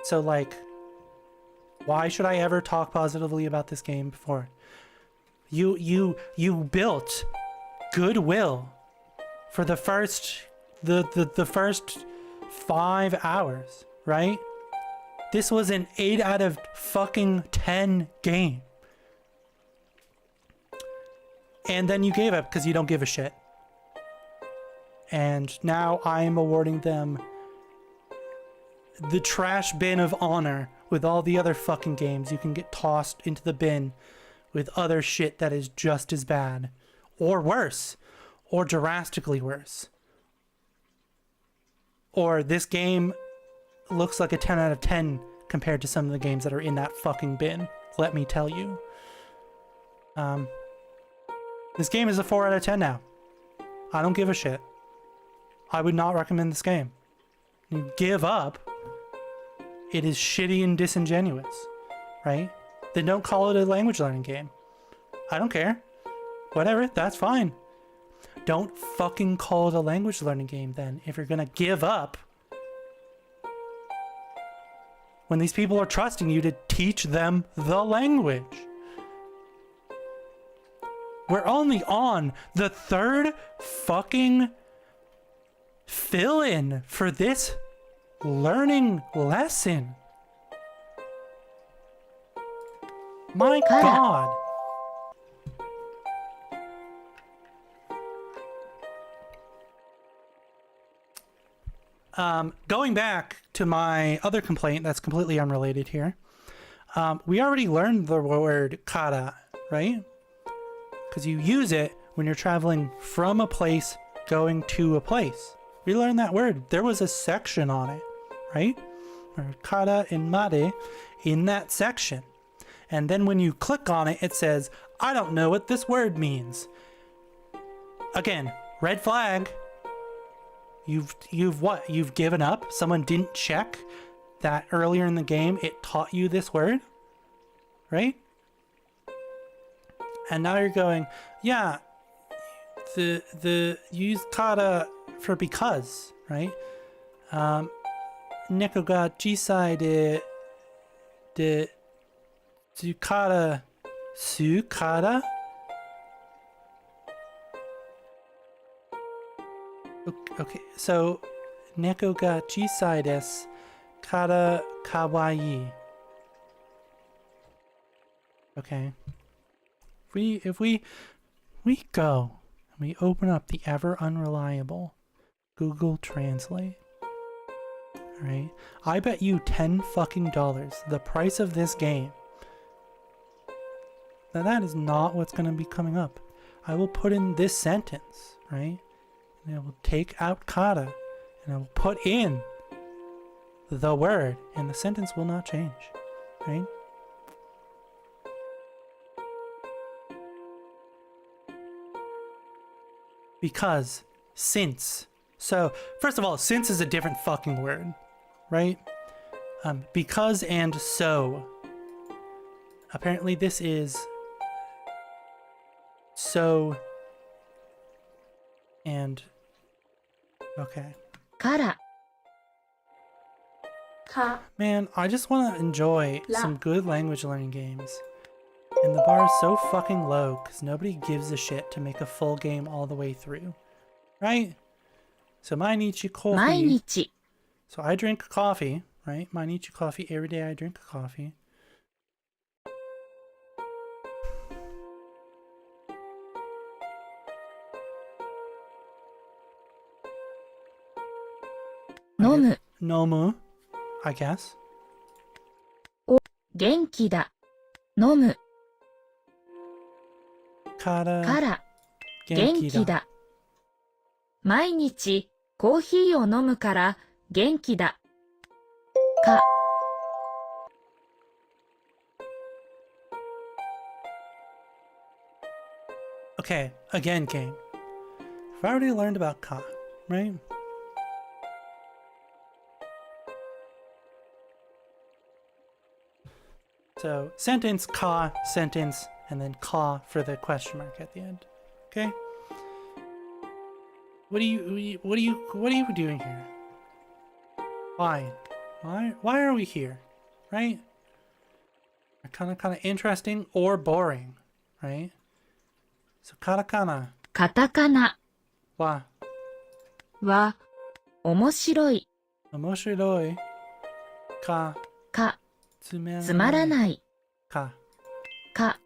So like, why should I ever talk positively about this game before? You built goodwill for the first first 5 hours, right? This was an 8 out of fucking 10 game. And then you gave up because you don't give a shit. And now I am awarding them the trash bin of honor with all the other fucking games you can get tossed into the bin with other shit that is just as bad or worse or drastically worse Or this game looks like a 10 out of 10 compared to some of the games that are in that fucking bin. Let me tell you. This game is a 4 out of 10 now. I don't give a shit. I would not recommend this game. You give up. It is shitty and disingenuous, right? Then don't call it a language learning game. I don't care. Whatever, that's fine. Don't fucking call it a language learning game then if you're gonna give up when these people are trusting you to teach them the language. We're only on the third fucking fill-in for this learning lesson. My God. Going back to my other complaint that's completely unrelated here. We already learned the word kara, right? Because you use it when you're traveling from a place going to a place. We learned that word. There was a section on it, right? Kara and mare in that section. And then when you click on it, it says, I don't know what this word means. Again, red flag. You've what? You've given up? Someone didn't check that earlier in the game it taught you this word? Right? And now you're going, yeah, the use kata for because, right? Neko ga jisai de tsukara sukara? Okay, so neko ga chisai desu kara kawaii. Okay. If we go and we open up the ever unreliable Google Translate, all right? I bet you $10 fucking the price of this game. Now that is not what's going to be coming up. I will put in this sentence, right? And I will take out kata and I will put in the word and the sentence will not change, right? Because, since. So, first of all, since is a different fucking word, right? Because and so. Apparently this is so and okay. Kara. Ka. Man, I just want to enjoy La. some good language learning games. And the bar is so fucking low because nobody gives a shit to make a full game all the way through. Right? So mainichi coffee. 毎日 So I drink coffee, right? Mainichi coffee. Every day I drink coffee. Nomu. Nomu, I guess. 元気だ。飲む Kara. から元気だ。毎日コーヒーを飲むから元気だ。か Okay, again, game. I've already learned about ka, right? So, sentence, ka, sentence, and then ka for the question mark at the end. Okay? What are you doing here? Why? Why are we here? Right? Kind of interesting or boring, right? So katakana カタカナ wa は面白い omoshiroi ka か tsumeranai つまらない。 ka. か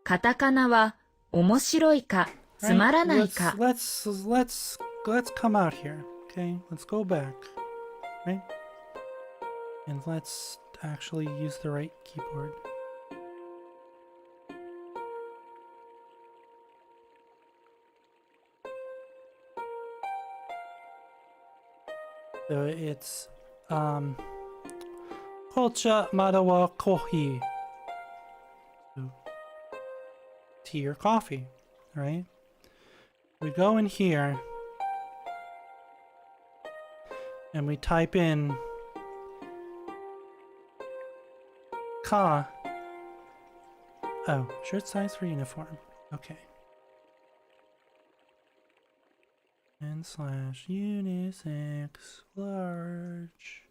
カタカナは面白いかつまらないか Let's come out here, okay? Let's go back, right? And let's actually use the right keyboard. So it's Kocha Madawa Kohi. So, tea or coffee, right? We go in here and we type in ka. Oh, shirt size for uniform. Okay. And slash unisex large.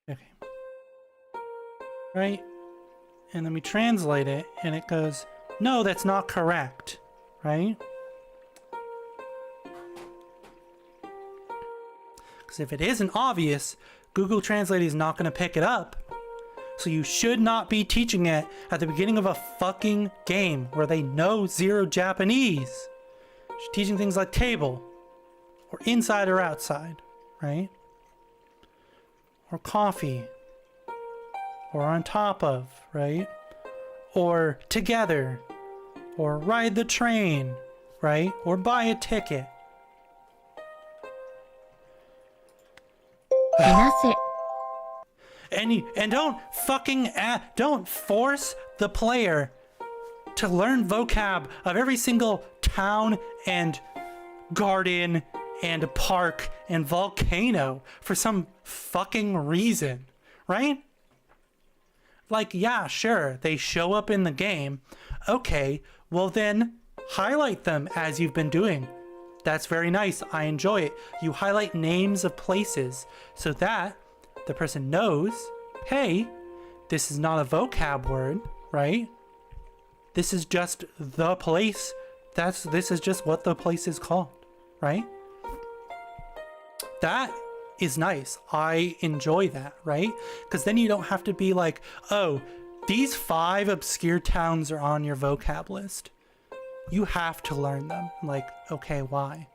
Okay. Right? And then we translate it and it goes, no, that's not correct. Right? Because if it isn't obvious, Google Translate is not going to pick it up. So you should not be teaching it at the beginning of a fucking game where they know zero Japanese. You're teaching things like table, or inside or outside, right? Or coffee, or on top of, right? Or together, or ride the train, right? Or buy a ticket. いなせ And don't fucking don't force the player to learn vocab of every single town and garden and park and volcano for some fucking reason, right? Like, yeah, sure, they show up in the game. Okay, well then highlight them as you've been doing. That's very nice. I enjoy it. You highlight names of places so that the person knows, hey, this is not a vocab word, right? This is just the place. This is just what the place is called, right? That is nice. I enjoy that, right? Because then you don't have to be like, oh, these 5 obscure towns are on your vocab list. You have to learn them. Like, okay, why?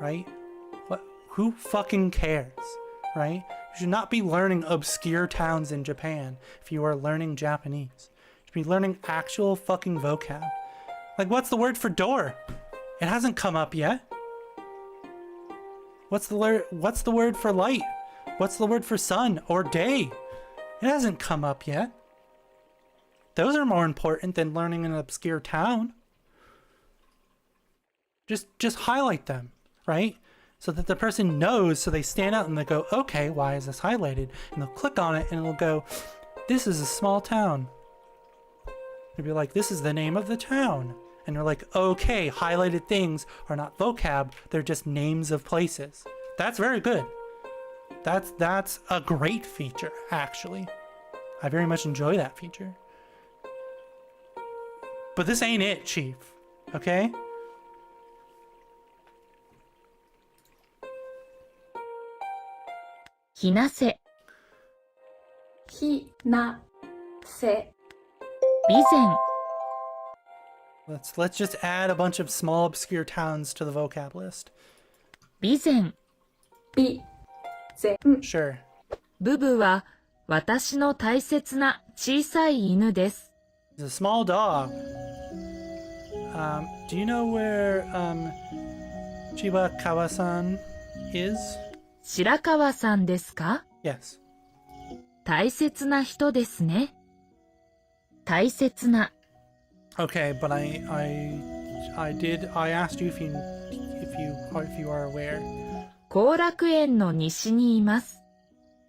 Right? What? Who fucking cares? Right? You should not be learning obscure towns in Japan if you are learning Japanese. You should be learning actual fucking vocab. Like, what's the word for door? It hasn't come up yet. What's the word for light? What's the word for sun or day? It hasn't come up yet. Those are more important than learning an obscure town. Just highlight them, right? So that the person knows, so they stand out and they go, okay, why is this highlighted? And they'll click on it and it'll go, this is a small town. They'll be like, this is the name of the town. And you're like, okay, highlighted things are not vocab, they're just names of places. That's very good. That's a great feature, actually. I very much enjoy that feature. But this ain't it, Chief. Okay? Hinase. ひなせ Bizen. Let's just add a bunch of small obscure towns to the vocab list. Bizen. びぜん Sure. ブブは私の大切な小さい犬です。 He's a small dog. Do you know where Chibakawa-san is? 白川さんですか？ Yes. 大切な人ですね。大切な Okay, but I asked you if you are aware. 後楽園の西にいます。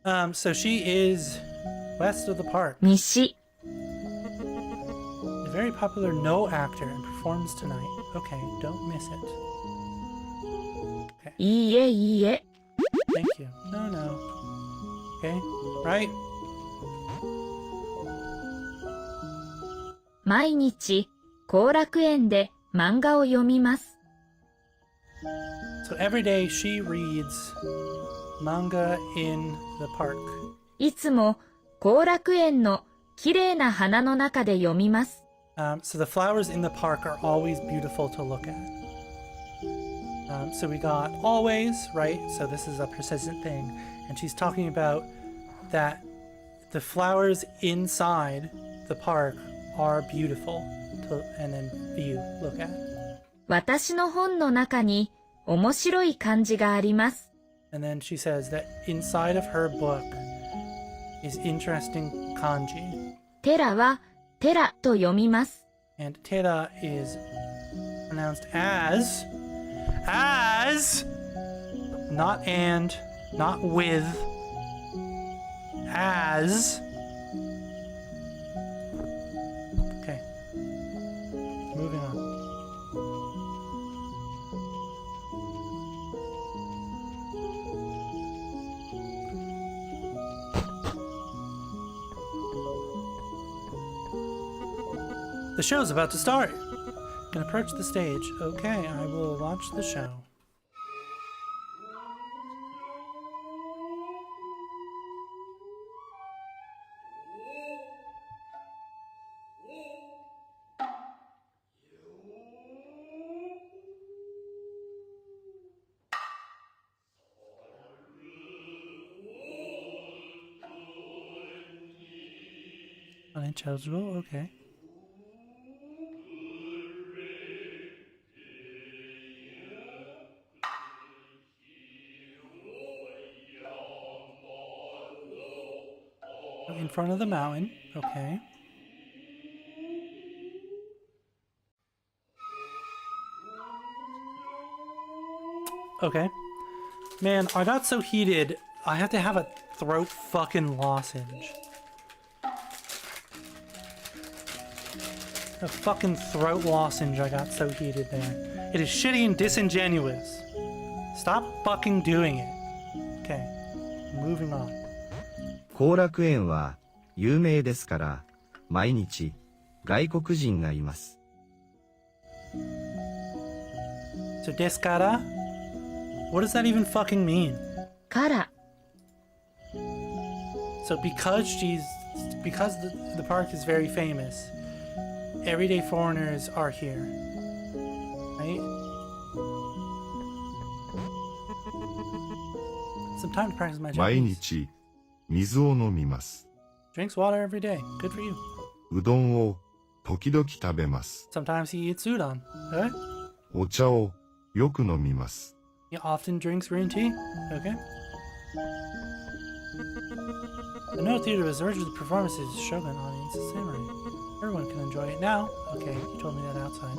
So she is west of the park. 西 A very popular no actor and performs tonight. Okay, don't miss it. いいえいいえ Thank you. No. Okay, right? 毎日後楽園で漫画を読みます。 So every day she reads manga in the park. いつも後楽園のきれいな花の中で読みます。 So the flowers in the park are always beautiful to look at. So we got always, right? So this is a persistent thing. And she's talking about that the flowers inside the park are beautiful to, and then view, look at. 私の本の中に面白い漢字があります。 And then she says that inside of her book is interesting kanji. テラはテラと読みます。 And tera is pronounced as, not and, not with, as. Okay. Moving on. The show's about to start. Can approach the stage. Okay, I will watch the show. Unintelligible, okay. In front of the mountain, okay. Okay. Man, I got so heated, I had to have a throat fucking lozenge. A fucking throat lozenge, I got so heated there. It is shitty and disingenuous. Stop fucking doing it. Okay, moving on. 後楽園は有名ですから、毎日外国人がいます。So, descara? What does that even fucking mean? から So because the park is very famous, everyday foreigners are here, right? Some time to practice my 毎 Japanese. 日水を飲みます。 Drinks water every day. Good for you. うどんを時々食べます。 Sometimes he eats udon. Okay? お茶をよく飲みます。 He often drinks green tea. Okay? The no theater was urged the performances of Shogun audience and samurai. Everyone can enjoy it now. Okay, you told me that outside.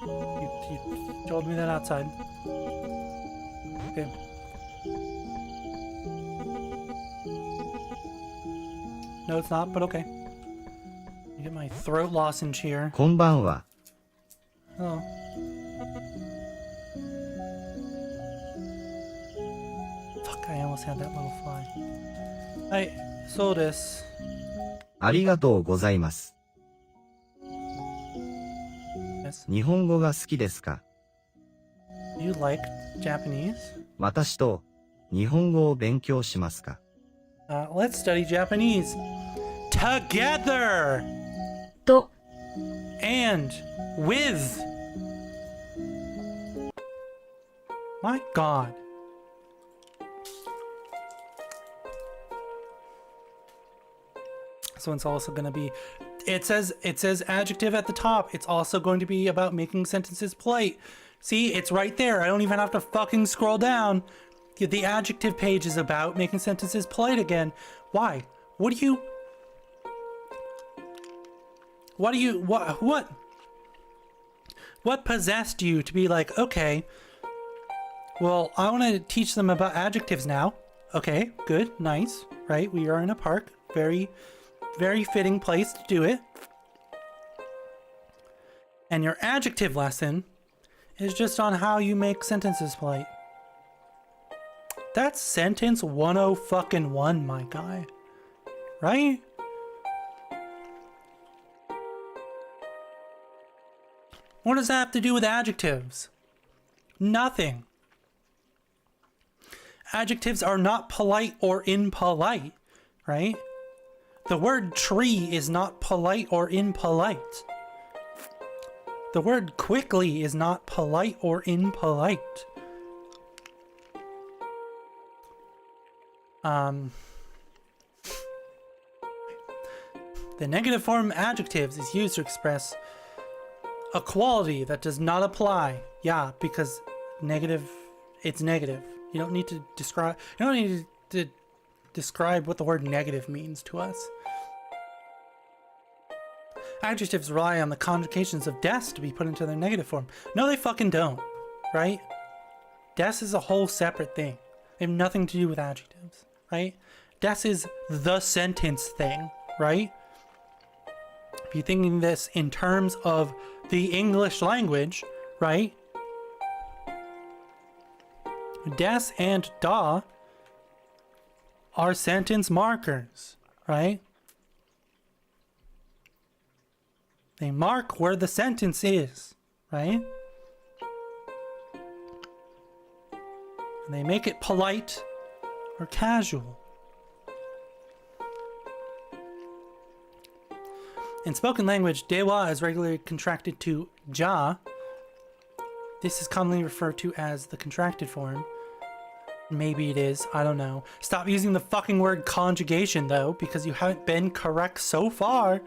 You told me that outside. Okay. No, it's not, but okay. I get my throat lozenge here. こんばんは。 Oh. Fuck, I almost had that little fly. Hi, so this. ありがとうございます。 Yes. 日本語が好きですか？ You like Japanese? 私と日本語を勉強しますか？ Let's study Japanese together と and with. My God. So it's also going to be, it says adjective at the top. It's also going to be about making sentences polite. See, it's right there. I don't even have to fucking scroll down. The adjective page is about making sentences polite again. Why? What possessed you to be like, okay, well, I want to teach them about adjectives now. Okay, good, nice, right? We are in a park. Very, very fitting place to do it. And your adjective lesson is just on how you make sentences polite. That's sentence 101, my guy. Right? What does that have to do with adjectives? Nothing. Adjectives are not polite or impolite, right? The word tree is not polite or impolite. The word quickly is not polite or impolite. The negative form adjectives is used to express a quality that does not apply. Yeah, because negative. It's negative. You don't need to describe. You don't need to describe what the word negative means to us. Adjectives rely on the conjugations of des to be put into their negative form. No, they fucking don't, right? Des is a whole separate thing. They have nothing to do with adjectives, right? Des is the sentence thing, right? If you're thinking this in terms of the English language, right? Des and da are sentence markers, right? They mark where the sentence is, right? And they make it polite or casual. In spoken language, dewa is regularly contracted to ja. This is commonly referred to as the contracted form. Maybe it is, I don't know. Stop using the fucking word conjugation though, because you haven't been correct so far.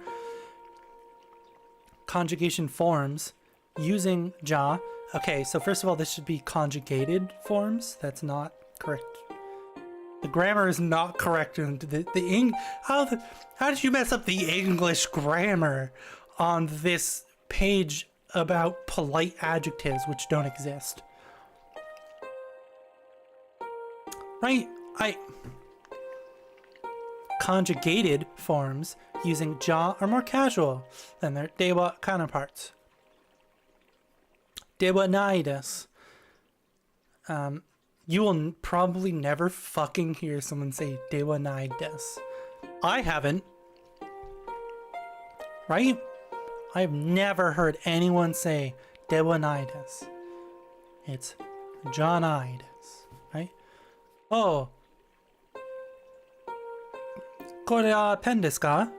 Conjugation forms using ja. Okay, so first of all, this should be conjugated forms. That's not correct. The grammar is not correct. And how did you mess up the English grammar on this page about polite adjectives which don't exist? Right? Conjugated forms using ja are more casual than their dewa counterparts. Dewa nai desu. You will probably never fucking hear someone say dewa nai desu. I haven't. Right? I've never heard anyone say dewa nai desu. It's ja nai desu. Right? Oh. これはペンですか?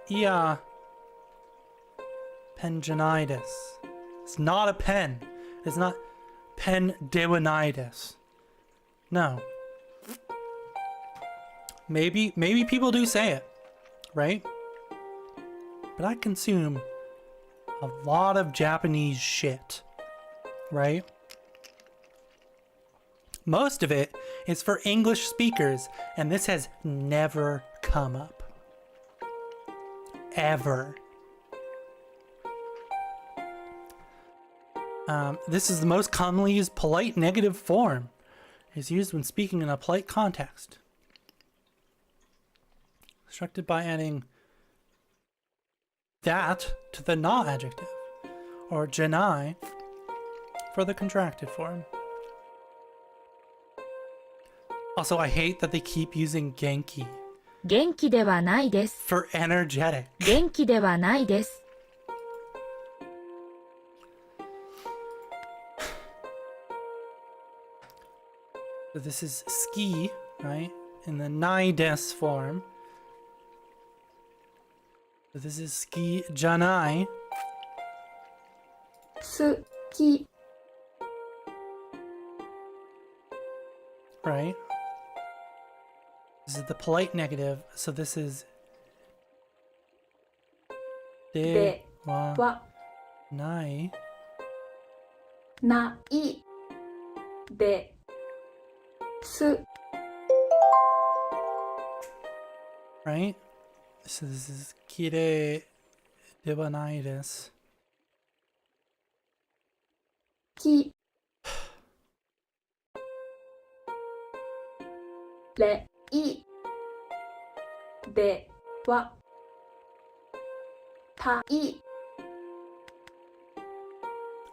Yeah. Pen janitis. It's not a pen. It's not pen dewanitis. No. Maybe people do say it, right? But I consume a lot of Japanese shit, right? Most of it is for English speakers, and this has never come up. Ever. This is the most commonly used polite negative form. It is used when speaking in a polite context. Constructed by adding that to the na adjective, or janai for the contracted form. Also, I hate that they keep using genki 元気ではないです。 for energetic. 元気ではないです。 So this is ski, right? In the nai des form. So this is ski janai. 好き Right? This is the polite negative, so this is でははないないです。 right? So this is きれいではないです。きれいではたい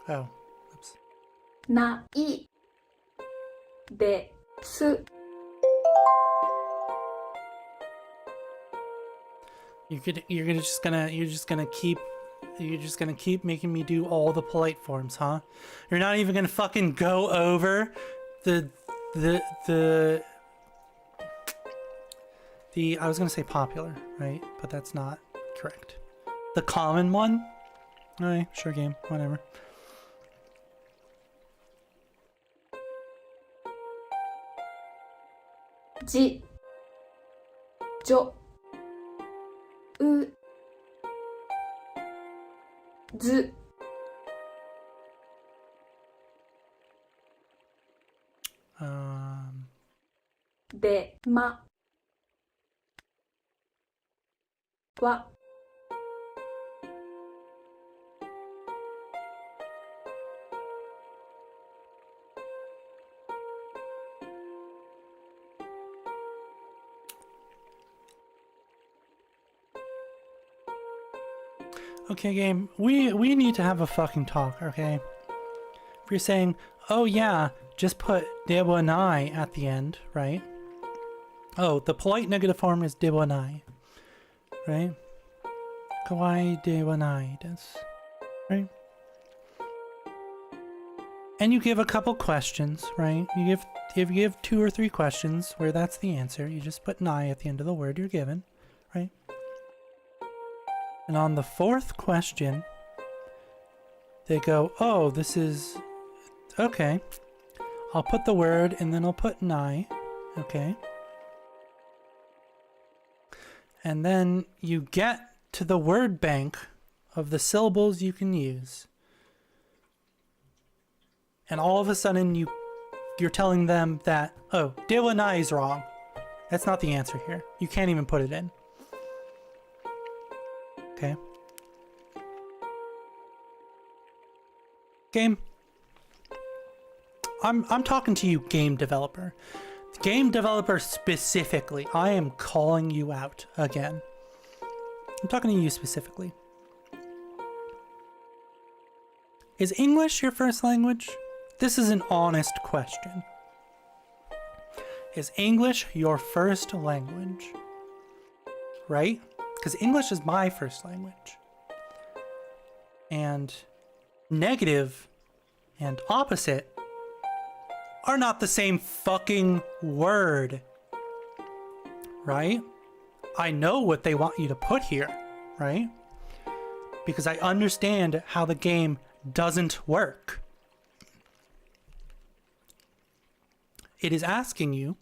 Oh, oops. ないです。 You're just gonna keep making me do all the polite forms, huh? You're not even gonna fucking go over the I was gonna say popular, right? But that's not correct. The common one? Alright, sure game, whatever. Ji じょうずまわ Okay, game. We need to have a fucking talk, okay? If you're saying, oh yeah, just put dewanai at the end, right? Oh, the polite negative form is dewanai, right? Kawaii dewanai desu, right? And you give a couple questions, right? You give 2 or 3 questions where that's the answer. You just put nai at the end of the word you're given, right? And on the 4th question, they go, oh, this is... Okay. I'll put the word and then I'll put nai. Okay. And then you get to the word bank of the syllables you can use. And all of a sudden you're telling them that, oh, dewa nai is wrong. That's not the answer here. You can't even put it in. Okay. Game. I'm talking to you, game developer. Game developer specifically. I am calling you out again. I'm talking to you specifically. Is English your first language? This is an honest question. Is English your first language? Right? Because English is my first language. And negative and opposite are not the same fucking word. Right? I know what they want you to put here, right? Because I understand how the game doesn't work. It is asking you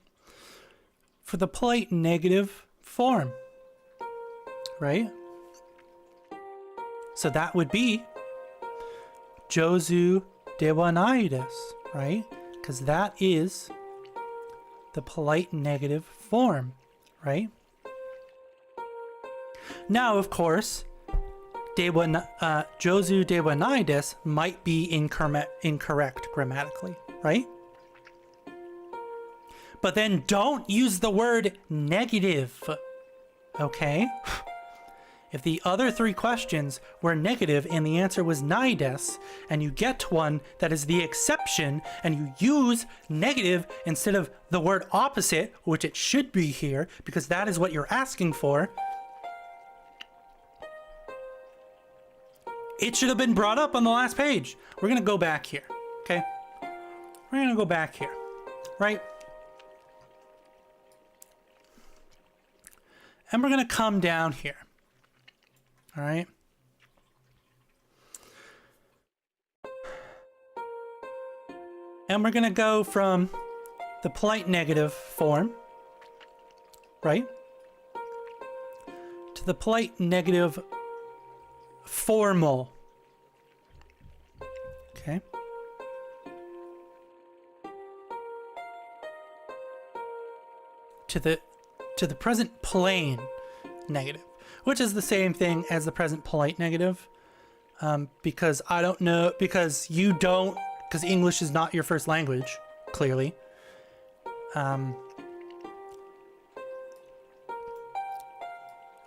for the polite negative form. Right? So that would be Jozu dewanai desu, right? Because that is the polite negative form, right? Now, of course, Jozu dewanai desu might be incorrect grammatically, right? But then don't use the word negative, okay? If the other 3 questions were negative and the answer was nai desu, and you get one that is the exception, and you use negative instead of the word opposite, which it should be here, because that is what you're asking for, it should have been brought up on the last page. We're gonna go back here, okay? We're gonna go back here, right? And we're gonna come down here. All right. And we're going to go from the polite negative form, right, to the polite negative formal. Okay. To the present plain negative, which is the same thing as the present polite negative, because I don't know, because English is not your first language, clearly.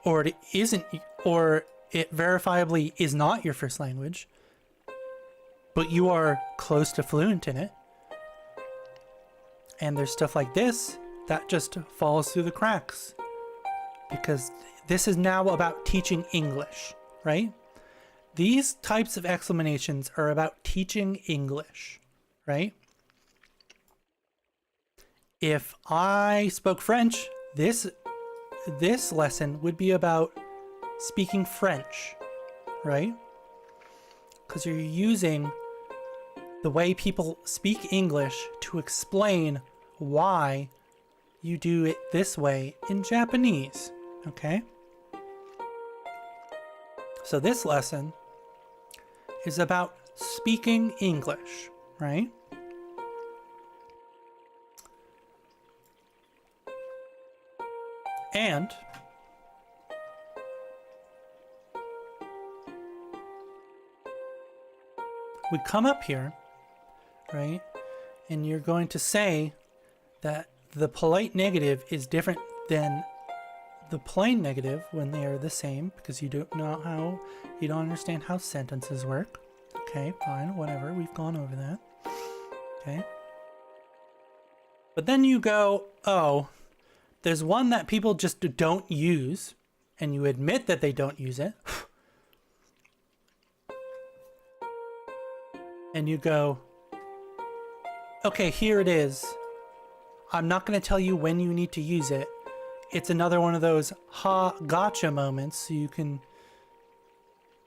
Or it isn't, or it verifiably is not your first language, but you are close to fluent in it. And there's stuff like this that just falls through the cracks, because this is now about teaching English, right? These types of explanations are about teaching English, right? If I spoke French, this lesson would be about speaking French, right? Because you're using the way people speak English to explain why you do it this way in Japanese, okay? So this lesson is about speaking English, right? And we come up here, right? And you're going to say that the polite negative is different than the plain negative when they are the same, because you don't understand how sentences work. Okay, fine, whatever. We've gone over that. Okay. But then you go, oh, there's one that people just don't use, and you admit that they don't use it. And you go, okay, here it is. I'm not going to tell you when you need to use it. It's another one of those ha gotcha moments, so you can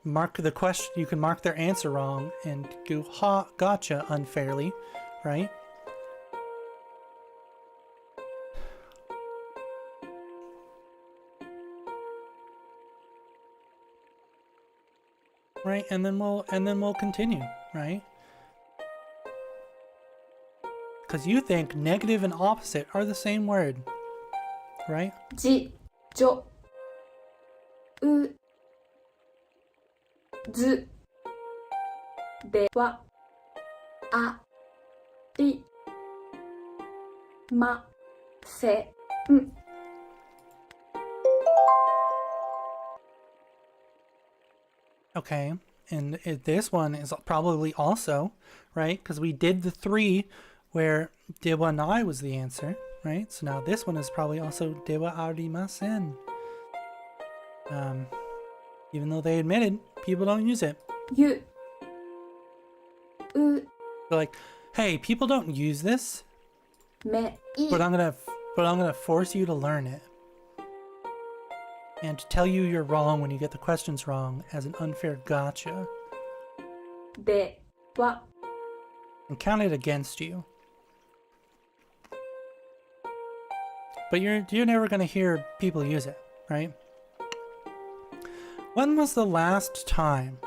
mark the question, you can mark their answer wrong and go ha gotcha unfairly, right? Right, and then we'll continue, right? Because you think negative and opposite are the same word, right? じ、じょ、う、ず、では、あ、り、ま、せ、ん。Okay, and this one is probably also, right? Because we did the 3 where dewa nai was the answer, right? So now this one is probably also dewa arimasen. Even though they admitted people don't use it. ゆ、う、 They're like, hey, people don't use this, め、い、 but I'm gonna force you to learn it. And to tell you you're wrong when you get the questions wrong as an unfair gotcha. では、 And count it against you. But you're never gonna hear people use it, right? When was the last time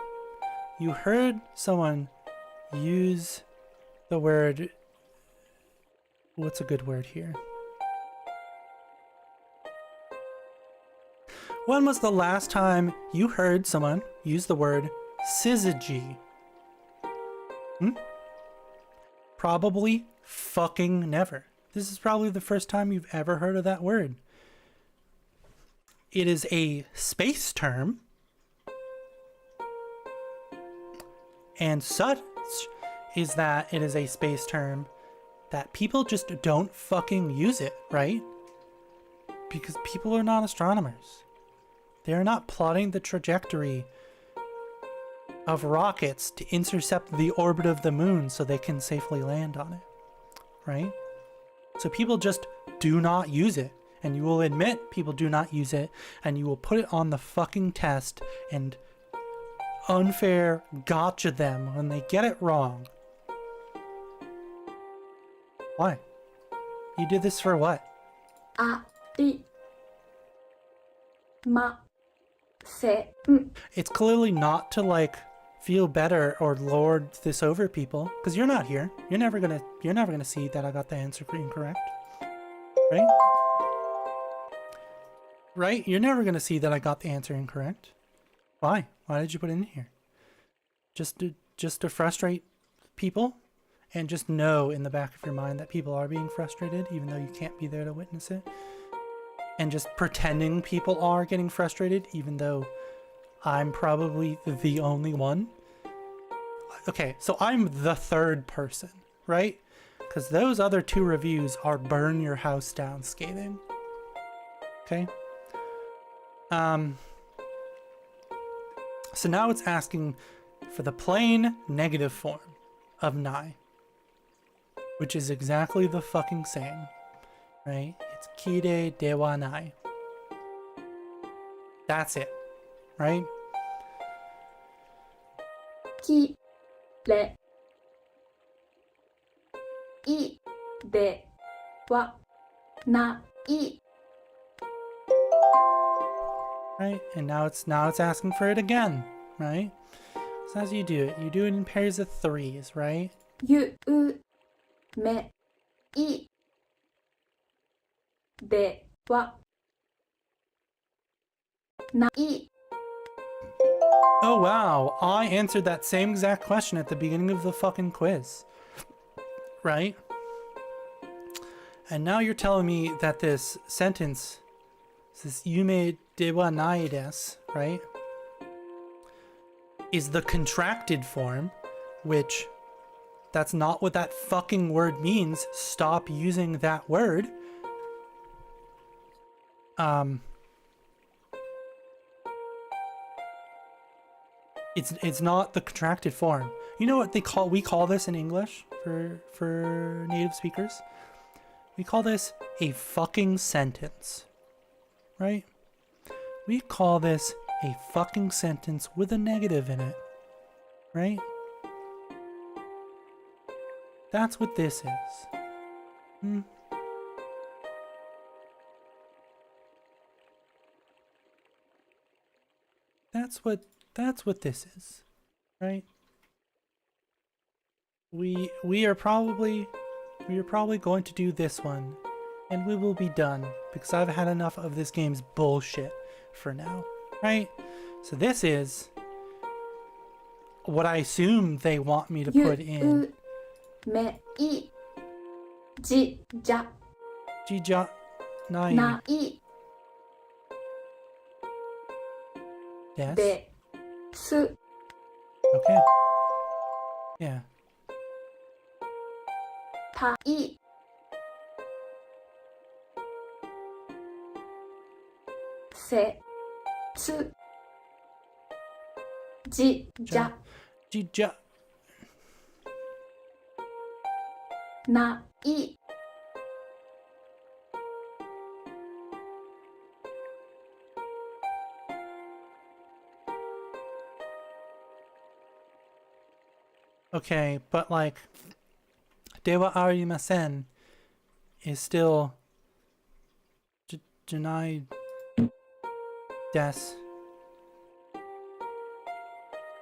you heard someone use the word... What's a good word here? When was the last time you heard someone use the word syzygy? Probably fucking never. This is probably the first time you've ever heard of that word. It is a space term, and such is that it is a space term that people just don't fucking use it, right? Because people are not astronomers. They are not plotting the trajectory of rockets to intercept the orbit of the moon so they can safely land on it, right? So people just do not use it, and you will admit people do not use it, and you will put it on the fucking test and unfair gotcha them when they get it wrong. Why? You did this for what? あ、り、ま、せ、ん。 It's clearly not to like feel better or lord this over people, because you're not here. You're never gonna see that I got the answer incorrect, right? Right? You're never gonna see that I got the answer incorrect. Why? Why did you put it in here? Just to frustrate people, and just know in the back of your mind that people are being frustrated, even though you can't be there to witness it. And just pretending people are getting frustrated, even though I'm probably the only one. Okay, so I'm the third person, right? Because those other 2 reviews are burn your house down scathing. Okay? So now it's asking for the plain negative form of nai, which is exactly the fucking same, right? It's kire dewa nai. That's it, right? き、れ、い、では、ない。 Right? And now it's asking for it again, right? So as you do it in pairs of 3s, right? ゆ、う、め、い、では、ない、 Oh wow, I answered that same exact question at the beginning of the fucking quiz. Right? And now you're telling me that this sentence, this yume de wa nai desu, right, is the contracted form, which that's not what that fucking word means. Stop using that word. It's not the contracted form. You know what we call this in English for native speakers? We call this a fucking sentence. Right? We call this a fucking sentence with a negative in it. Right? That's what this is. That's what this is, right? We are probably going to do this one, and we will be done because I've had enough of this game's bullshit for now, right? So this is what I assume they want me to put in. ゆめいじじゃ Jija nai ない des. です Okay. Yeah. たいせつじじゃ Jija. ない Okay, but like, dewa arimasen is still janai des.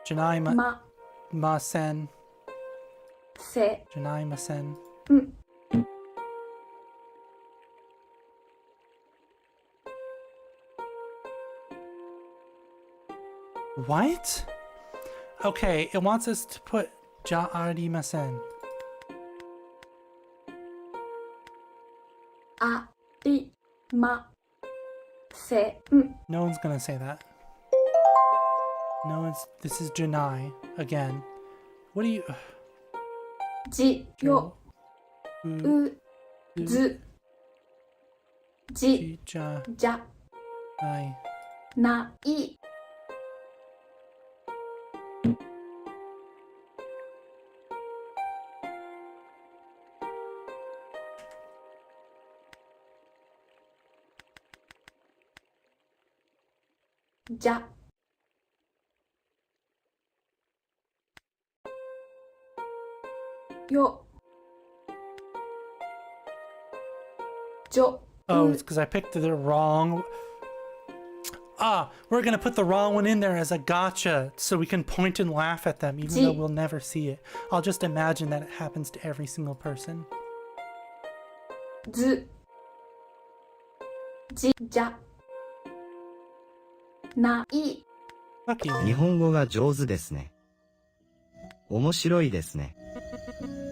Janai ま masen. せ Janai masen. ん What? Okay, it wants us to put ja arimasen. ありません No one's gonna say that. No one's. This is janai again. What do you? じよ U うずじ ja じゃ nai. ないじゃよじょ Oh, it's because I picked the wrong. Ah, we're gonna put the wrong one in there as a gotcha, so we can point and laugh at them, even though we'll never see it. I'll just imagine that it happens to every single person. ずじじゃない Fuck you. 日本語が上手ですね。面白いですね。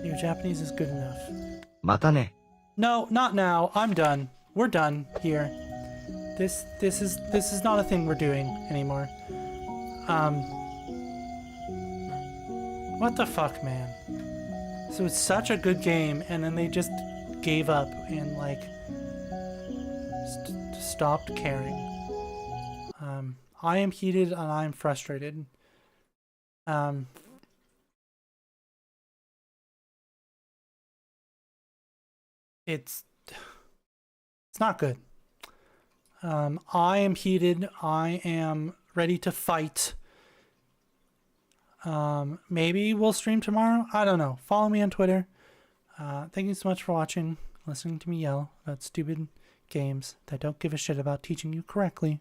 Your Japanese is good enough. またね。 No, not now. I'm done. We're done here. This is not a thing we're doing anymore. What the fuck, man? So it's such a good game, and then they just gave up and like stopped caring. I am heated and I am frustrated. It's not good. I am heated. I am ready to fight. Maybe we'll stream tomorrow. I don't know. Follow me on Twitter. Thank you so much for watching, listening to me yell about stupid games that don't give a shit about teaching you correctly.